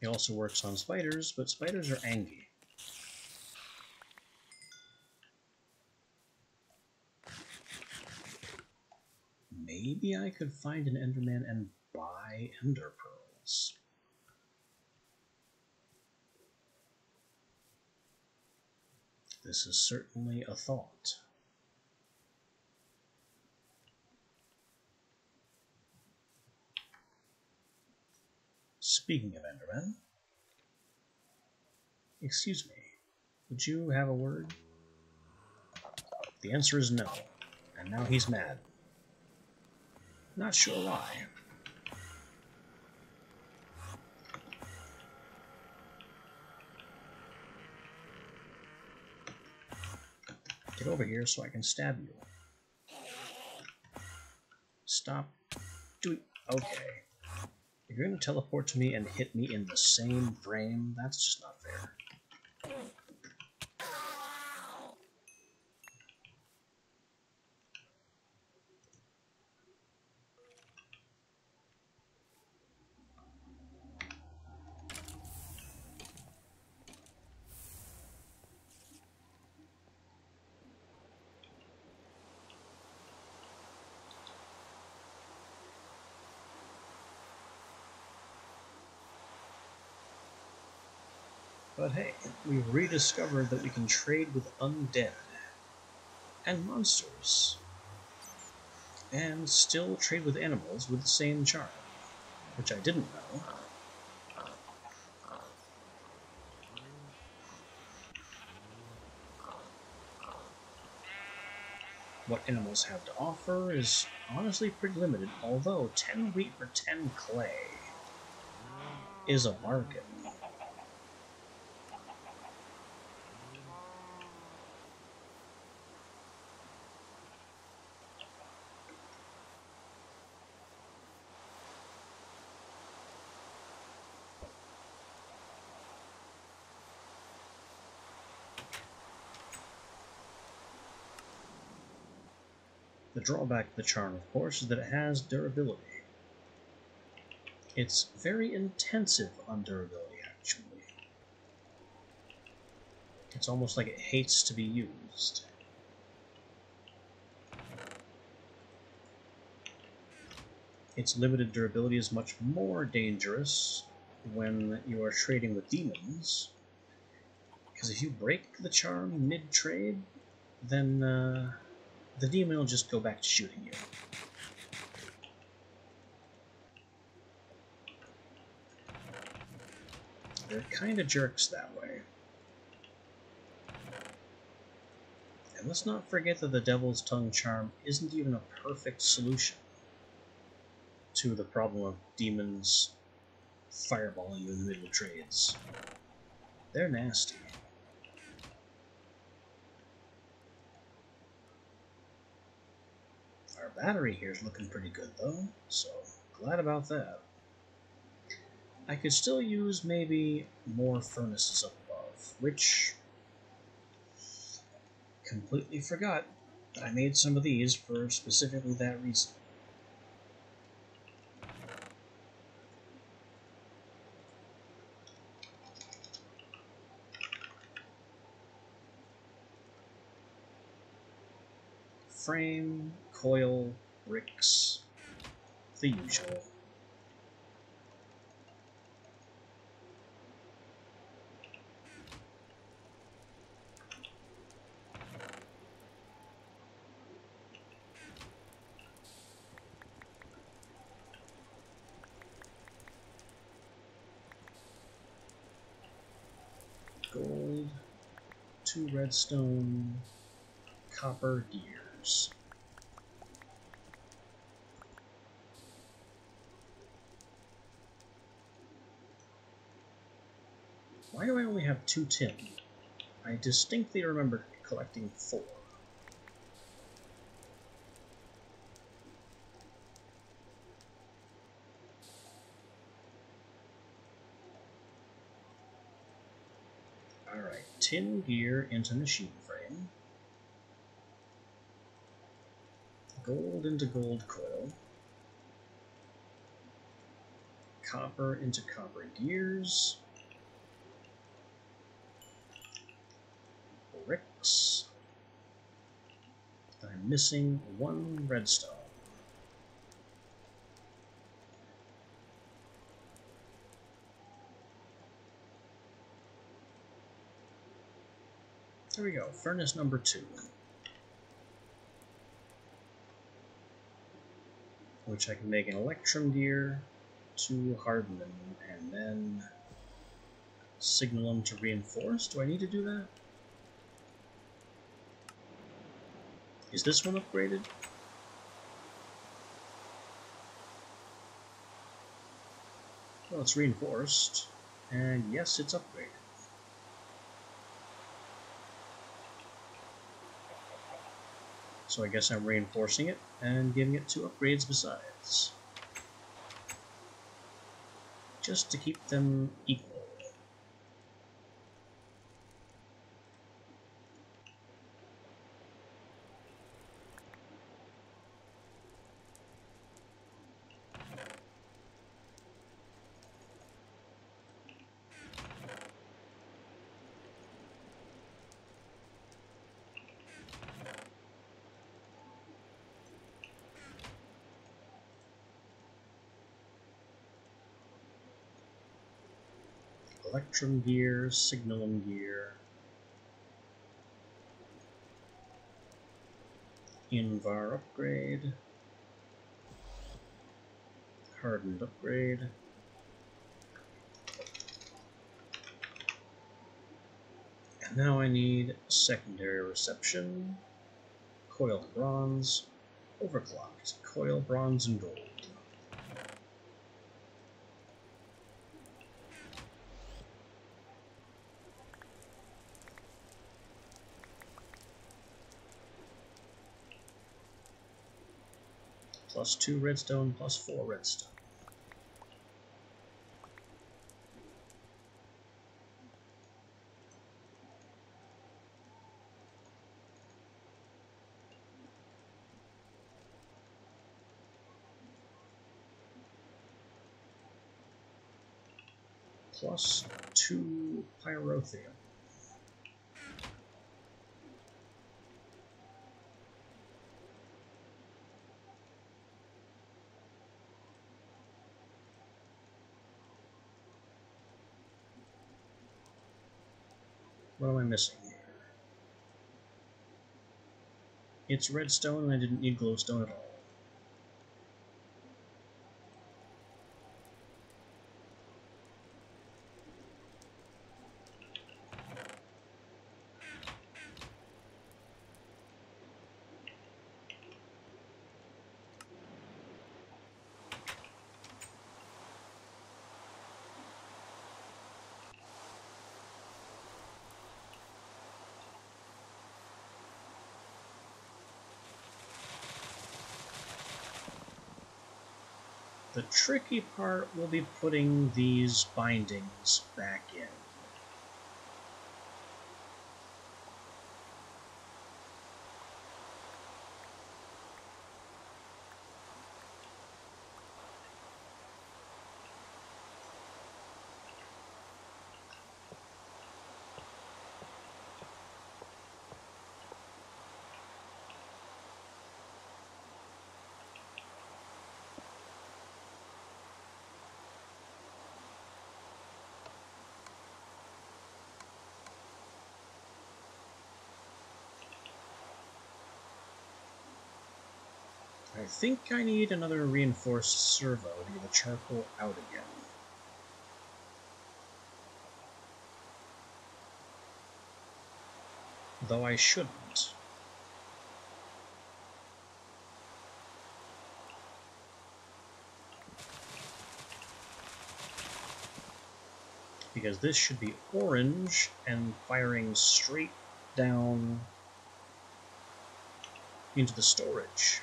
It also works on spiders, but spiders are angry. Maybe I could find an Enderman and buy Ender Pearls. This is certainly a thought. Speaking of Endermen, excuse me, would you have a word? The answer is no, and now he's mad. Not sure why. Get over here so I can stab you. Stop doing... Okay. If you're going to teleport to me and hit me in the same frame, that's just not fair. But hey, we've rediscovered that we can trade with undead and monsters, and still trade with animals with the same charm, which I didn't know. What animals have to offer is honestly pretty limited, although 10 wheat for 10 clay is a bargain. The drawback to the charm, of course, is that it has durability. It's very intensive on durability, actually. It's almost like it hates to be used. Its limited durability is much more dangerous when you are trading with demons, because if you break the charm mid-trade, then the demon will just go back to shooting you. They're kind of jerks that way. And let's not forget that the Devil's Tongue charm isn't even a perfect solution to the problem of demons fireballing you in the middle of trades. They're nasty. Our battery here is looking pretty good though, so glad about that. I could still use maybe more furnaces up above, which completely forgot I made some of these for specifically that reason. Frame, coil, bricks, the usual. Gold, 2 redstone, copper gears. Why do I only have 2 tin? I distinctly remember collecting 4. Alright, tin gear into machine frame. Gold into gold coil. Copper into copper gears. Bricks. I'm missing 1 redstone. There we go, furnace number 2. Which I can make an electrum gear to harden them, and then signal them to reinforce. Do I need to do that? Is this one upgraded? Well, it's reinforced, and yes, it's upgraded. So I guess I'm reinforcing it and giving it 2 upgrades besides. Just to keep them equal. Electrum gear, signalum gear, Invar upgrade, hardened upgrade, and now I need secondary reception, coiled bronze, overclocked, coil bronze and gold. +2 redstone, +4 redstone. +2 pyrotheum. What am I missing here? It's redstone and I didn't need glowstone at all. The tricky part will be putting these bindings back in. I think I need another reinforced servo to get the charcoal out again. Though I shouldn't. Because this should be orange and firing straight down into the storage.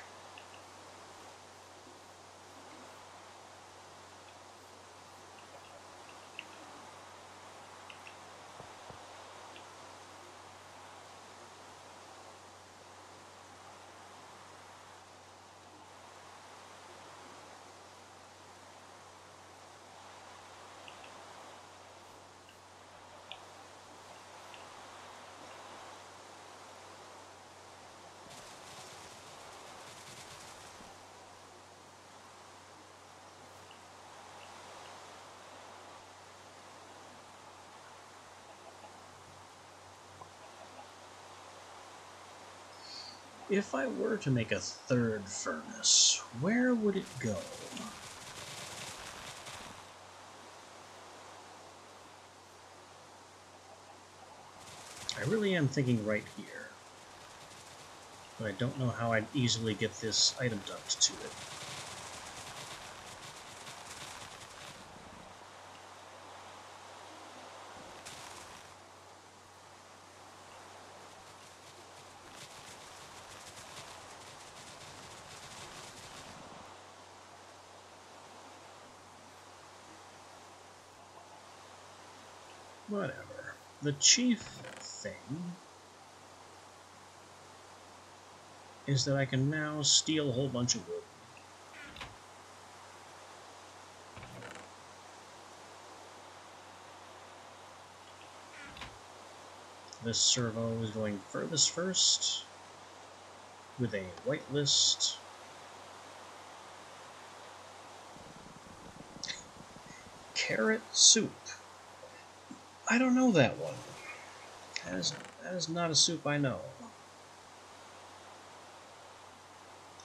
if I were to make a third furnace, where would it go? I really am thinking right here, but I don't know how I'd easily get this item duct to it. Whatever. The chief thing is that I can now steal a whole bunch of wood. This servo is going furthest first with a whitelist. Carrot soup. I don't know that one. That is not a soup I know.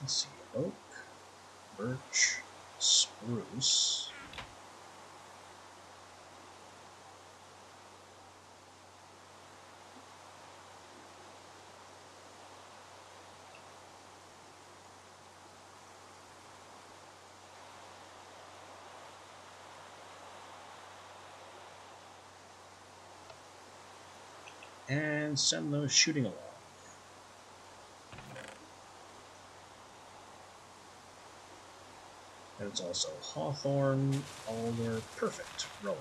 Let's see. Oak, birch, spruce. And send those shooting along. And it's also hawthorn, alder, perfect, rowan.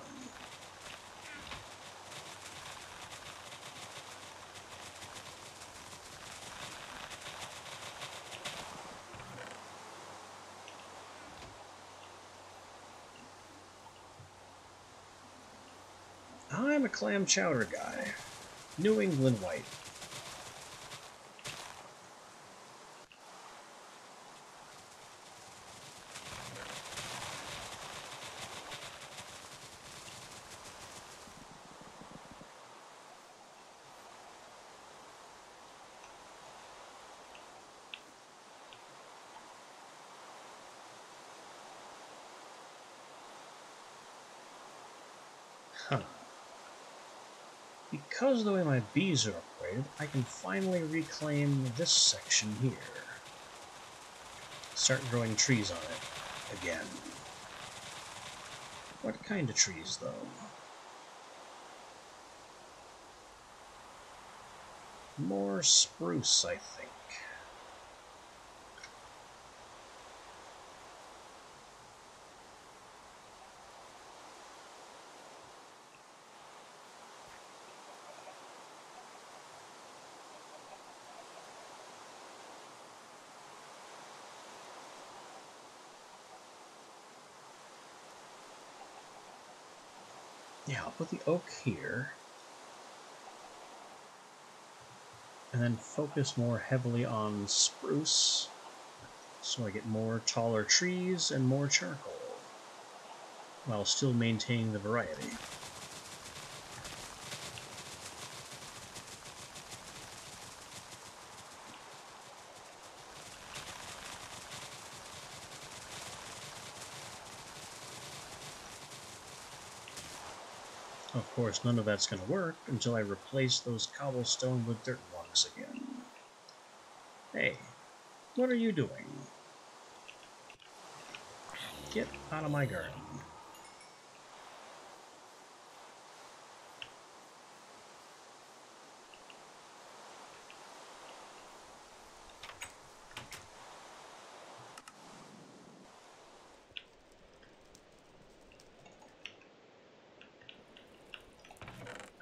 I'm a clam chowder guy. New England white. Huh. Because of the way my bees are upgraded, I can finally reclaim this section here. Start growing trees on it again. What kind of trees, though? More spruce, I think. Yeah, I'll put the oak here. And then focus more heavily on spruce, so I get more taller trees and more charcoal, while still maintaining the variety. Of course, none of that's going to work until I replace those cobblestone with dirt blocks again. Hey, what are you doing? Get out of my garden.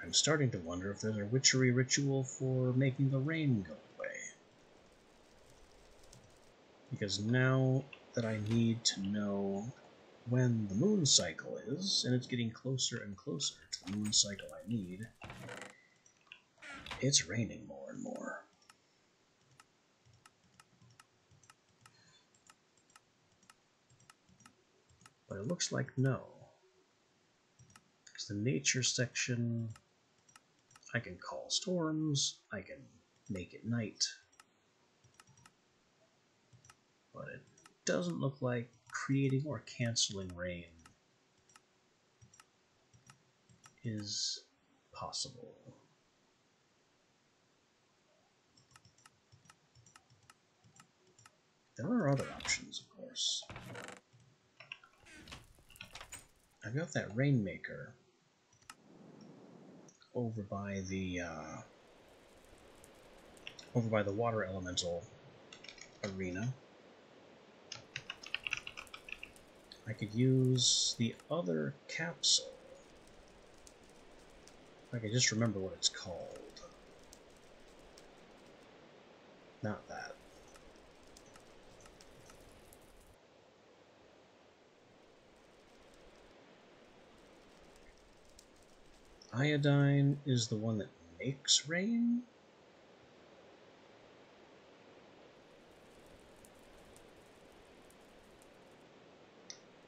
I'm starting to wonder if there's a witchery ritual for making the rain go away. Because now that I need to know when the moon cycle is, and it's getting closer and closer to the moon cycle I need, it's raining more and more. But it looks like no. Because the nature section, I can call storms, I can make it night. but it doesn't look like creating or canceling rain is possible. There are other options, of course. I've got that Rainmaker over by the water elemental arena. I could use the other capsule. If I could just remember what it's called. Not that. Iodine is the one that makes rain?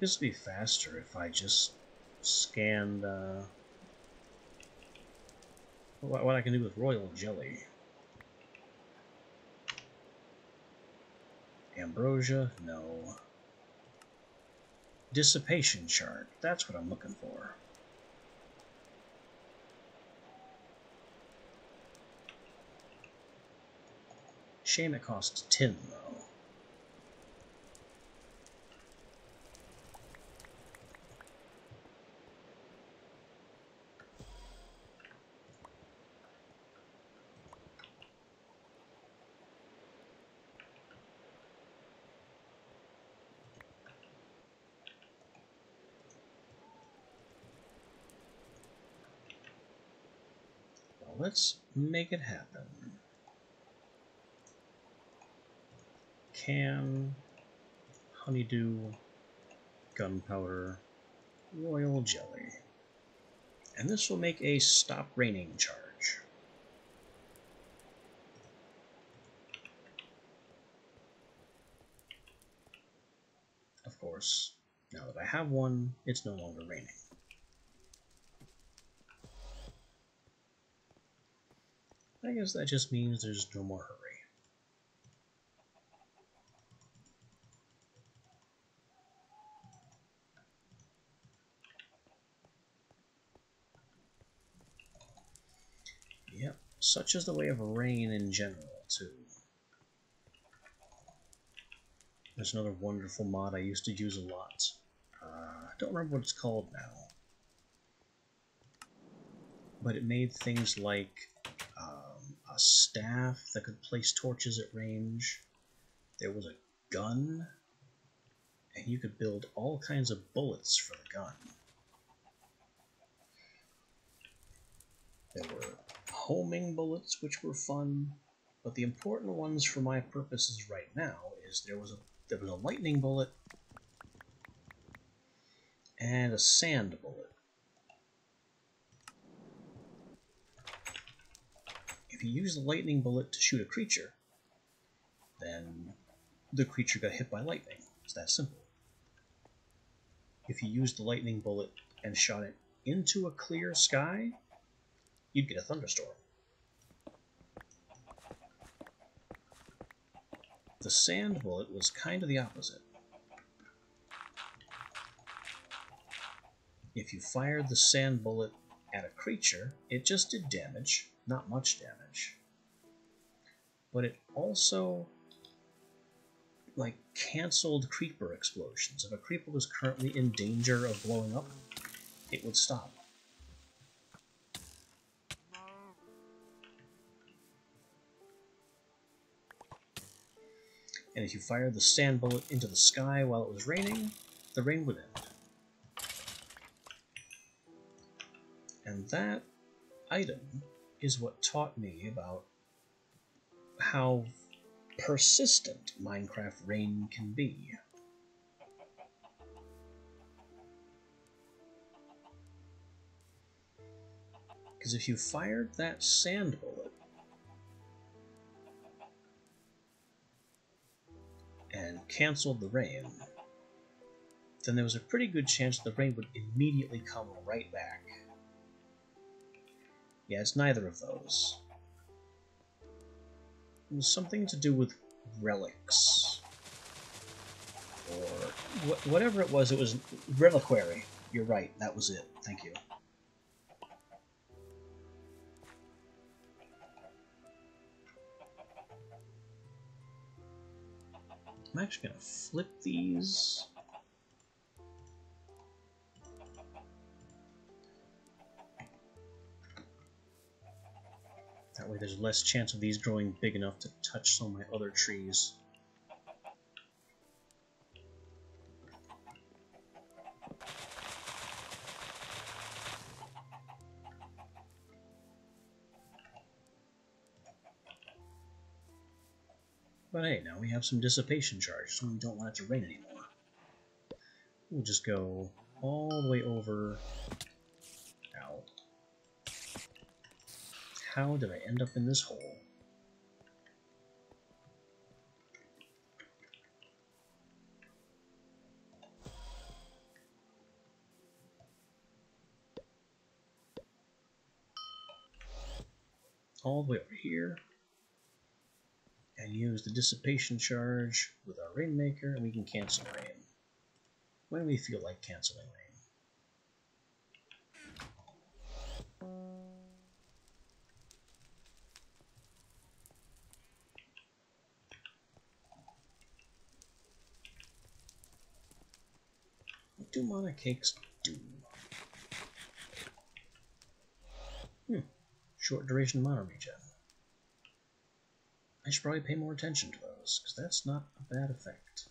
This would be faster if I just scanned what I can do with Royal Jelly. Ambrosia? No. Dissipation chart. That's what I'm looking for. Shame it costs tin, though. Well, let's make it happen. Can, honeydew, gunpowder, royal jelly. And this will make a stop raining charge. Of course, now that I have one, it's no longer raining. I guess that just means there's no more hurry. Yep, such is the way of rain in general, too. There's another wonderful mod I used to use a lot. I don't remember what it's called now. But it made things like a staff that could place torches at range. There was a gun, and you could build all kinds of bullets for the gun. There were homing bullets, which were fun, but the important ones for my purposes right now is there was a lightning bullet and a sand bullet. If you use the lightning bullet to shoot a creature, then the creature got hit by lightning. It's that simple. If you used the lightning bullet and shot it into a clear sky, you'd get a thunderstorm. The sand bullet was kind of the opposite. If you fired the sand bullet at a creature, it just did damage, not much damage. But it also, like, canceled creeper explosions. If a creeper was currently in danger of blowing up, it would stop. And if you fired the sand bullet into the sky while it was raining, the rain would end. And that item is what taught me about how persistent Minecraft rain can be. Because if you fired that sand bullet and canceled the rain, then there was a pretty good chance the rain would immediately come right back. Yeah, it's neither of those. It was something to do with relics. or whatever it was Reliquary. You're right, that was it. Thank you. I'm actually going to flip these. That way there's less chance of these growing big enough to touch some of my other trees. But hey, now we have some dissipation charge, so we don't want it to rain anymore. We'll just go all the way over. Ow. How did I end up in this hole? All the way over here. And use the dissipation charge with our Rainmaker, and we can cancel rain when we feel like canceling rain. What do mana cakes do? Short duration mana regen. I should probably pay more attention to those, because that's not a bad effect.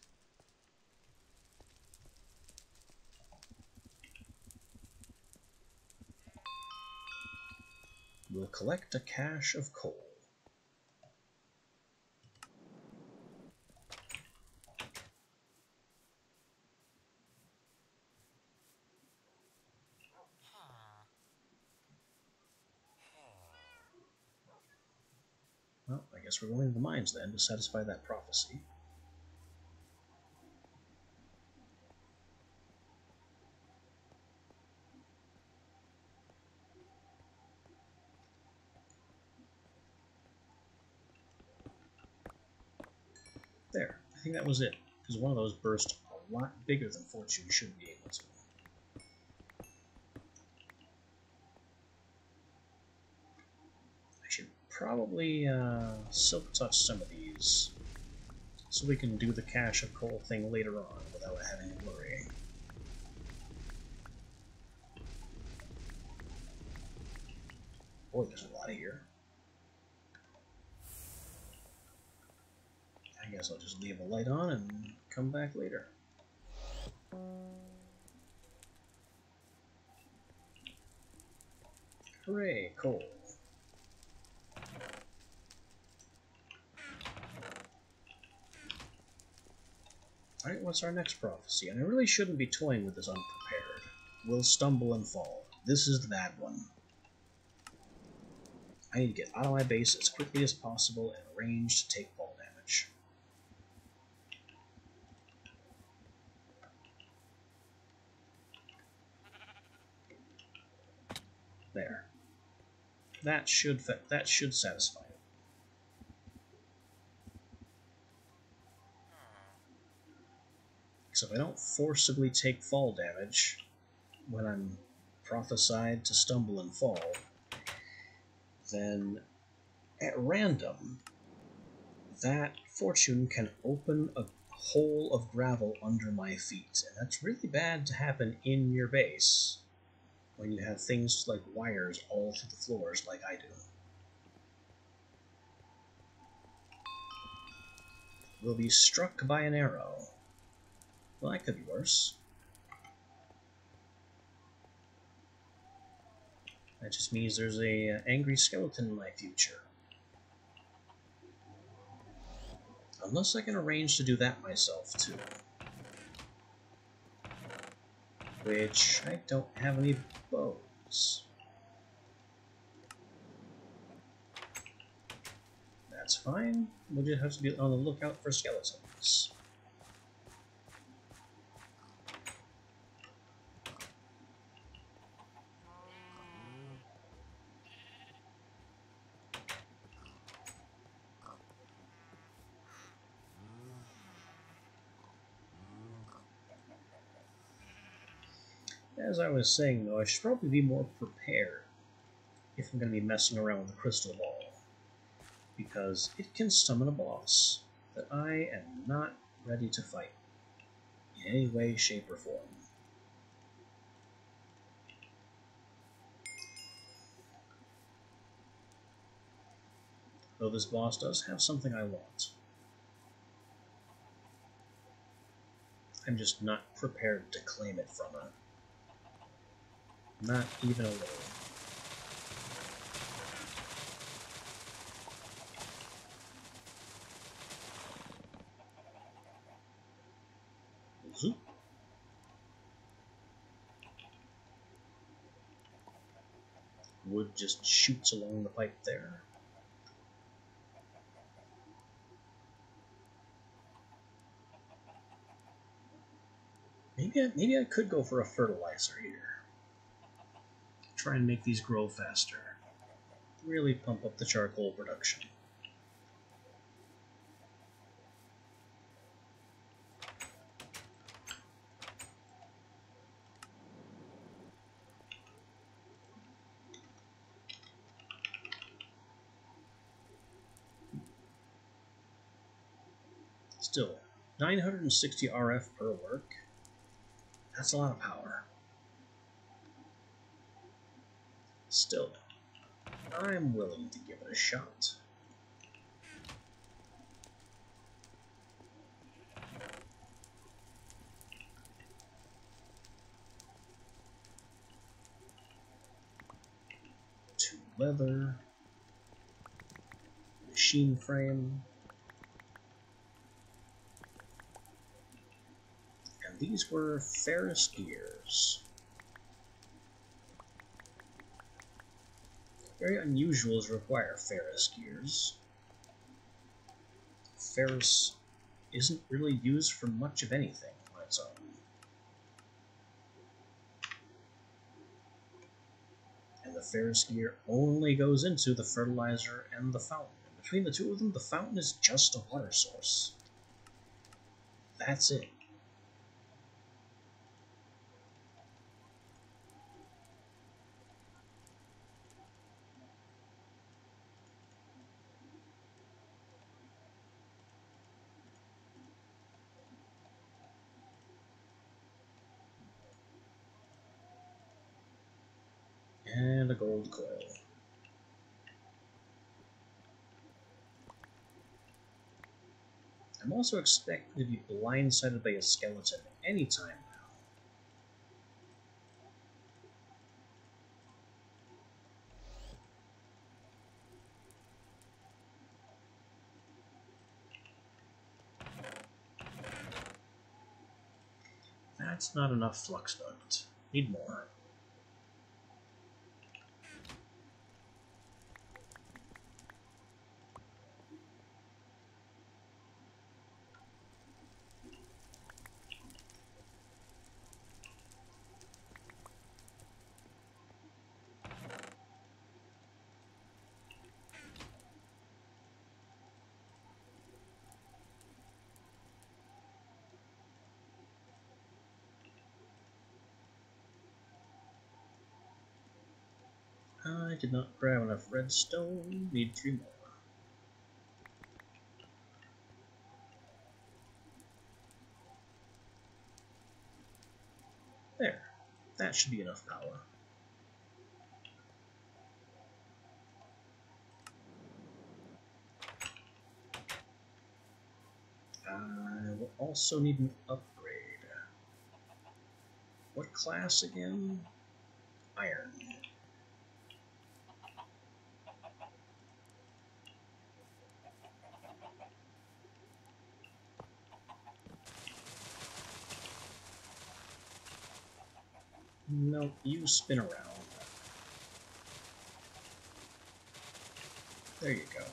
We'll collect a cache of coal. Well, I guess we're going to the mines then to satisfy that prophecy. There, I think that was it, because one of those burst a lot bigger than Fortune should be able to. I should probably silk touch some of these, so we can do the cache of coal thing later on without having to worry. Boy, there's a lot here. I guess I'll just leave a light on and come back later. Hooray, coal. Alright, what's our next prophecy? And I really shouldn't be toying with this unprepared. We'll stumble and fall. This is the bad one. I need to get out of my base as quickly as possible and range to take fall damage. There. That should satisfy it. So if I don't forcibly take fall damage when I'm prophesied to stumble and fall, then at random, that fortune can open a hole of gravel under my feet. And that's really bad to happen in your base when you have things like wires all through the floors like I do. Will be struck by an arrow. Well, that could be worse. That just means there's a angry skeleton in my future. Unless I can arrange to do that myself, too. Which, I don't have any bows. That's fine. We'll just have to be on the lookout for skeletons. As I was saying, though, I should probably be more prepared if I'm going to be messing around with the crystal ball, because it can summon a boss that I am not ready to fight in any way, shape, or form. Though this boss does have something I want. I'm just not prepared to claim it from her. Not even a little. Zoop. Wood just shoots along the pipe there. Maybe I could go for a fertilizer here. Try and make these grow faster. Really pump up the charcoal production. Still, 960 RF per work. That's a lot of power. Still, I'm willing to give it a shot. Two leather. Machine frame. And these were ferrous gears. Very unusual to require ferrous gears. Ferrous isn't really used for much of anything on its own. And the ferrous gear only goes into the fertilizer and the fountain. And between the two of them, the fountain is just a water source. That's it. And a gold coil. I'm also expected to be blindsided by a skeleton anytime now. That's not enough flux duct. Need more. I did not grab enough redstone. Need 3 more. There. That should be enough power. I will also need an upgrade. What class again? Iron. No, you spin around. There you go.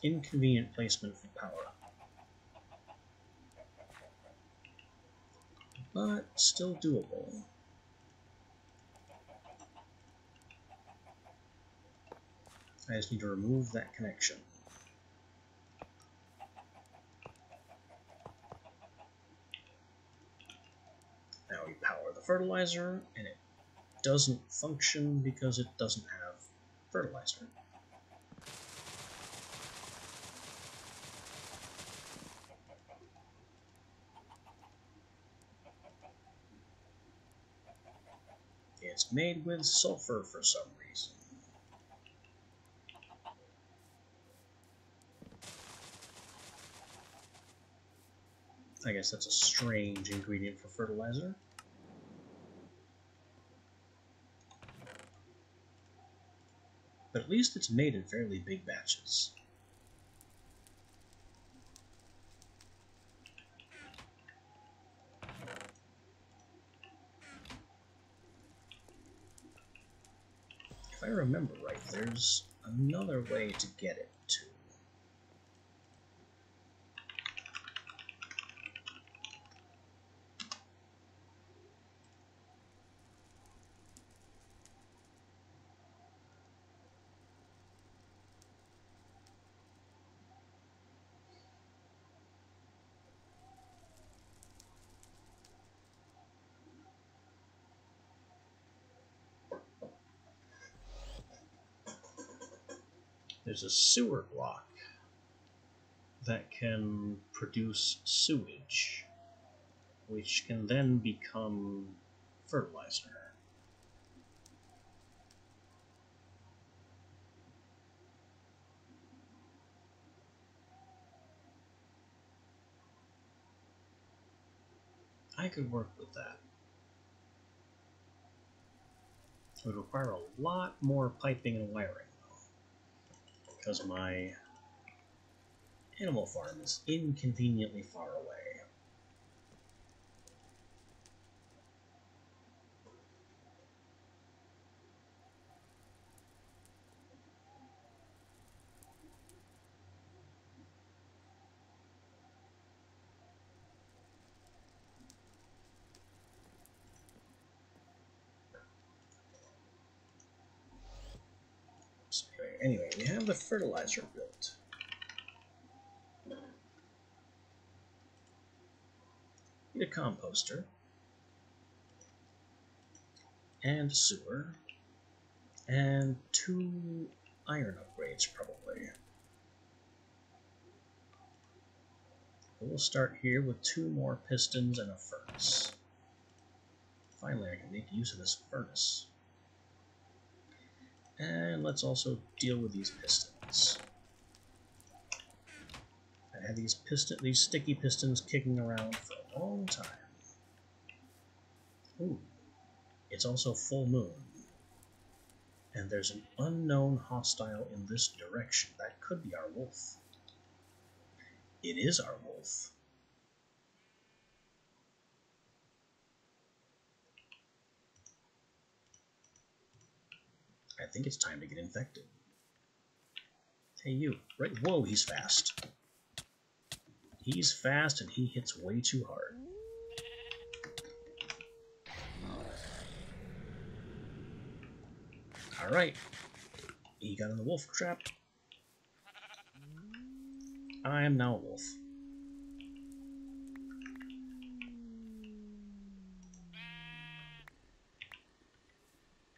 Inconvenient placement for power. still doable. I just need to remove that connection. Now we power the fertilizer, and it doesn't function because it doesn't have fertilizer. It's made with sulfur for some reason. I guess that's a strange ingredient for fertilizer. But at least it's made in fairly big batches. If I remember right, there's another way to get it too. There's a sewer block that can produce sewage, which can then become fertilizer. I could work with that. It would require a lot more piping and wiring, though, because my animal farm is inconveniently far away. So anyway, we have the fertilizer built. Need a composter and sewer and 2 iron upgrades probably. We'll start here with 2 more pistons and a furnace. Finally, I can make use of this furnace. And let's also deal with these pistons. I had these sticky pistons kicking around for a long time. Ooh, it's also full moon. And there's an unknown hostile in this direction. That could be our wolf. It is our wolf. I think it's time to get infected. Hey, you. Right? Whoa, he's fast. He's fast and he hits way too hard. Alright. He got in the wolf trap. I am now a wolf.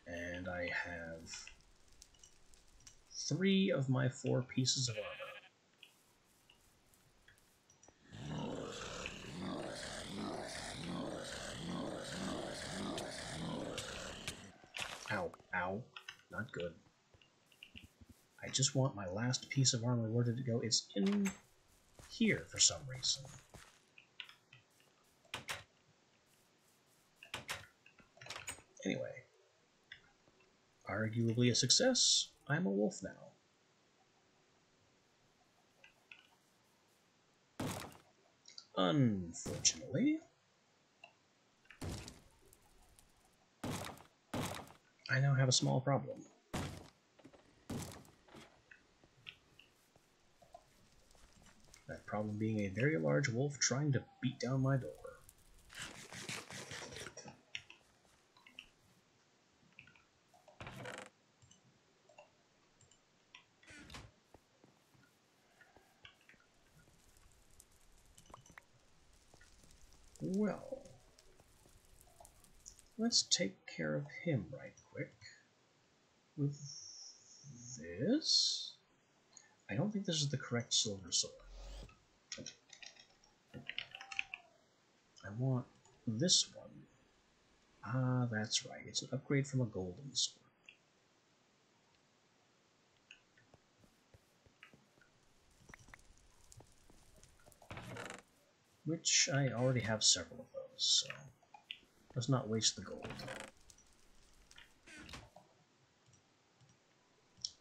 And I have 3 of my 4 pieces of armor. Ow, ow. Not good. I just want my last piece of armor. Where did it go? It's in here for some reason. Anyway. Arguably a success. I'm a wolf now. Unfortunately, I now have a small problem. That problem being a very large wolf trying to beat down my door. Well, let's take care of him right quick with this. I don't think this is the correct silver sword. I want this one. Ah, that's right. It's an upgrade from a golden sword. Which I already have several of those, so let's not waste the gold.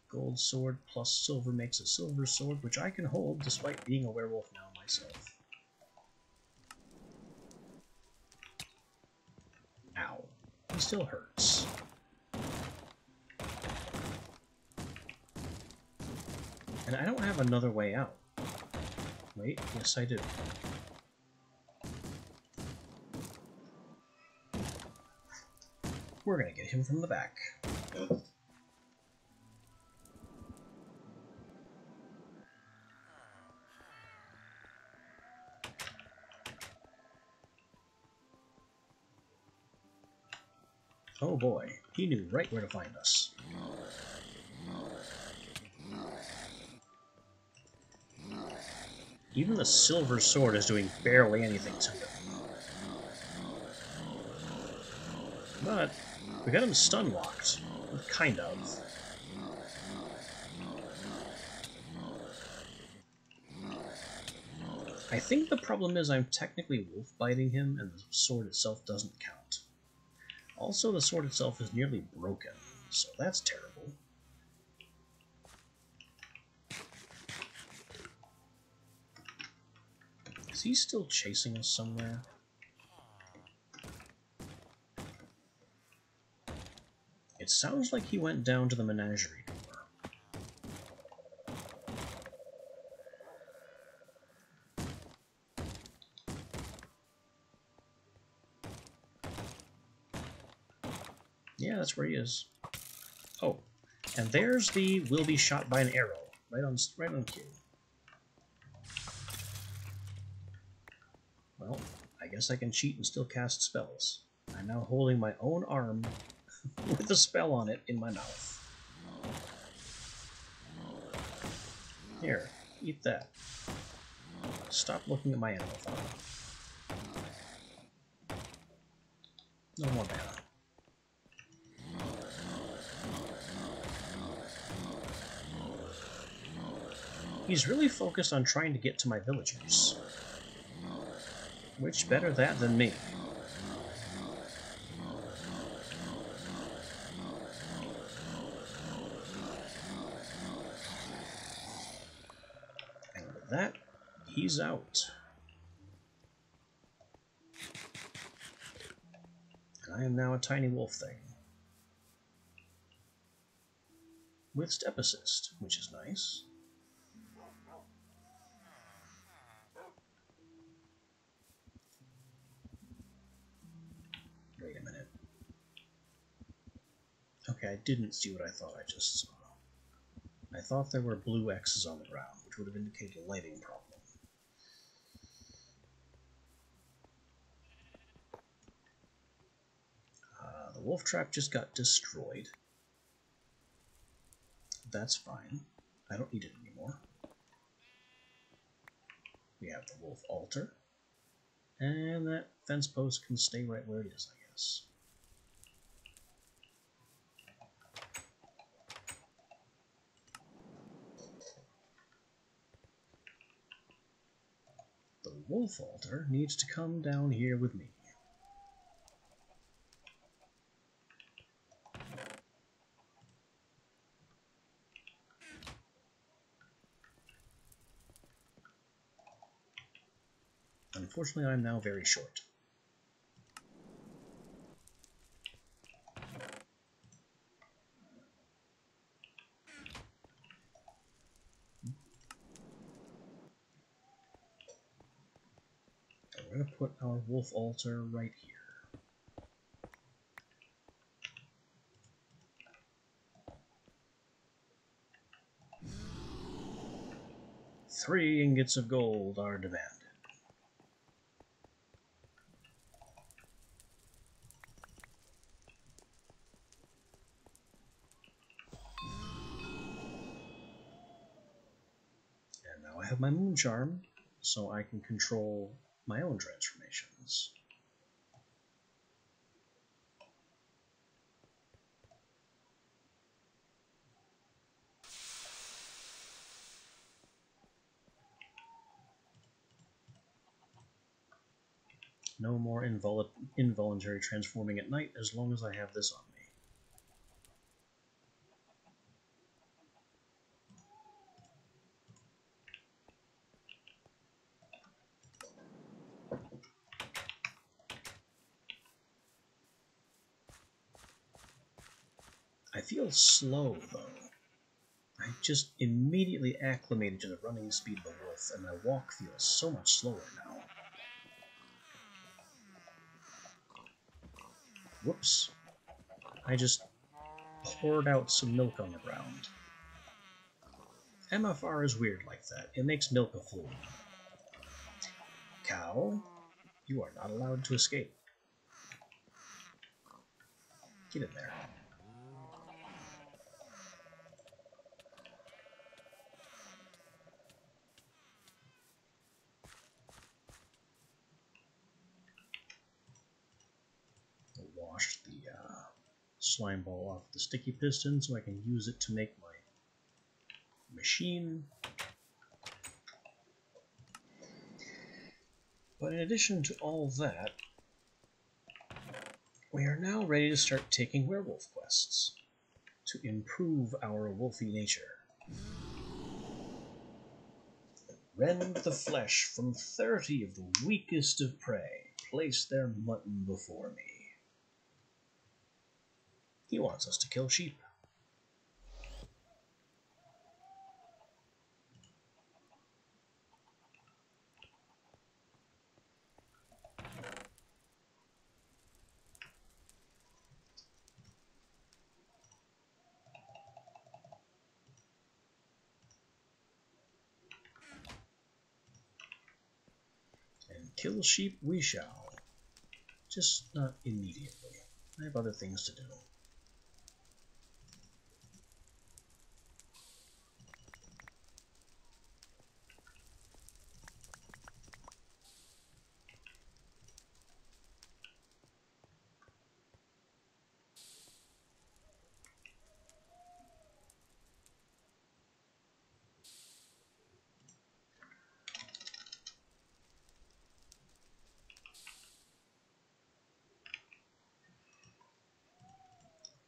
Gold sword plus silver makes a silver sword, which I can hold despite being a werewolf now myself. Ow. He still hurts. And I don't have another way out. Wait, yes I do. We're gonna get him from the back. Oh boy, he knew right where to find us. Even the silver sword is doing barely anything to him. But we got him stun locked. Kind of. I think the problem is I'm technically wolf biting him and the sword itself doesn't count. Also, the sword itself is nearly broken, so that's terrible. Is he still chasing us somewhere? It sounds like he went down to the menagerie door. Yeah, that's where he is. Oh, and there's the will be shot by an arrow. Right on cue. Well, I guess I can cheat and still cast spells. I'm now holding my own arm with a spell on it in my mouth. Here, eat that. Stop looking at my animal farm. No more mana. He's really focused on trying to get to my villagers. Which better that than me? And with that, he's out. And I am now a tiny wolf thing. With step assist, which is nice. Wait a minute. Okay, I didn't see what I thought I just saw. I thought there were blue X's on the ground, which would have indicated a lighting problem. The wolf trap just got destroyed. That's fine. I don't need it anymore. We have the wolf altar. And that fence post can stay right where it is, I guess. The wolf altar needs to come down here with me. Unfortunately, I'm now very short. We're going to put our wolf altar right here. 3 ingots of gold are demanded. have my Moon Charm, so I can control my own transformations. No more involuntary transforming at night as long as I have this on me. I feel slow, though. I just immediately acclimated to the running speed of the wolf, and my walk feels so much slower now. Whoops. I just poured out some milk on the ground. MFR is weird like that. It makes milk a fluid. Cow, you are not allowed to escape. Get in there. I'll wash the slime ball off the sticky piston so I can use it to make my machine. But in addition to all that, we are now ready to start taking werewolf quests to improve our wolfy nature. Rend the flesh from 30 of the weakest of prey. Place their mutton before me. He wants us to kill sheep. And kill sheep we shall. Just not immediately. I have other things to do.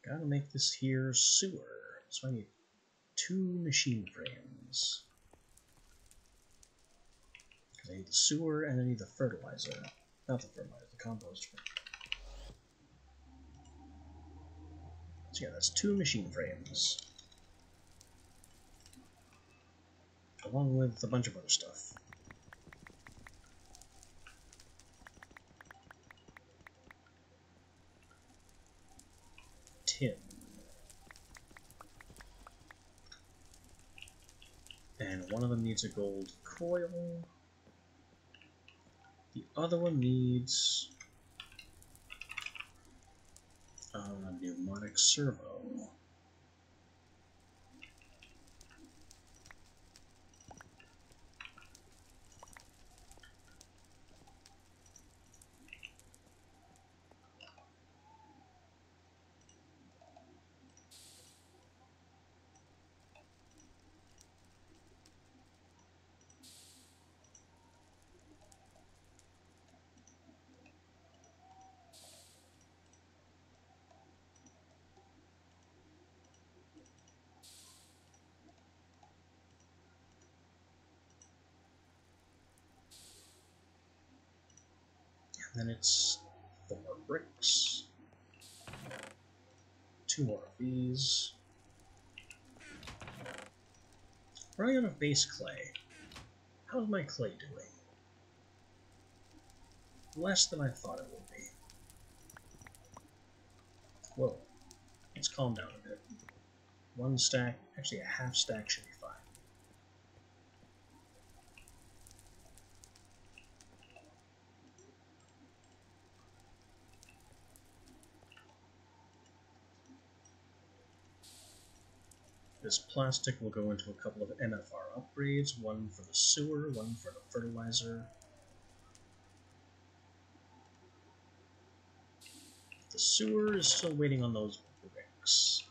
Gotta make this here sewer. So I need 2 machine frames. I need the sewer and I need the fertilizer. Not the fertilizer, the compost. So yeah, that's 2 machine frames. Along with a bunch of other stuff. Tin. And one of them needs a gold coil. The other one needs a pneumatic servo. Then it's 4 bricks, 2 more of these. Running out of base clay. How's my clay doing? Less than I thought it would be. Whoa. Let's calm down a bit. 1 stack, actually a half stack should be fine. This plastic will go into a couple of NFR upgrades, one for the sewer, one for the fertilizer. The sewer is still waiting on those bricks.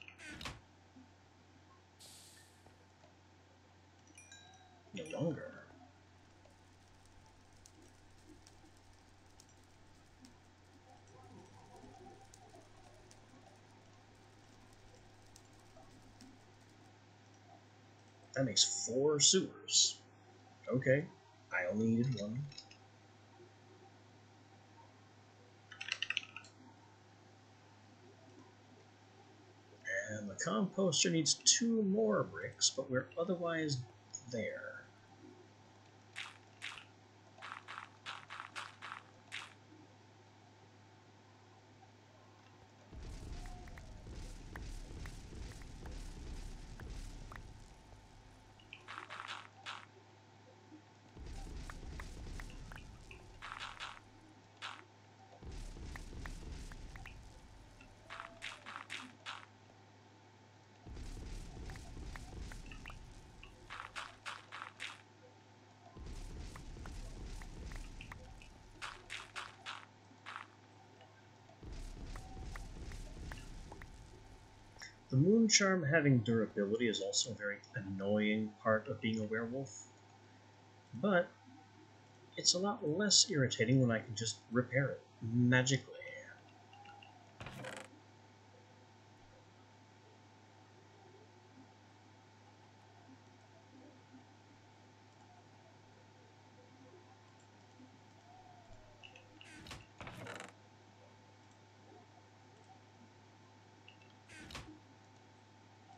No longer. That makes 4 sewers. Okay, I only needed 1. And the composter needs 2 more bricks, but we're otherwise there. The moon charm having durability is also a very annoying part of being a werewolf, but it's a lot less irritating when I can just repair it magically.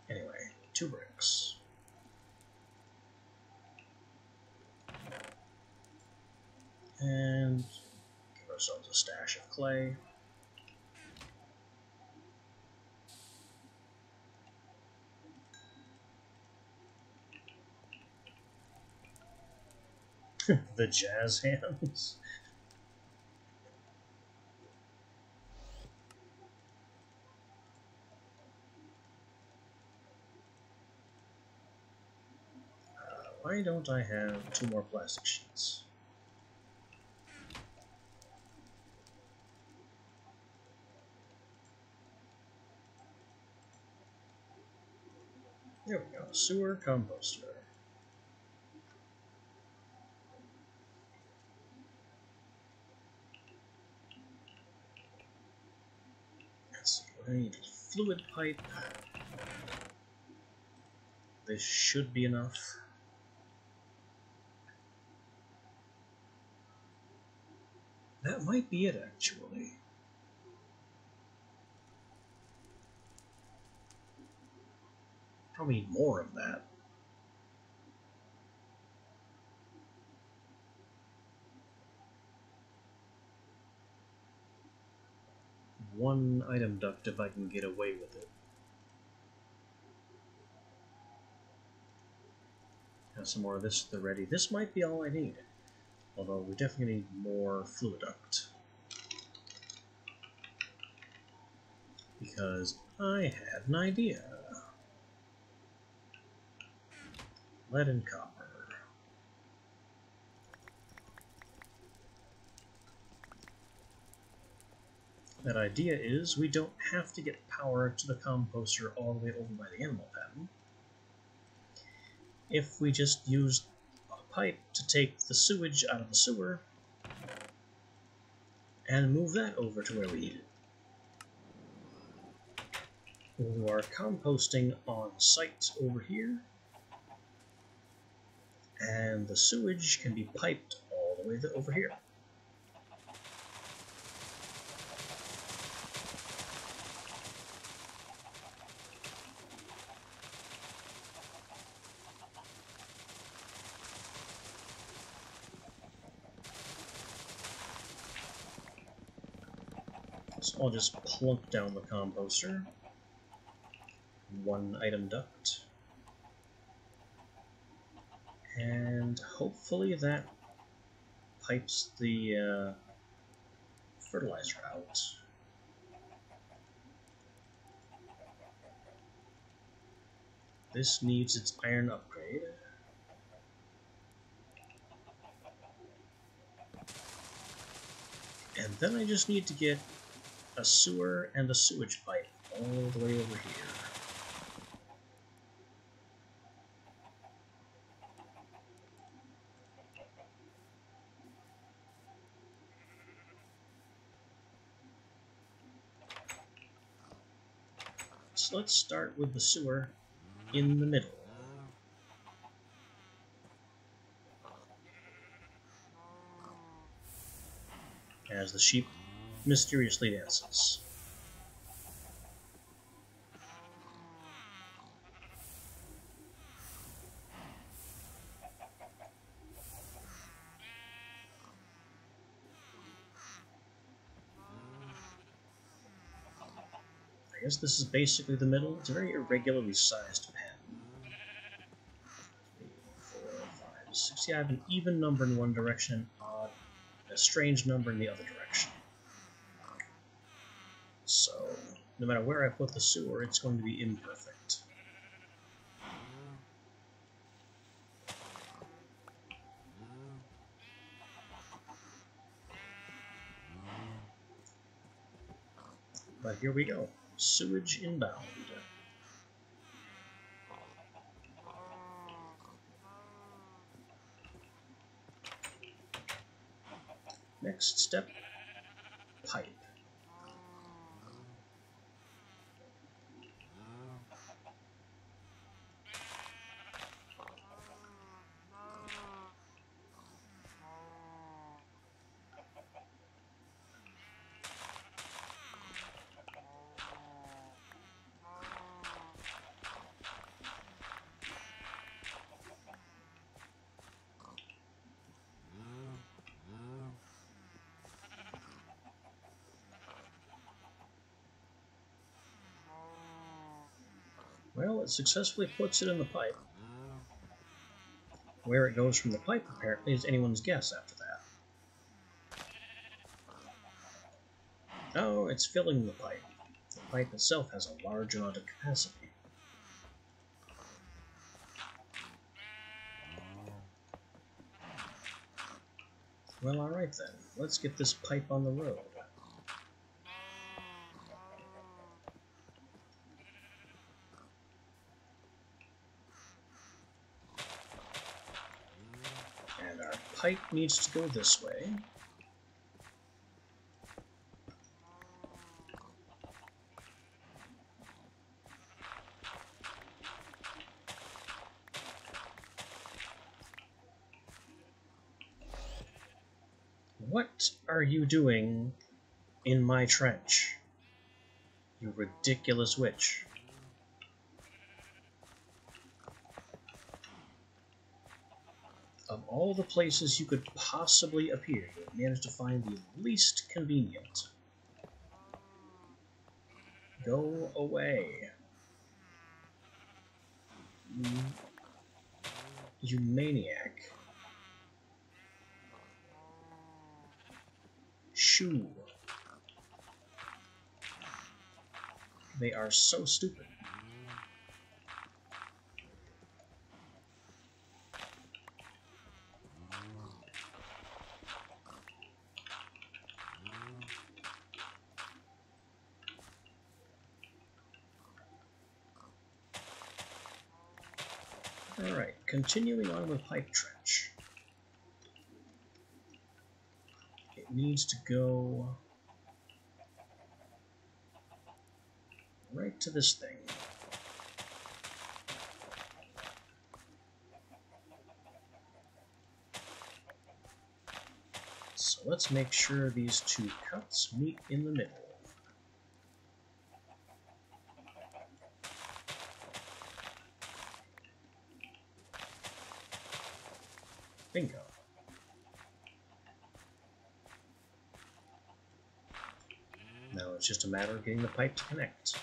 Anyway, 2 bricks. And give ourselves a stash of clay. The jazz hands. Why don't I have 2 more plastic sheets? There we go. Sewer composter. Let's see. We're going to need a fluid pipe. This should be enough. That might be it, actually. Probably need more of that. One item duct if I can get away with it. Have some more of this at the ready. This might be all I need. Although we definitely need more fluid duct. Because I had an idea. Lead and copper. That idea is we don't have to get power to the composter all the way over by the animal pen. If we just use a pipe to take the sewage out of the sewer and move that over to where we need it. We are composting on site over here, and the sewage can be piped all the way over here. So I'll just plunk down the composter. 1 item duct. And hopefully that pipes the fertilizer out. This needs its iron upgrade. And then I just need to get a sewer and a sewage pipe all the way over here. So let's start with the sewer in the middle. As the sheep mysteriously dances. I guess this is basically the middle. It's a very irregularly sized pen. 3, 4, 5, 6. Yeah, I have an even number in one direction, a strange number in the other direction. So, no matter where I put the sewer, it's going to be imperfect. But here we go. Sewage inbound. Next step, pipe. Well, it successfully puts it in the pipe. Where it goes from the pipe, apparently, is anyone's guess after that. Oh, it's filling the pipe. The pipe itself has a large amount of capacity. Well, alright then. Let's get this pipe on the road. And our pipe needs to go this way. What are you doing in my trench, you ridiculous witch? Of all the places you could possibly appear, you have managed to find the least convenient. Go away. You maniac. Shoo. They are so stupid. Alright, continuing on with pipe trench. It needs to go right to this thing. So let's make sure these two cuts meet in the middle. Bingo. Now it's just a matter of getting the pipe to connect.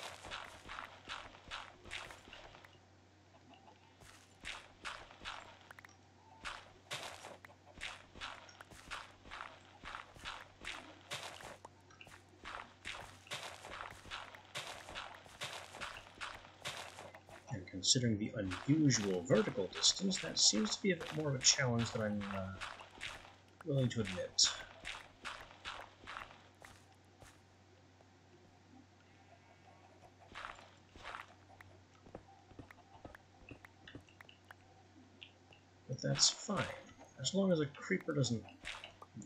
considering the unusual vertical distance, that seems to be a bit more of a challenge than I'm willing to admit. But that's fine. As long as a creeper doesn't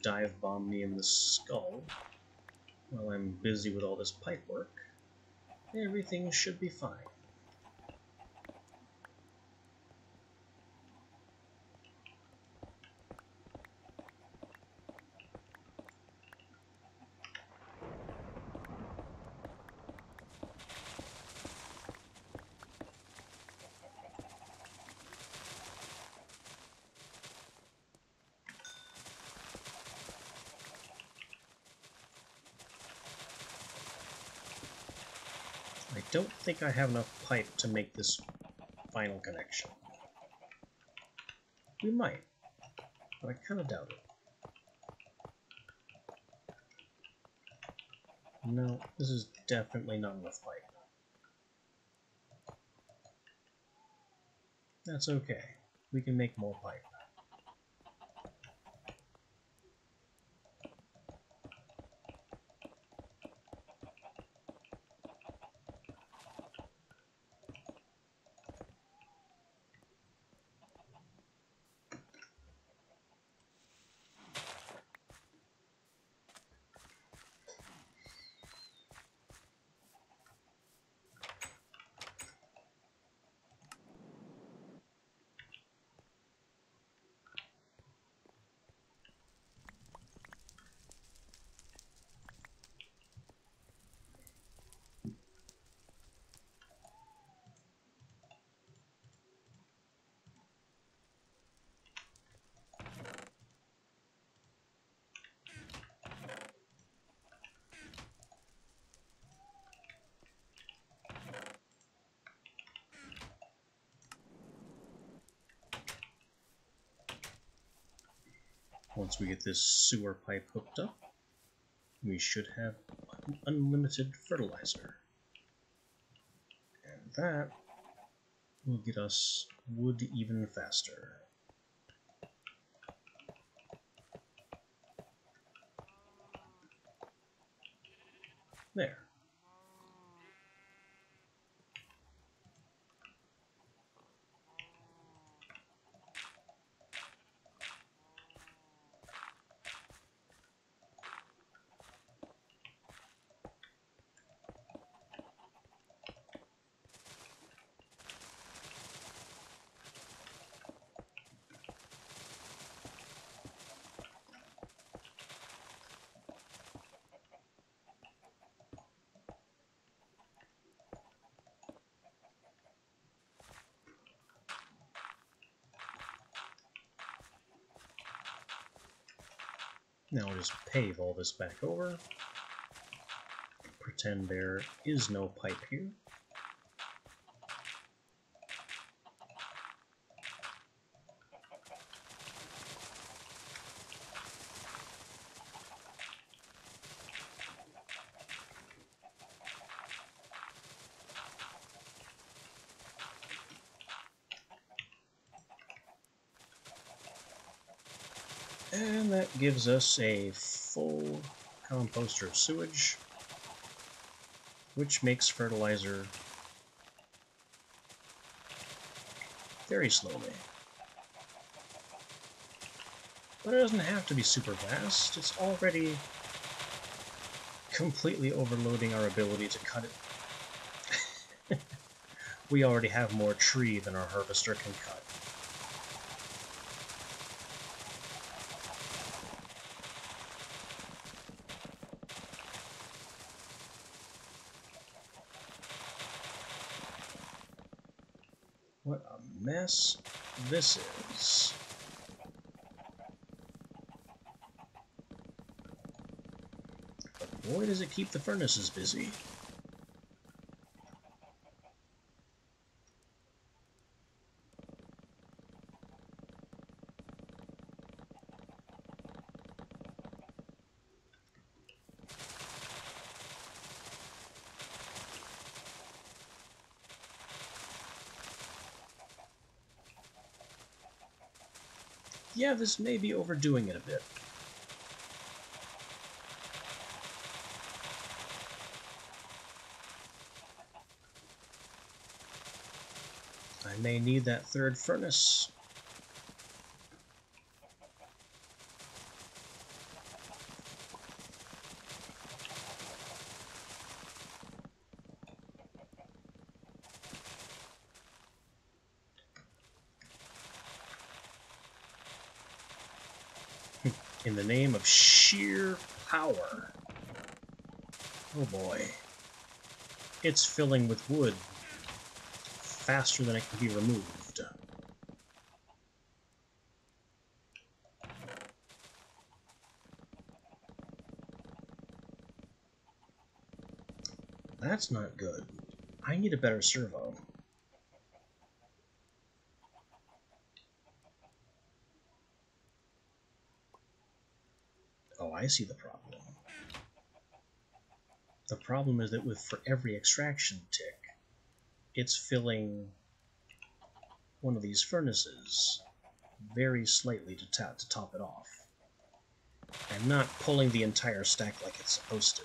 dive bomb me in the skull while I'm busy with all this pipe work, everything should be fine. I don't think I have enough pipe to make this final connection. We might, but I kind of doubt it. No, this is definitely not enough pipe. That's okay. We can make more pipe. Once we get this sewer pipe hooked up, we should have unlimited fertilizer. And that will get us wood even faster. There. Now we'll just pave all this back over. Pretend there is no pipe here. And that gives us a full composter of sewage, which makes fertilizer very slowly. But it doesn't have to be super fast. It's already completely overloading our ability to cut it. We already have more tree than our harvester can cut. What a mess this is. But boy, does it keep the furnaces busy. Yeah, this may be overdoing it a bit. I may need that third furnace. In the name of sheer power. Oh boy. It's filling with wood faster than it can be removed. That's not good. I need a better servo. Oh, I see the problem. The problem is that for every extraction tick, it's filling one of these furnaces very slightly to top it off, and not pulling the entire stack like it's supposed to.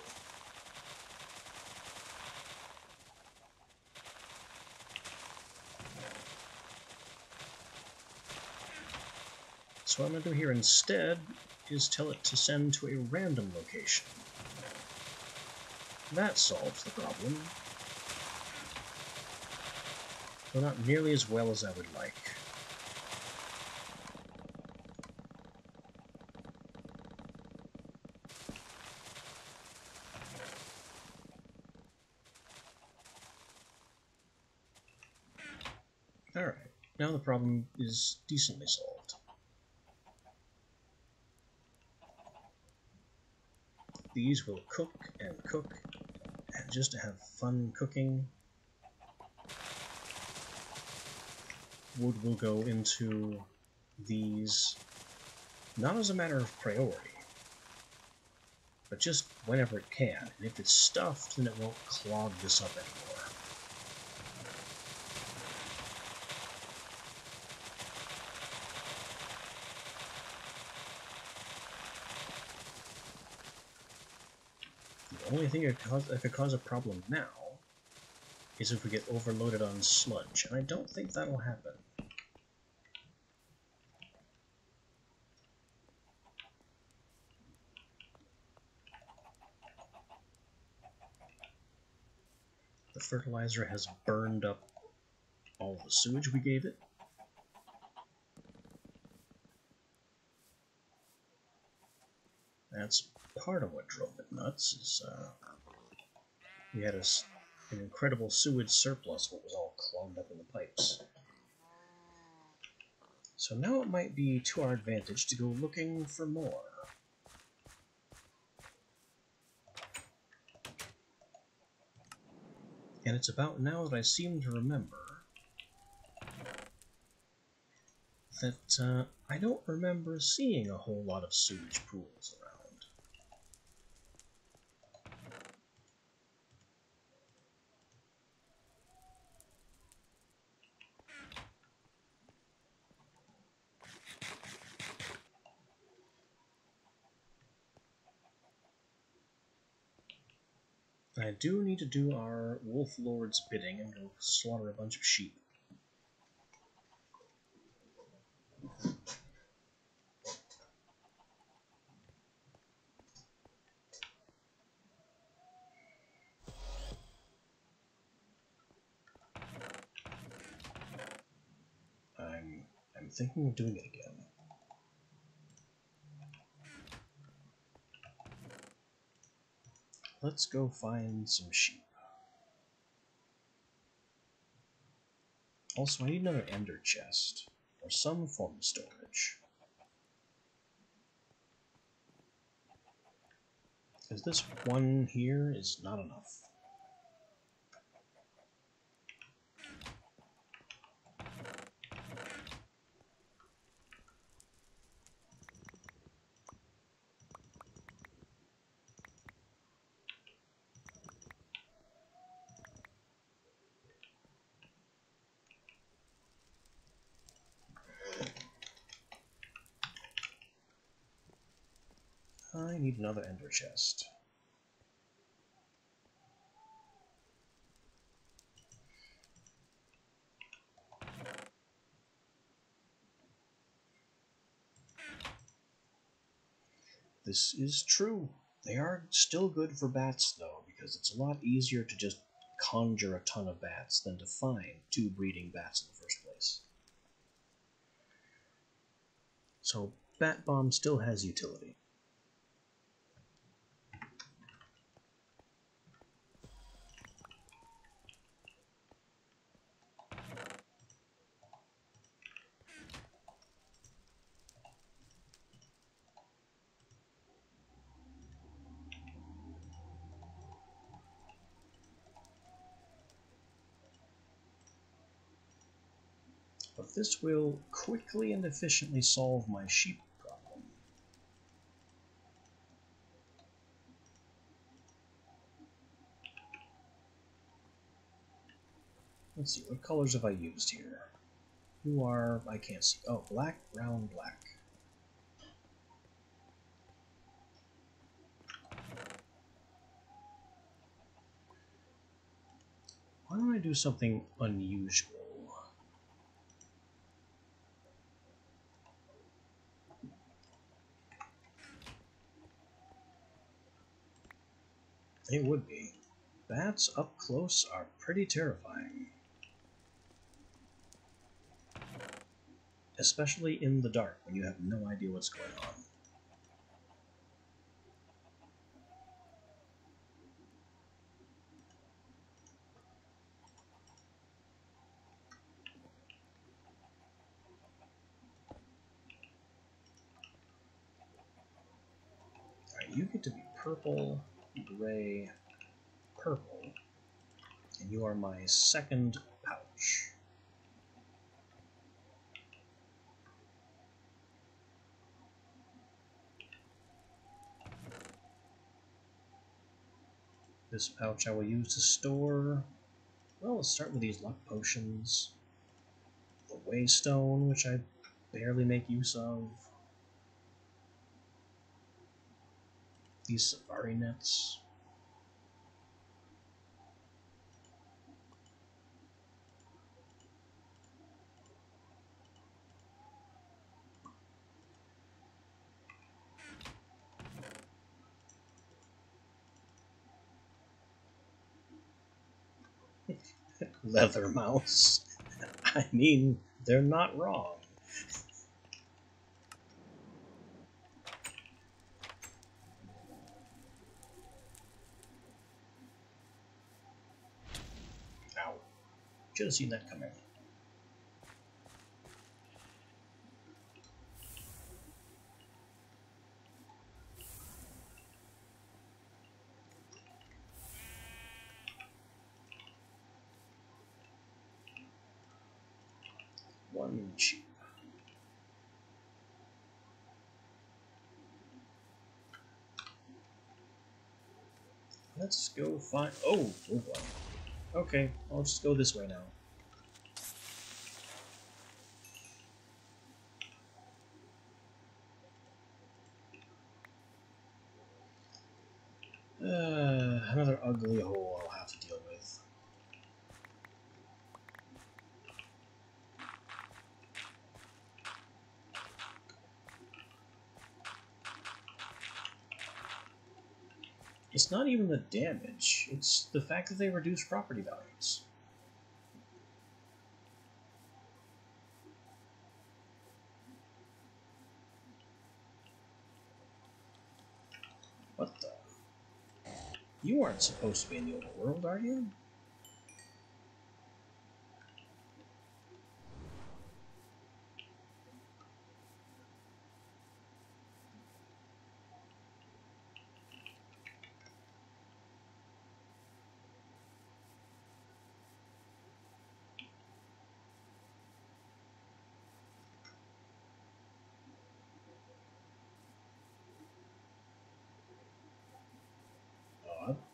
So what I'm going to do here instead is tell it to send to a random location. That solves the problem, though not nearly as well as I would like. Alright, now the problem is decently solved. These will cook, and just to have fun cooking, wood will go into these, not as a matter of priority, but just whenever it can. And if it's stuffed, then it won't clog this up anymore. The only thing that could cause a problem now is if we get overloaded on sludge, and I don't think that'll happen. The fertilizer has burned up all the sewage we gave it. That's part of what drove it nuts, is we had an incredible sewage surplus that was all clogged up in the pipes. So now it might be to our advantage to go looking for more. And it's about now that I seem to remember that I don't remember seeing a whole lot of sewage pools around. I do need to do our Wolf Lord's bidding and go slaughter a bunch of sheep. I'm thinking of doing it again. Let's go find some sheep. Also, I need another ender chest, or some form of storage. Because this one here is not enough. need another ender chest. This is true. They are still good for bats, though, because it's a lot easier to just conjure a ton of bats than to find 2 breeding bats in the first place. So, Bat Bomb still has utility. But this will quickly and efficiently solve my sheep problem. Let's see, what colors have I used here? Who are... I can't see. Oh, black, brown, black. Why don't I do something unusual? It would be. Bats up close are pretty terrifying. Especially in the dark, when you have no idea what's going on. Alright, you get to be purple, gray, purple, and you are my second pouch. This pouch I will use to store... Well, let's start with these luck potions. The Waystone, which I barely make use of. These safari nets. Leather mouse. I mean, they're not wrong. Ow. Should have seen that coming. One cheap. Let's go find... Oh boy. Okay, I'll just go this way now. Another ugly hole I'll have to deal with. It's not even the damage, it's the fact that they reduce property values. What the? You aren't supposed to be in the overworld, are you?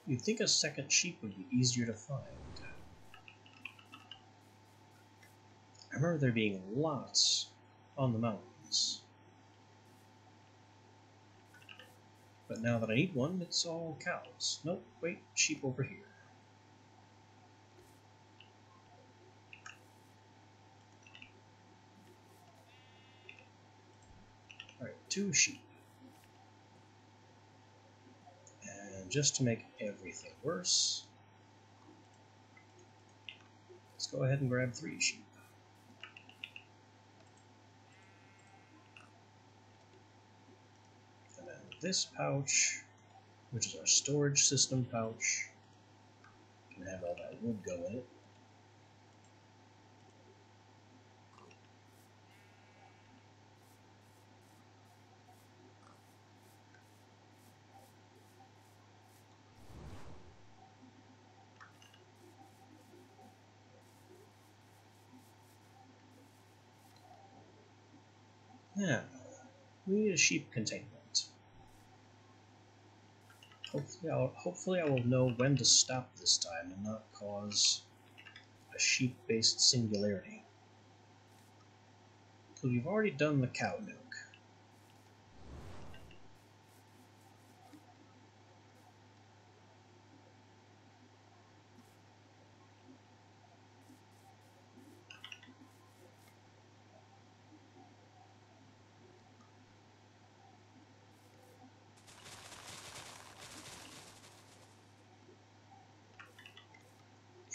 You'd think a second sheep would be easier to find. I remember there being lots on the mountains. But now that I need one, it's all cows. Nope, wait, sheep over here. Alright, 2 sheep. And just to make everything worse, let's go ahead and grab 3 sheep. And then this pouch, which is our storage system pouch, can have all that wood go in it. Now, we need a sheep containment. Hopefully I will know when to stop this time and not cause a sheep-based singularity. Because we've already done the cow nuke.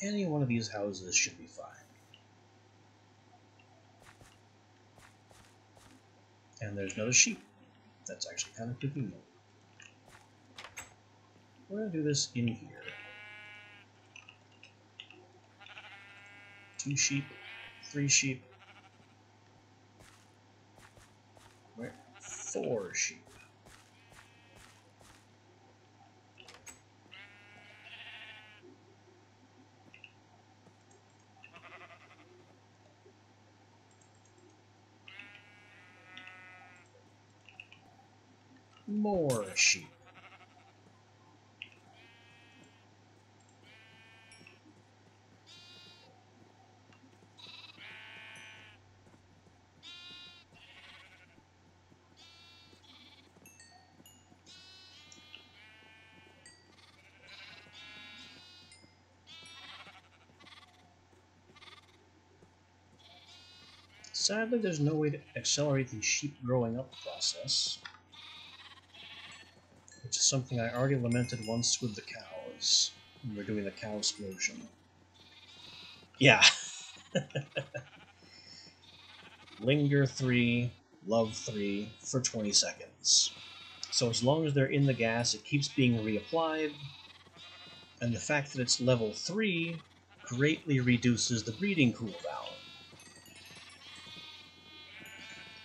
Any one of these houses should be fine. And there's another sheep. That's actually kind of convenient. We're going to do this in here. 2 sheep, 3 sheep, 4 sheep. More sheep. Sadly, there's no way to accelerate the sheep growing up process, which is something I already lamented once with the cows, when we were doing the cow explosion. Yeah. Linger 3, love 3 for 20 seconds. So as long as they're in the gas, it keeps being reapplied, and the fact that it's level 3 greatly reduces the breeding cooldown.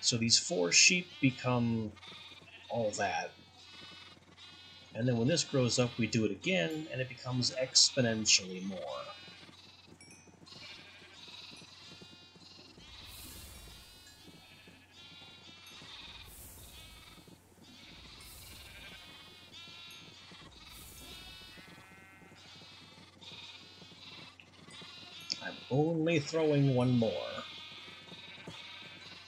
So these 4 sheep become all that. And then when this grows up, we do it again, and it becomes exponentially more. I'm only throwing 1 more.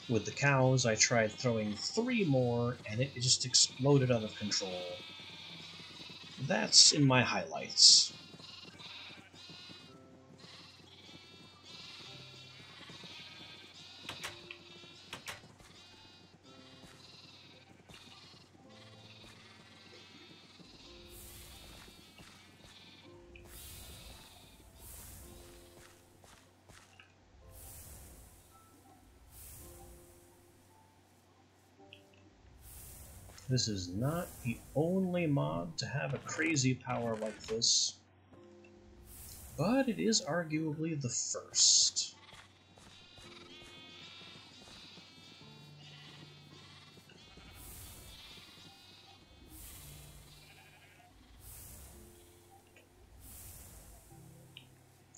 With the cows, I tried throwing 3 more, and it just exploded out of control. That's in my highlights. This is not the only mod to have a crazy power like this, but it is arguably the first.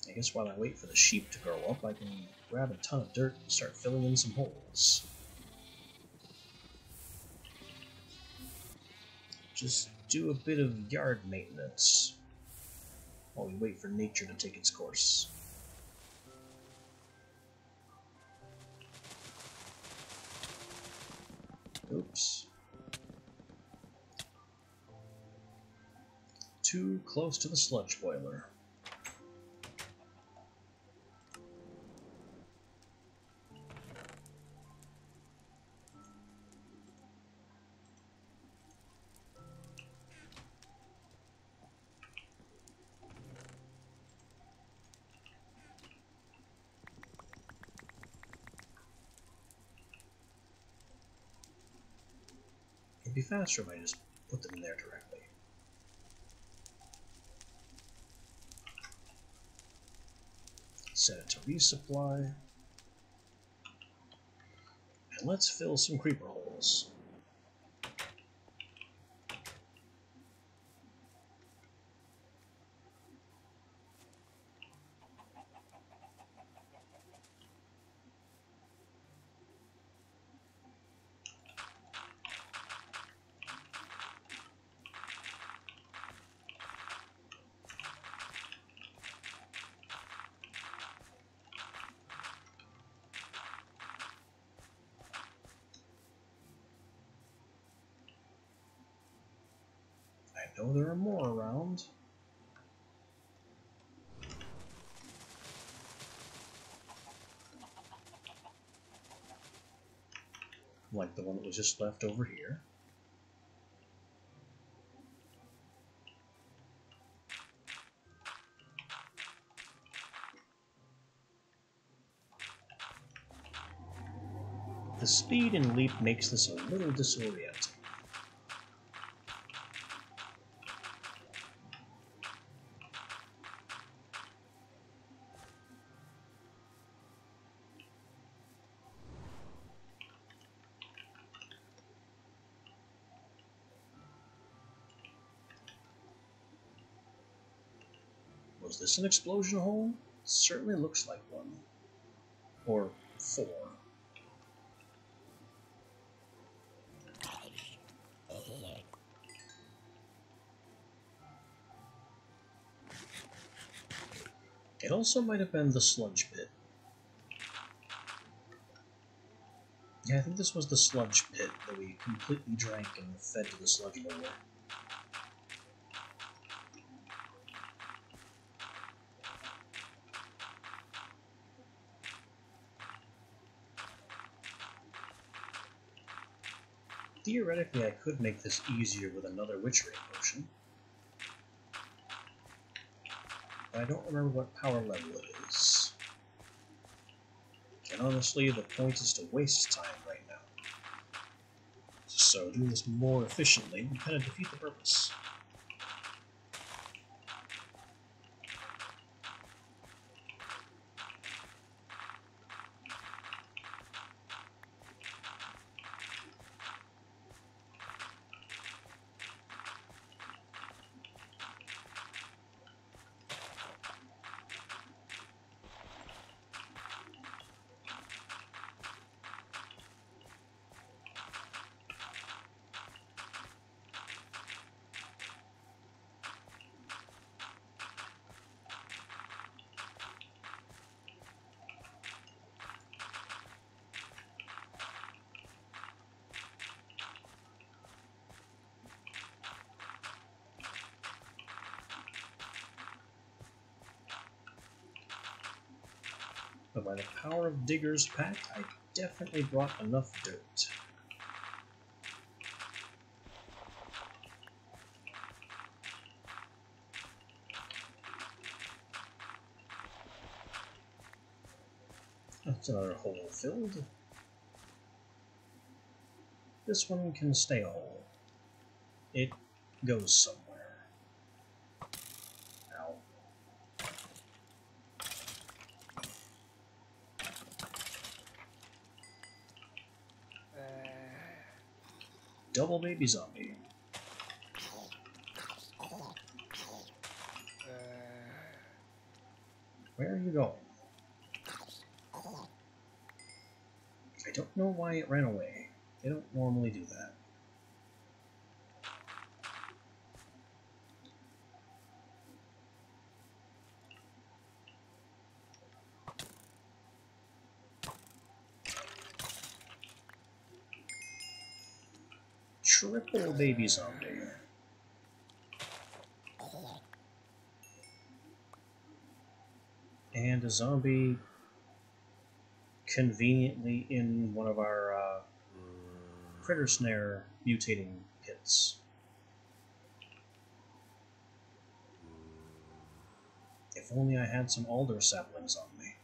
I guess while I wait for the sheep to grow up, I can grab a ton of dirt and start filling in some holes. Just do a bit of yard maintenance while we wait for nature to take its course. Oops. too close to the sludge boiler. It'd be faster if I just put them in there directly. Set it to resupply. And let's fill some creeper holes. I know there are more around. Like the one that was just left over here. The speed and leap makes this a little disorienting. Was this an explosion hole? It certainly looks like one. Or 4. It also might have been the sludge pit. Yeah, I think this was the sludge pit that we completely drank and fed to the sludge boiler. Theoretically, I could make this easier with another witch ray potion. But I don't remember what power level it is. And honestly, the point is to waste time right now. So doing this more efficiently would kind of defeat the purpose. But by the power of Digger's Pact, I definitely brought enough dirt. That's another hole filled. This one can stay whole. It goes somewhere. Ow. Double baby zombie. Where are you going? I don't know why it ran away. They don't normally do that. Triple baby zombie. And a zombie conveniently in one of our critter snare mutating pits. If only I had some alder saplings on me.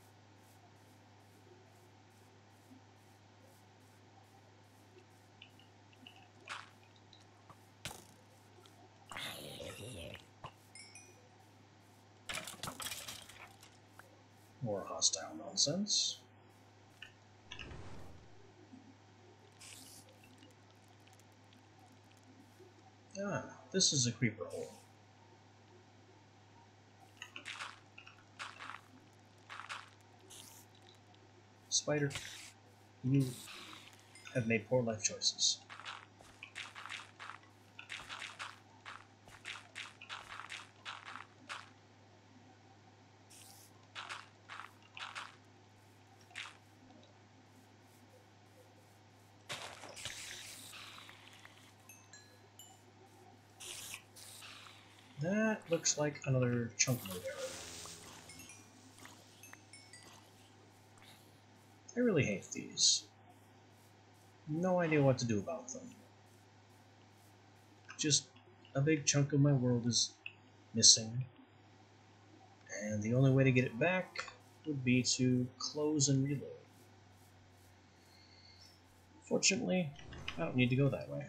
More hostile nonsense. Ah, this is a creeper hole. Spider, you have made poor life choices. That looks like another chunk of error. I really hate these. No idea what to do about them. Just a big chunk of my world is missing, and the only way to get it back would be to close and reload. Fortunately, I don't need to go that way.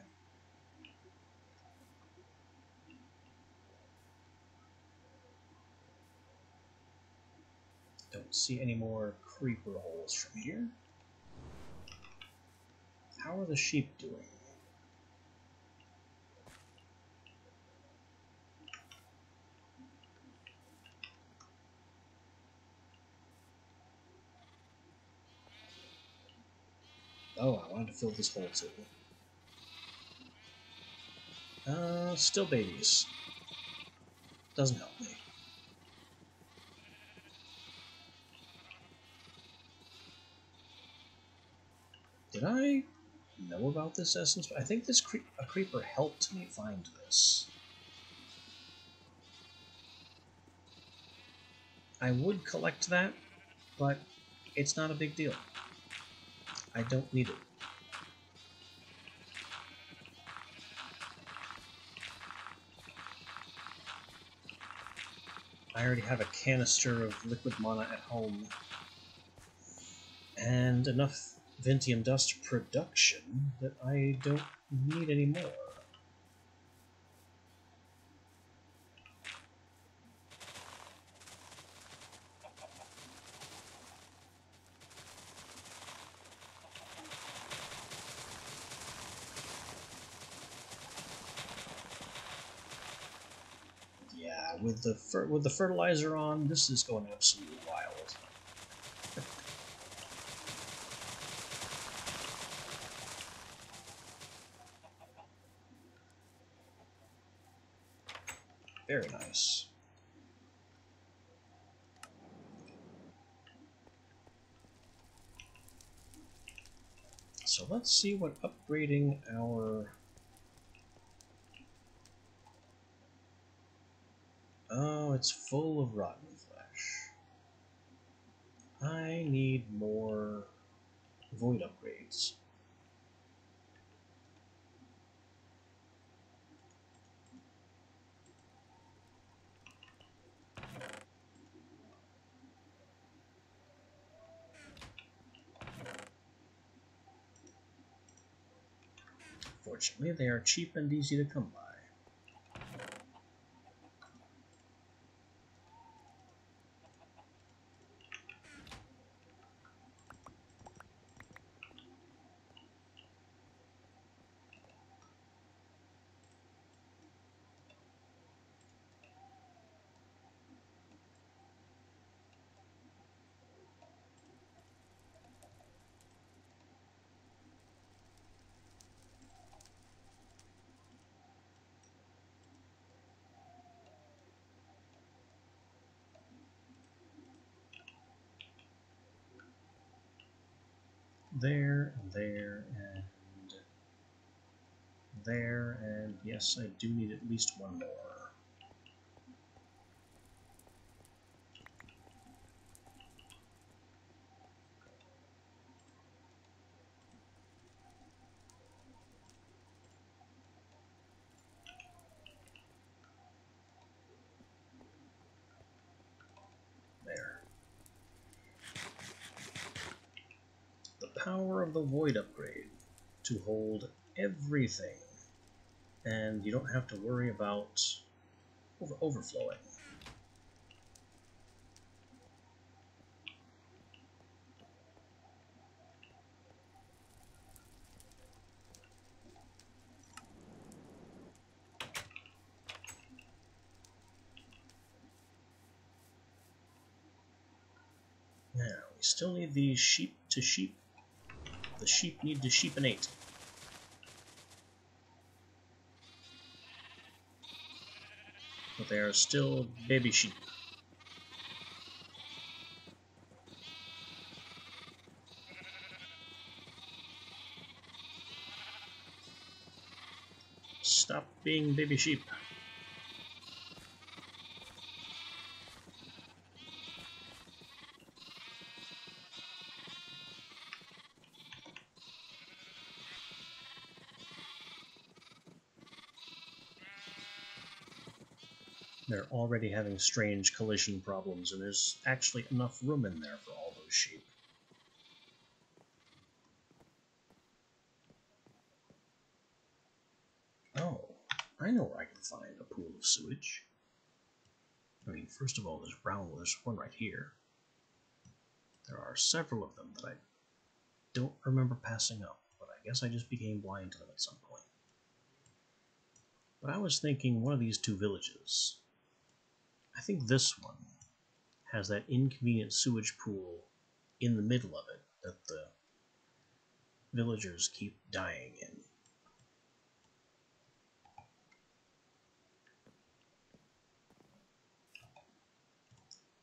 Don't see any more creeper holes from here. How are the sheep doing? Oh, I wanted to fill this hole too. Still babies. Doesn't help me. Did I know about this essence? I think this a creeper helped me find this. I would collect that, but it's not a big deal. I don't need it. I already have a canister of liquid mana at home, and enough Ventium Dust production that I don't need any more. Yeah, with the fertilizer on, this is going absolutely wild. Very nice. So let's see what upgrading our... Oh, it's full of rotten flesh. I need more void upgrades. Fortunately, they are cheap and easy to come by. There, and there, and yes, I do need at least one more. power of the Void upgrade to hold everything, and you don't have to worry about overflowing. Now, we still need the sheep to sheep. The sheep need to sheepinate. But they are still baby sheep. Stop being baby sheep. They're already having strange collision problems, and there's actually enough room in there for all those sheep. Oh, I know where I can find a pool of sewage. I mean, first of all, there's one right here. There are several of them that I don't remember passing up, but I guess I just became blind to them at some point. But I was thinking one of these two villages, I think this one, has that inconvenient sewage pool in the middle of it that the villagers keep dying in.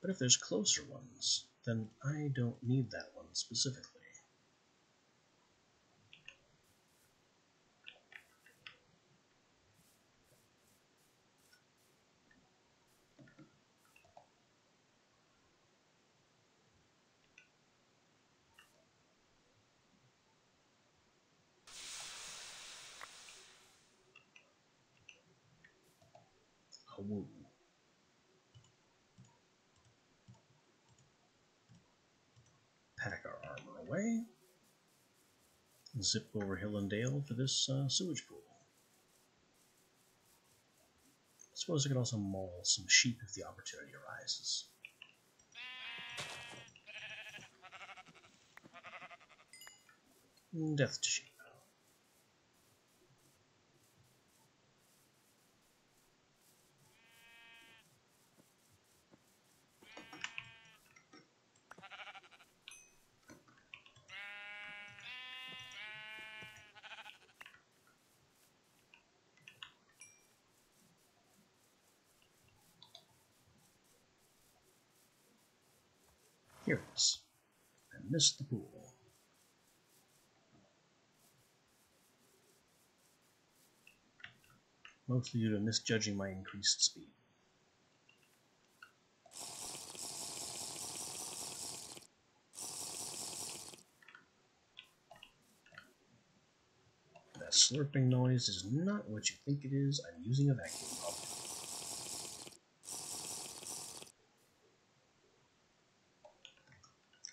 But if there's closer ones, then I don't need that one specifically. A woo. Pack our armor away. Zip over hill and dale to this sewage pool. I suppose I could also maul some sheep if the opportunity arises. Death to sheep. Here it is. I missed the pool. Mostly due to misjudging my increased speed. That slurping noise is not what you think it is. I'm using a vacuum pump.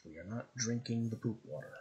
We are not drinking the poop water.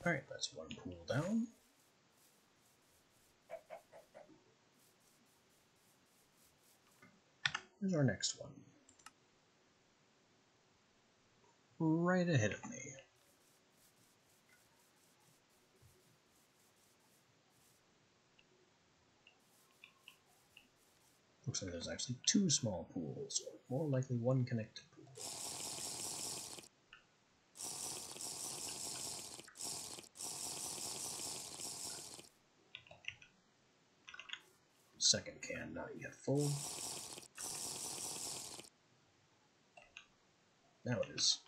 Alright, that's one pool down. Here's our next one. Right ahead of me. Looks like there's actually two small pools, or more likely one connected pool. Second can not yet full. Now it is.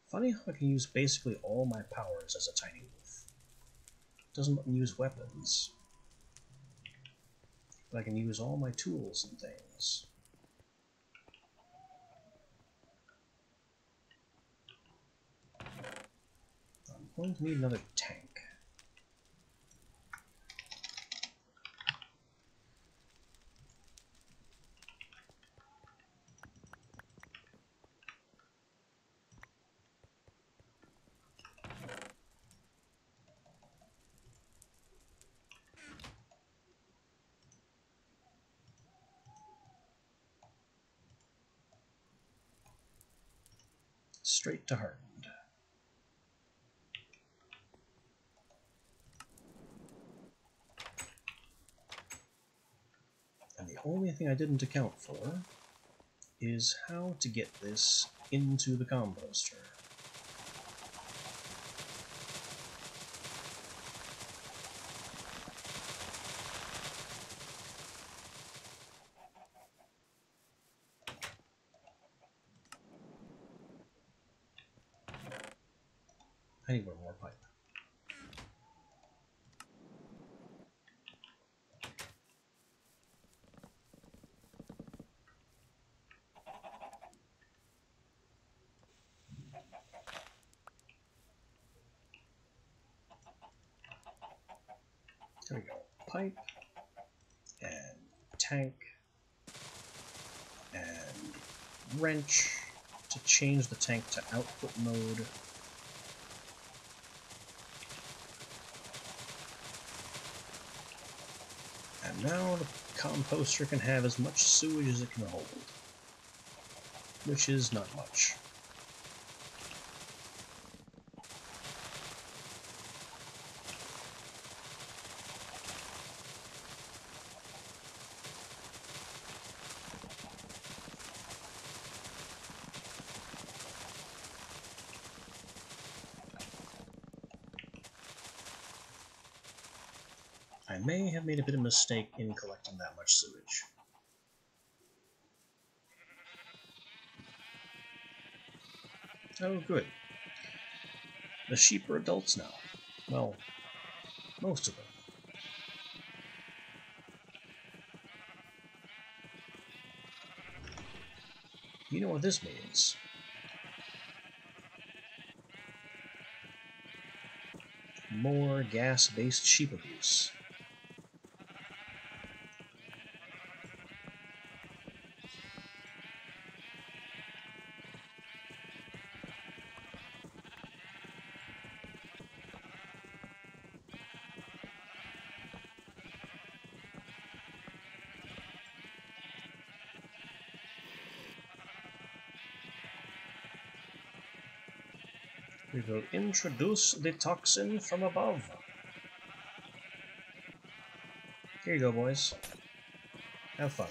Funny how I can use basically all my powers as a tiny wolf. It doesn't let me use weapons. But I can use all my tools and things. I'm going to need another tank. Straight to Hardened. And the only thing I didn't account for is how to get this into the composter. I need one more pipe. There we go. Pipe, and tank, and wrench to change the tank to output mode. And now the composter can have as much sewage as it can hold, which is not much. I may have made a bit of a mistake in collecting that much sewage. Oh, good. The sheep are adults now. Well, most of them. You know what this means. More gas-based sheep abuse. We will introduce the toxin from above. Here you go, boys. Have fun.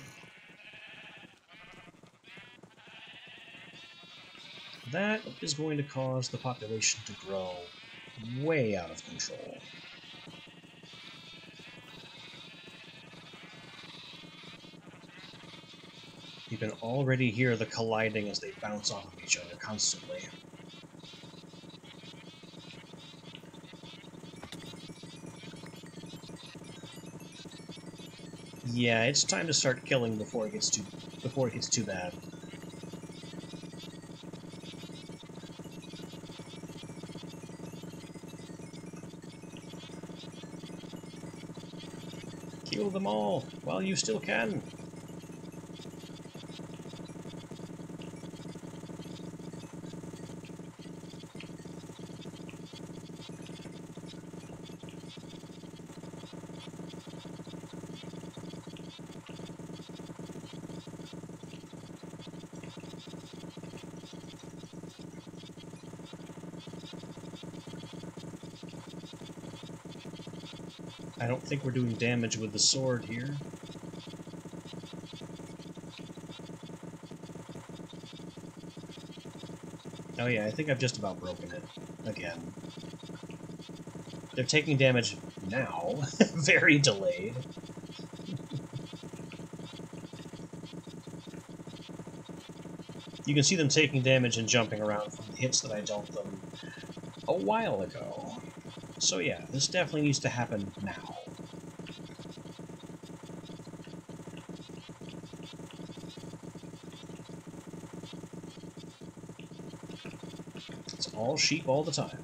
That is going to cause the population to grow way out of control. You can already hear the colliding as they bounce off of each other constantly. Yeah, it's time to start killing before it gets too bad. Kill them all while you still can. I don't think we're doing damage with the sword here. Oh yeah, I think I've just about broken it. Again. They're taking damage now. Very delayed. You can see them taking damage and jumping around from the hits that I dealt them a while ago. So yeah, this definitely needs to happen now. It's all sheep all the time.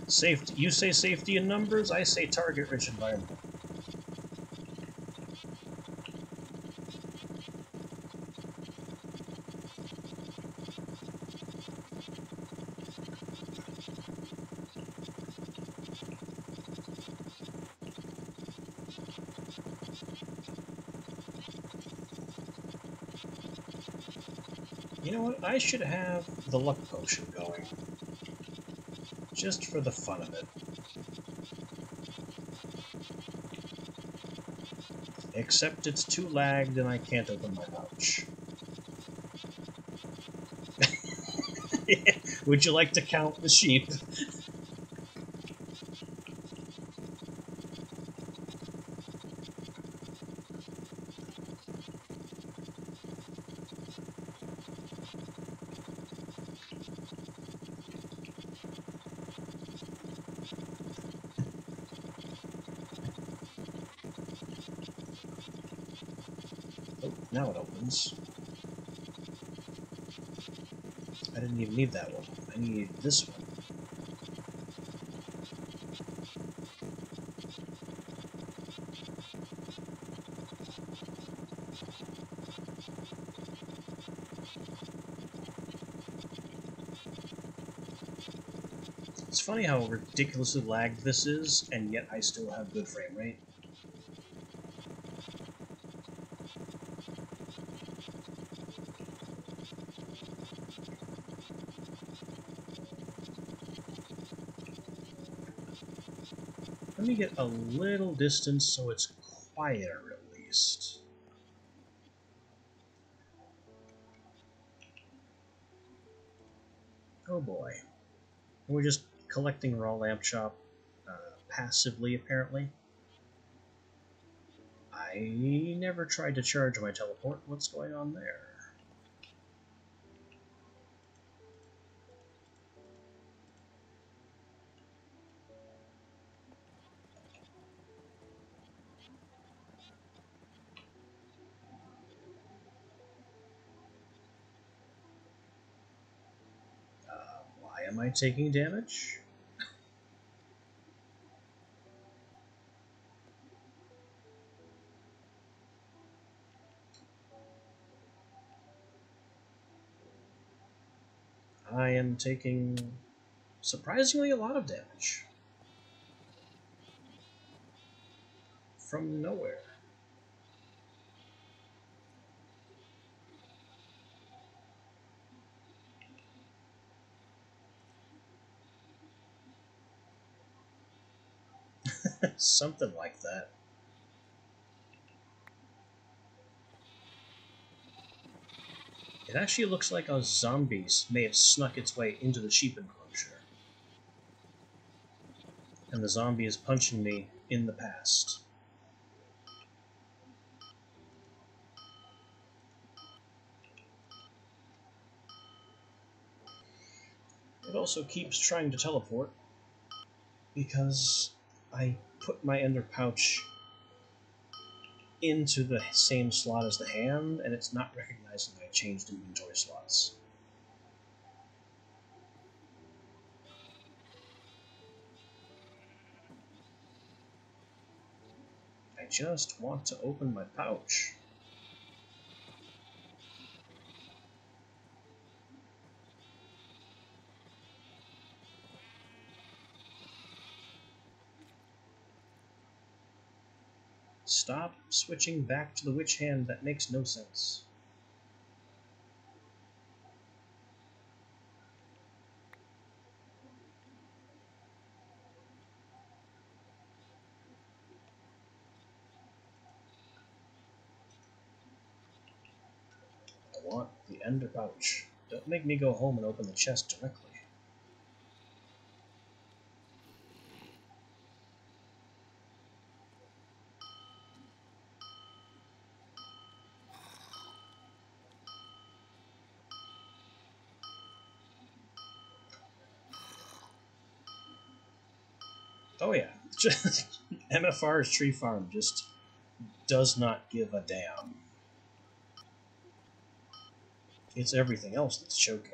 Safety. You say safety in numbers, I say target-rich environment. You know what? I should have the luck potion going. Just for the fun of it. Except it's too lagged and I can't open my pouch. Would you like to count the sheep? Oh, now it opens. I didn't even need that one. I need this one. It's funny how ridiculously lagged this is, and yet I still have good frame rate. Let me get a little distance so it's quieter at least. Oh boy. We're just collecting raw lamp chop passively, apparently. I never tried to charge my teleport. What's going on there? Why am I taking damage? I am taking surprisingly a lot of damage. From nowhere. Something like that. It actually looks like a zombie may have snuck its way into the sheep enclosure. And the zombie is punching me in the past. It also keeps trying to teleport because I put my ender pouch into the same slot as the hand, and it's not recognizing that I changed inventory slots. I just want to open my pouch. Stop switching back to the witch hand. That makes no sense. I want the ender pouch. Don't make me go home and open the chest directly. Oh yeah, MFR's tree farm just does not give a damn. It's everything else that's choking.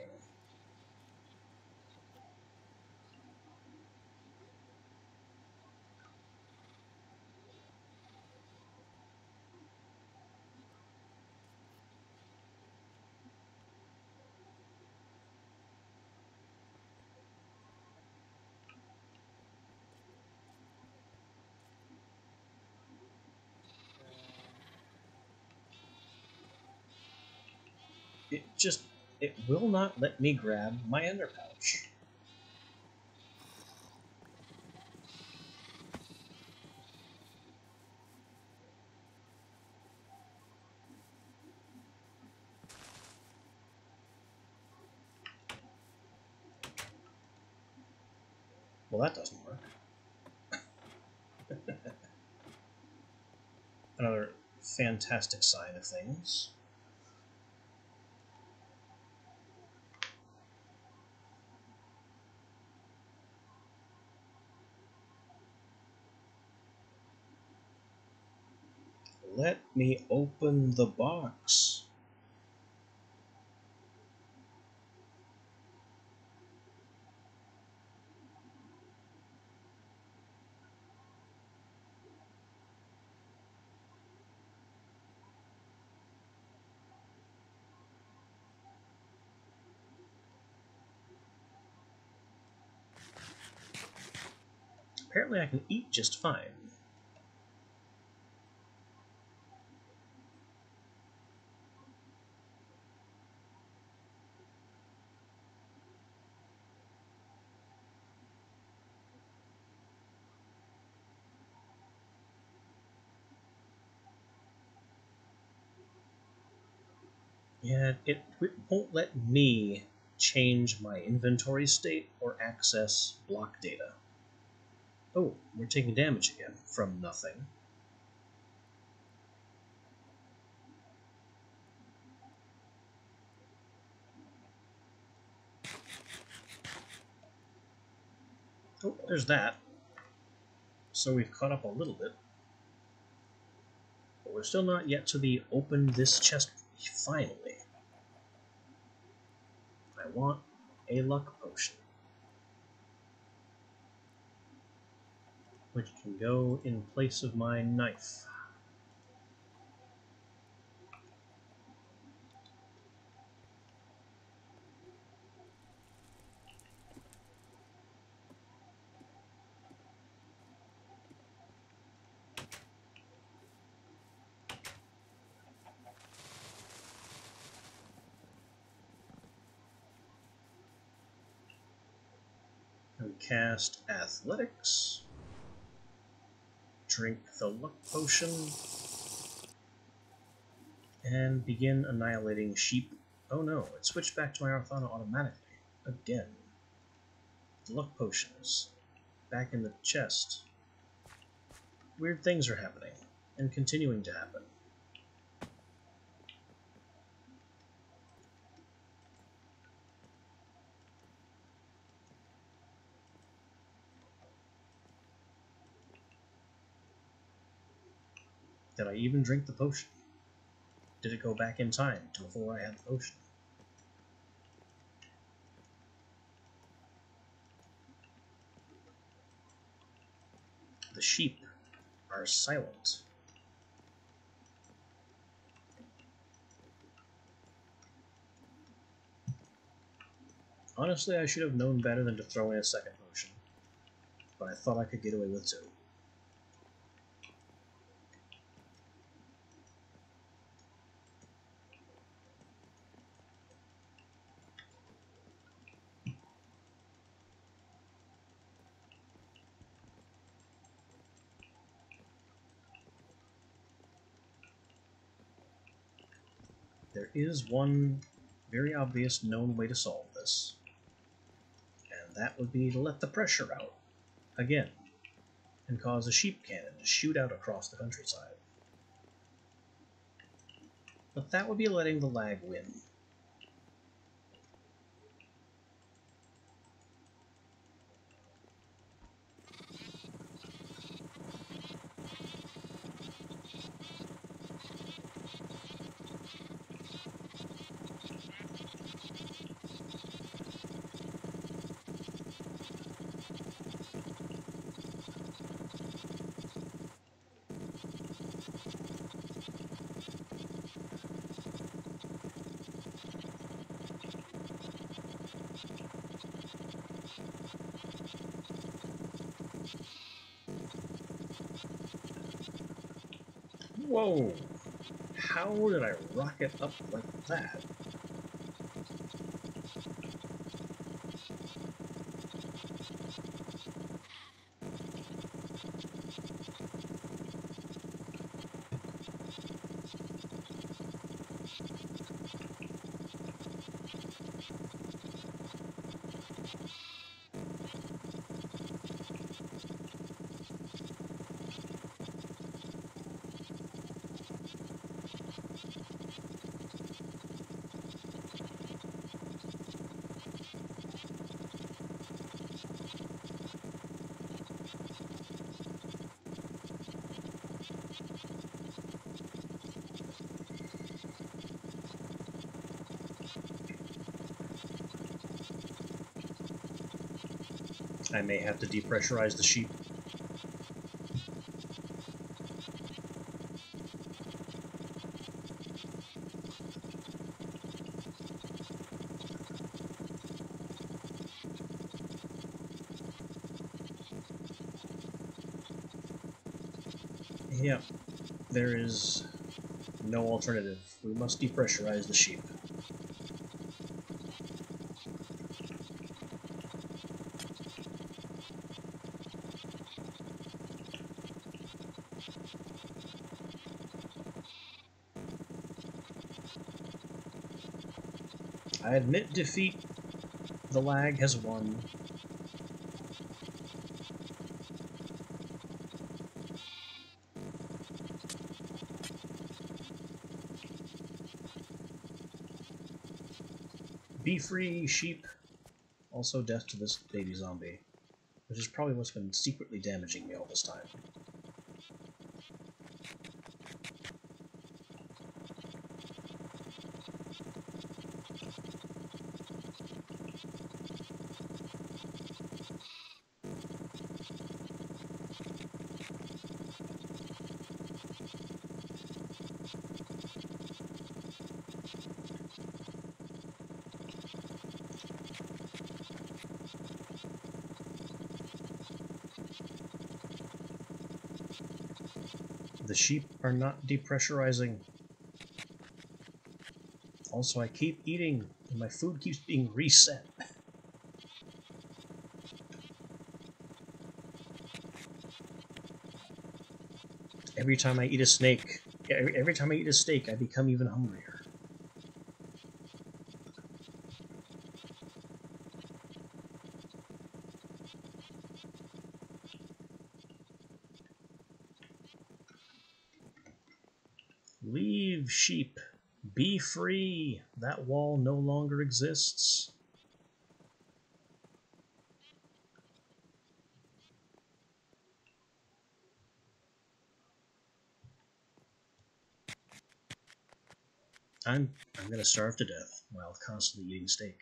It will not let me grab my ender pouch. Well, that doesn't work. Another fantastic sign of things. Let me open the box. Apparently I can eat just fine. Yeah, it won't let me change my inventory state or access block data. Oh, we're taking damage again from nothing. Oh, there's that. So we've caught up a little bit. But we're still not yet to the open this chest finally. I want a luck potion, which can go in place of my knife. And cast Athletics. Drink the luck potion. And begin annihilating sheep. Oh no, it switched back to my Arthana automatically. Again. The luck potion is back in the chest. Weird things are happening, and continuing to happen. Did I even drink the potion? Did it go back in time to before I had the potion? The sheep are silent. Honestly, I should have known better than to throw in a second potion, but I thought I could get away with two. There is one very obvious known way to solve this, and that would be to let the pressure out again and cause a sheep cannon to shoot out across the countryside. But that would be letting the lag win. Whoa! How did I rocket up like that? I may have to depressurize the sheep. Yep, there is no alternative. We must depressurize the sheep. I admit defeat. The lag has won. Be free, sheep. Also death to this baby zombie, which is probably what's been secretly damaging me all this time. The sheep are not depressurizing. Also, I keep eating, and my food keeps being reset. Every time I eat a snake, every time I eat a steak, I become even hungrier. Leave, sheep. Be free. That wall no longer exists. I'm gonna starve to death while constantly eating steak.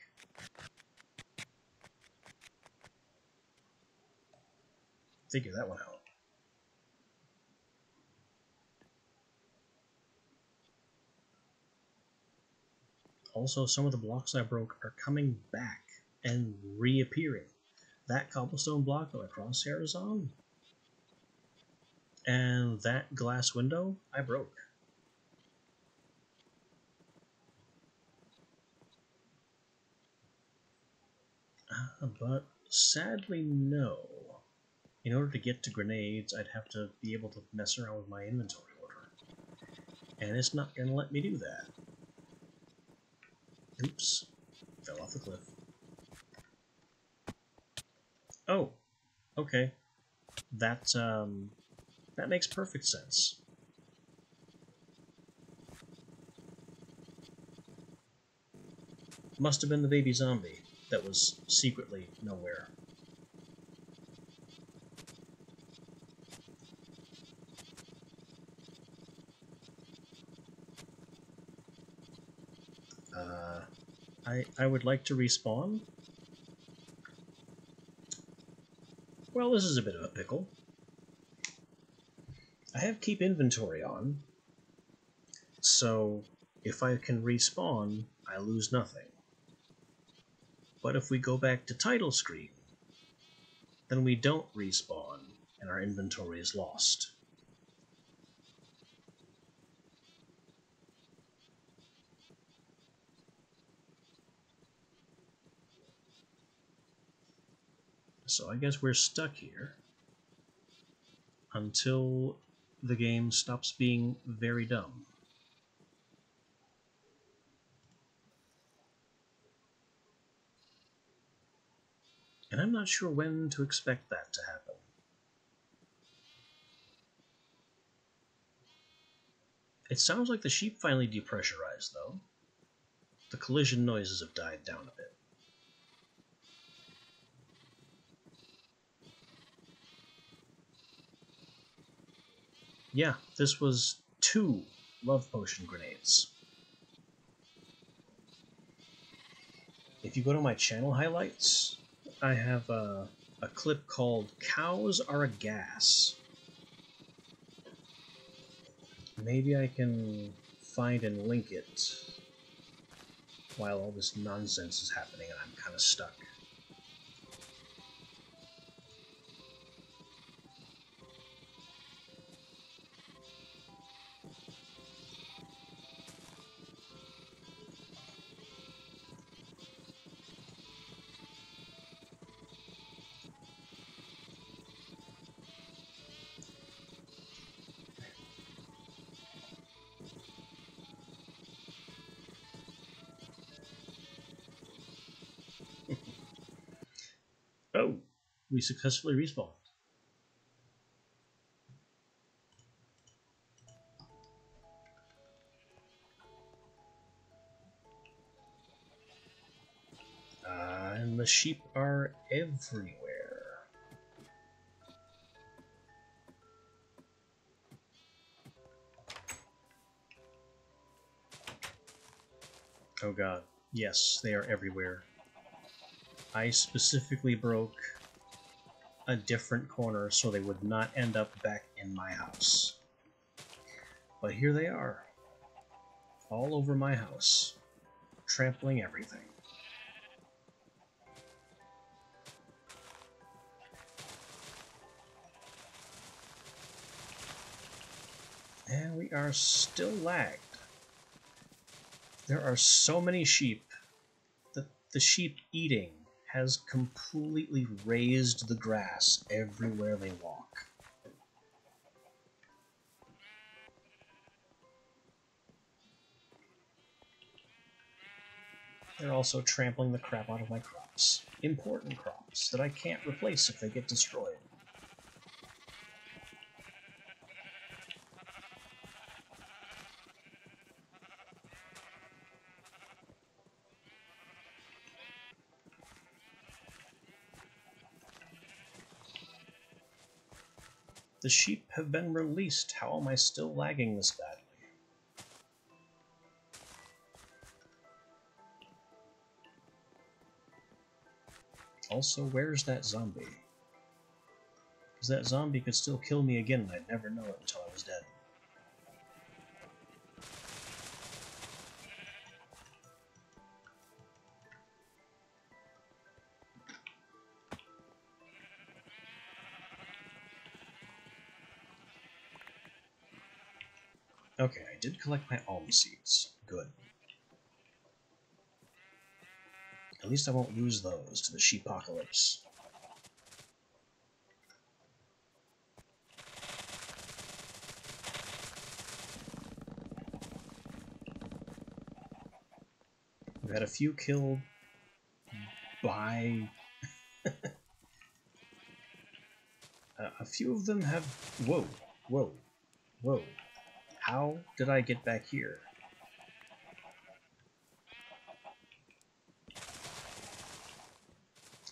Figure that one out. Also, some of the blocks I broke are coming back and reappearing. That cobblestone block that my crosshair is on, and that glass window, I broke. But sadly, no. In order to get to grenades, I'd have to be able to mess around with my inventory order. And it's not going to let me do that. Oops. Fell off the cliff. Oh, okay. That makes perfect sense. Must have been the baby zombie that was secretly nowhere. I would like to respawn. Well, this is a bit of a pickle. I have keep inventory on, so if I can respawn, I lose nothing. But if we go back to title screen, then we don't respawn, and our inventory is lost. So I guess we're stuck here until the game stops being very dumb. And I'm not sure when to expect that to happen. It sounds like the sheep finally depressurized, though. The collision noises have died down a bit. Yeah, this was 2 love potion grenades. If you go to my channel highlights, I have a clip called Cows Are a Gas. Maybe I can find and link it while all this nonsense is happening and I'm kind of stuck. Oh, we successfully respawned. And the sheep are everywhere. Oh god, yes, they are everywhere. I specifically broke a different corner so they would not end up back in my house. But here they are, all over my house, trampling everything. And we are still lagged. There are so many sheep that the sheep eating has completely raised the grass everywhere they walk. They're also trampling the crap out of my crops. Important crops that I can't replace if they get destroyed. The sheep have been released. How am I still lagging this badly? Also, where's that zombie? Because that zombie could still kill me again and I'd never know it until I was dead. Okay, I did collect my almond seeds. Good. At least I won't lose those to the sheepocalypse. We've Had a few killed by... a few of them have... Whoa, whoa, whoa. How did I get back here?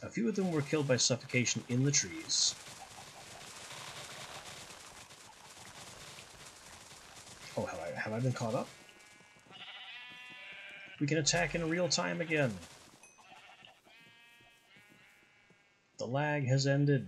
A few of them were killed by suffocation in the trees. Oh, have I been caught up? We can attack in real time again. The lag has ended.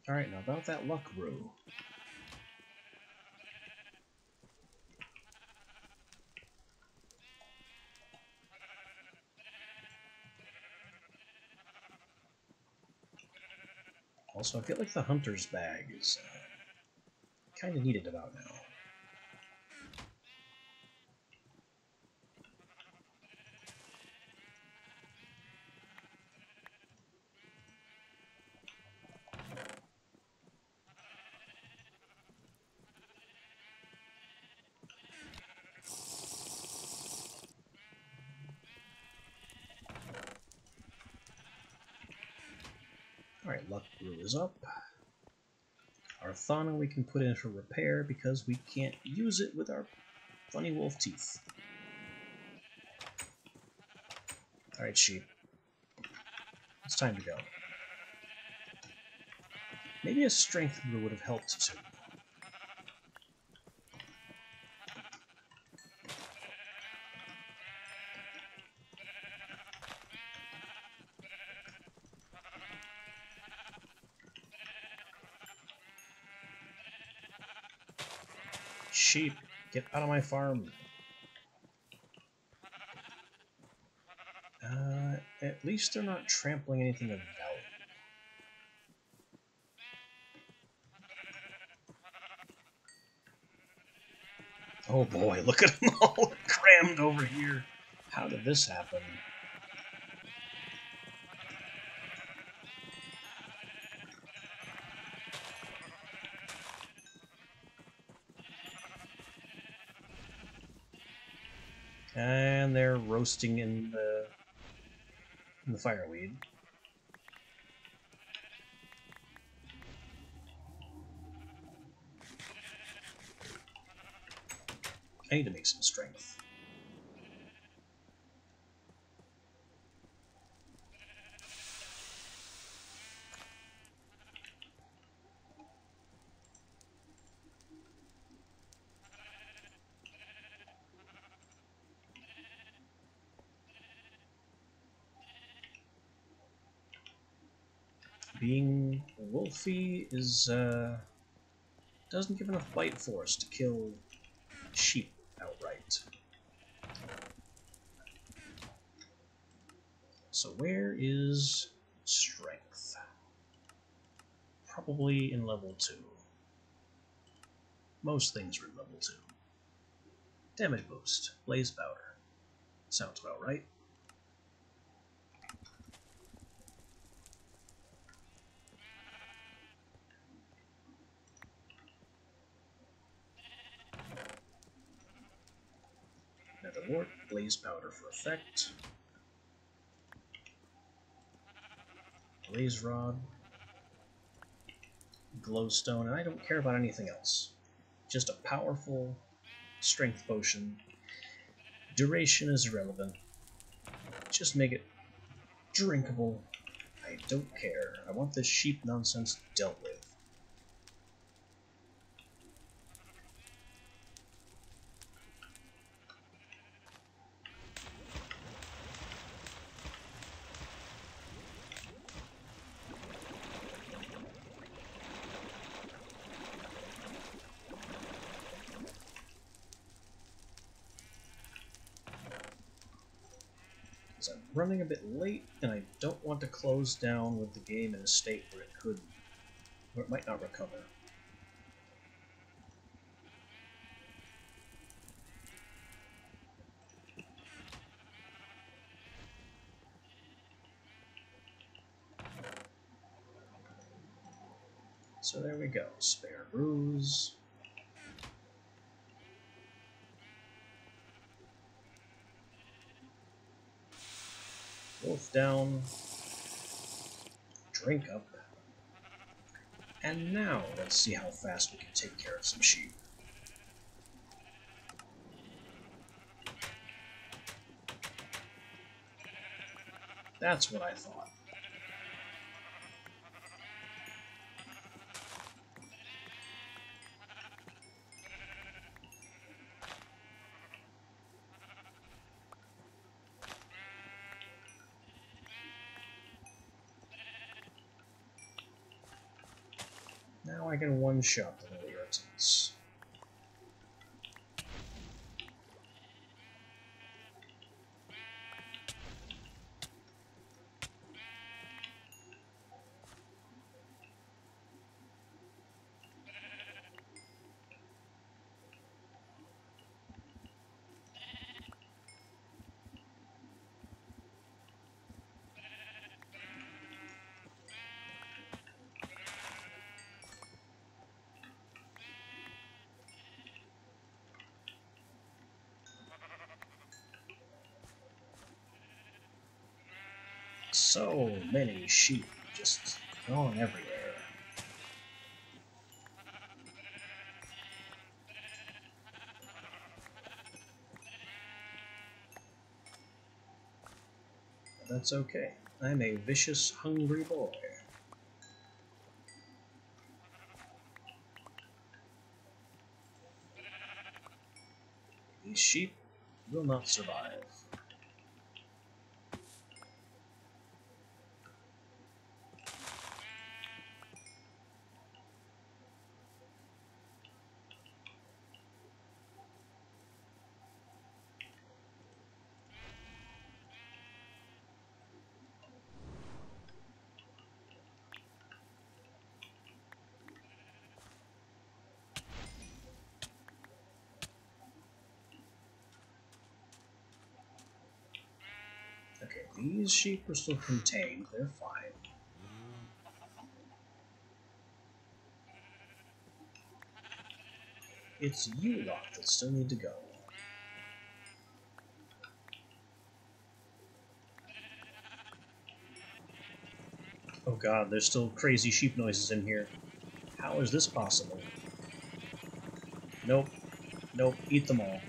Alright, now about that luck brew. Also, I feel like the hunter's bag is kind of needed about now. Alright, luck brew is up. Our Thana we can put in for repair because we can't use it with our funny wolf teeth. Alright, sheep. It's time to go. Maybe a strength brew would have helped too. Sheep, get out of my farm. At least they're not trampling anything of value. Oh boy, look at them all crammed over here. How did this happen? And they're roasting in the fireweed. I need to make some strength. Being wolfy is doesn't give enough bite force to kill sheep outright. So where is strength? Probably in level 2. Most things are in level 2. Damage boost, blaze powder. Sounds about right. Netherwort, blaze powder for effect. Blaze rod, glowstone, and I don't care about anything else. Just a powerful strength potion. Duration is irrelevant. Just make it drinkable. I don't care. I want this sheep nonsense dealt with. I'm running a bit late, and I don't want to close down with the game in a state where it might not recover. So there we go. Spare bruise. Wolf down. Drink up. And now let's see how fast we can take care of some sheep. That's what I thought. Now I can one-shot the little irritants. So many sheep just gone everywhere. But that's okay. I'm a vicious, hungry boy. These sheep will not survive. Okay, these sheep are still contained. They're fine. It's you lot that still need to go. Oh god, there's still crazy sheep noises in here. How is this possible? Nope. Nope. Eat them all.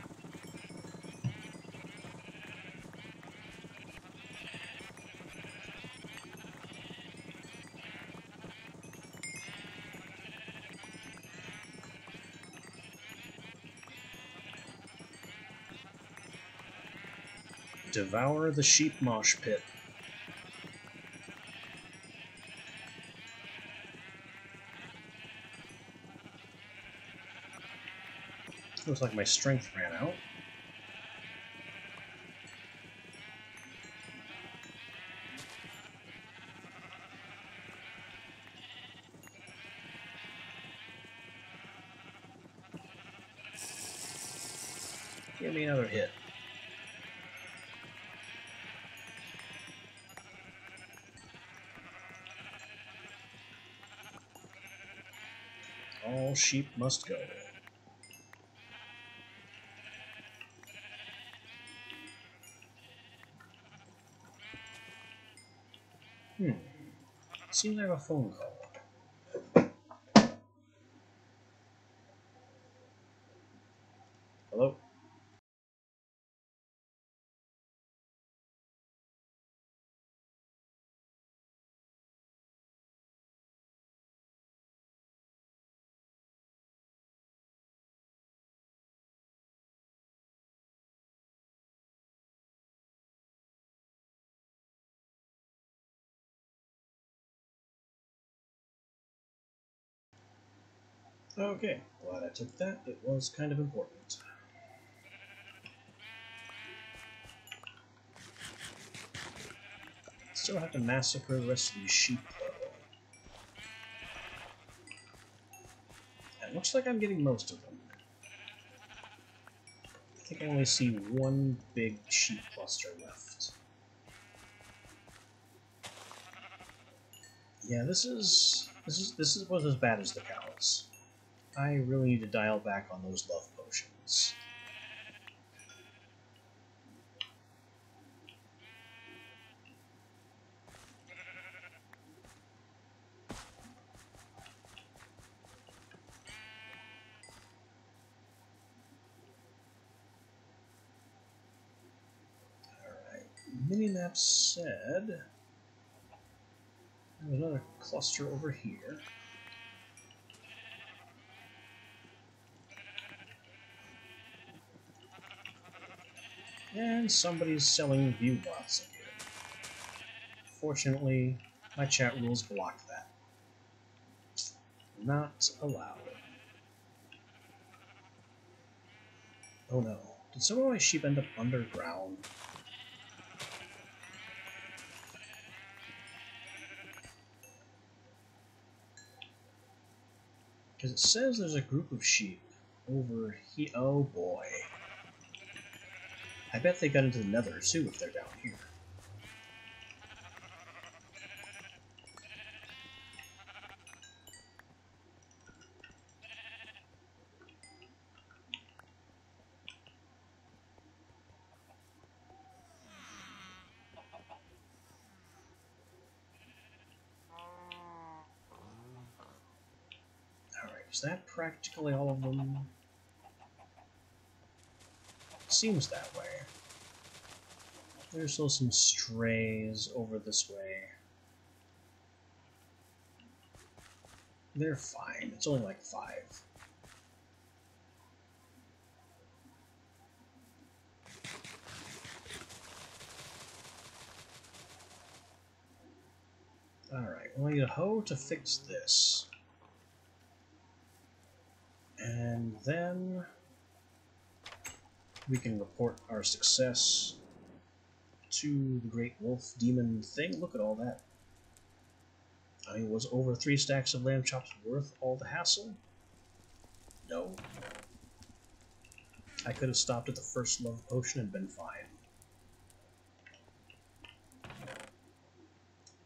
Devour the sheep mosh pit. Looks like my strength ran out. Give me another hit. All sheep must go. Seems I have a phone call. Hello? Okay, glad I took that. It was kind of important. Still have to massacre the rest of these sheep, though. It looks like I'm getting most of them. I think I only see one big sheep cluster left. Yeah, this is This was as bad as the cows. I really need to dial back on those love potions. Alright, minimap said there's another cluster over here. And somebody's selling view bots in here. Fortunately, my chat rules block that. Not allowed. Oh no. Did some of my sheep end up underground? Because it says there's a group of sheep over here. Oh boy. I bet they got into the nether too if they're down here. Alright, is that practically all of them? Seems that way. There's still some strays over this way. They're fine. It's only like 5. Alright, we'll need a hoe to fix this. And then we can report our success to the Great Wolf Demon thing. Look at all that. I mean, was over 3 stacks of lamb chops worth all the hassle? No. I could have stopped at the first love potion and been fine.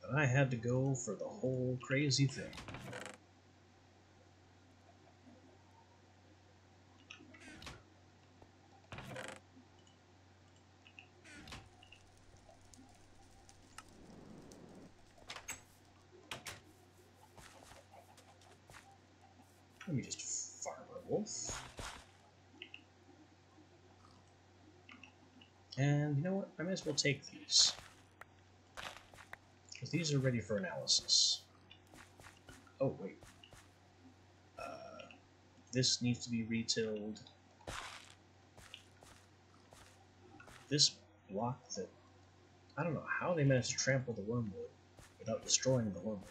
But I had to go for the whole crazy thing. Let me just farm a wolf. And you know what? I might as well take these. Because these are ready for analysis. Oh, wait. This needs to be retilled. This block that... I don't know how they managed to trample the wormwood without destroying the wormwood.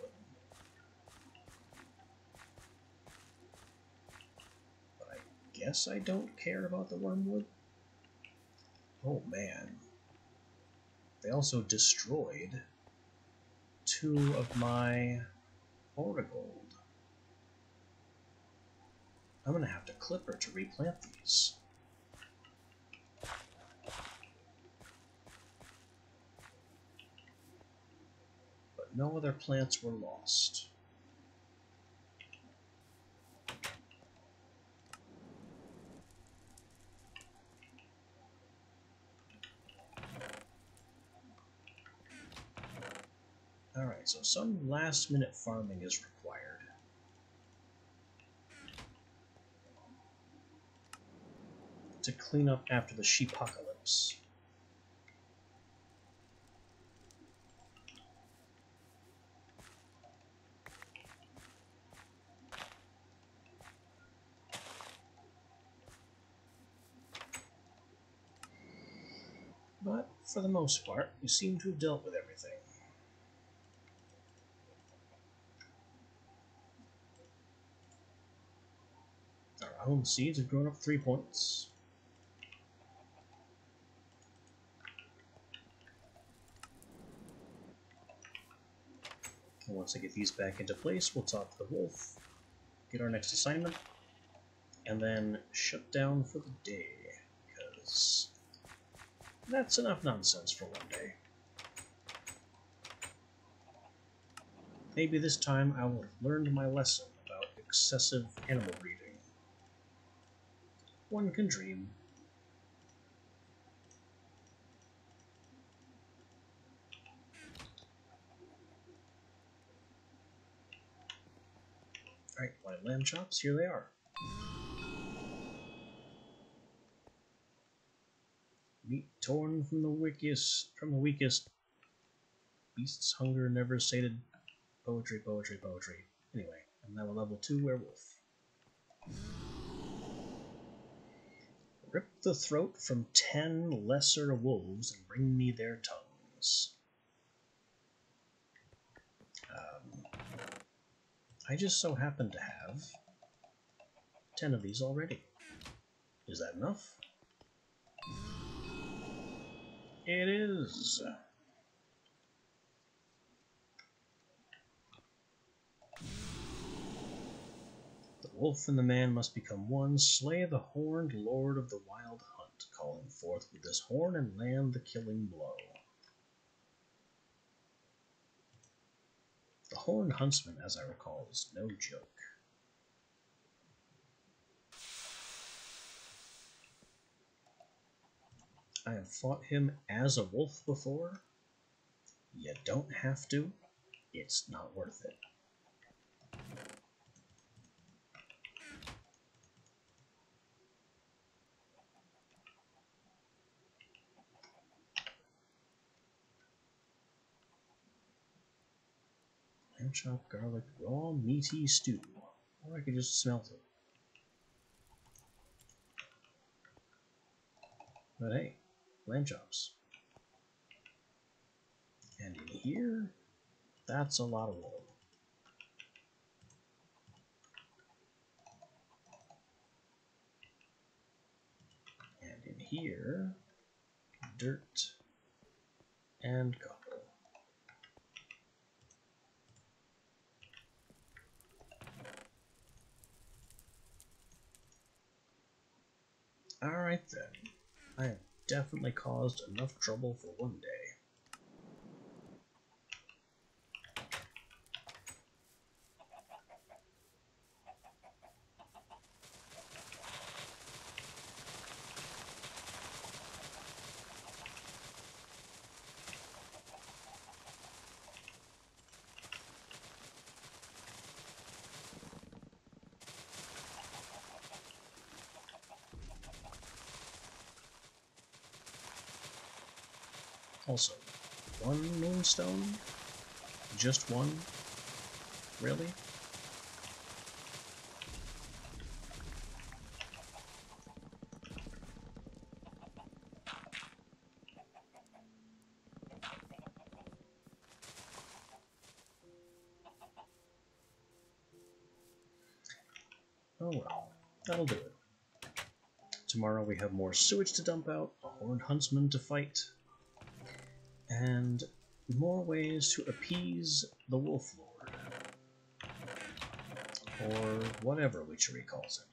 But I guess I don't care about the wormwood. Oh man. They also destroyed 2 of my Oragold. I'm gonna have to clip her to replant these. But no other plants were lost. Alright, so some last-minute farming is required. To clean up after the sheepocalypse. But, for the most part, we seem to have dealt with everything. Our own seeds have grown up 3 points. And once I get these back into place, we'll talk to the wolf, get our next assignment, and then shut down for the day, because that's enough nonsense for one day. Maybe this time I will have learned my lesson about excessive animal breeding. One can dream. Alright, my lamb chops, here they are. Meat torn from the weakest. Beast's hunger never sated. Poetry, poetry, poetry. Anyway, I'm now a level 2 werewolf. Rip the throat from 10 lesser wolves and bring me their tongues. I just so happen to have 10 of these already. Is that enough? It is. The wolf and the man must become one. Slay the horned lord of the wild hunt, calling forth with his horn and land the killing blow. The horned huntsman, as I recall, is no joke. I have fought him as a wolf before. You don't have to. It's not worth it. Lamb chop, garlic, raw, meaty stew. Or I could just smelt it. But hey, lamb chops. And in here, that's a lot of wool. And in here, dirt and copper. Alright then, I have definitely caused enough trouble for one day. Also, one moonstone? Just one? Really? Oh well, that'll do it. Tomorrow we have more sewage to dump out, a horned huntsman to fight, and more ways to appease the Wolf Lord. Or whatever Witchery calls it.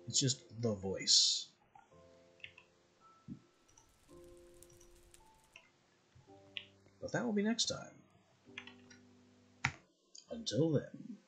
It's just the voice. But that will be next time. Until then.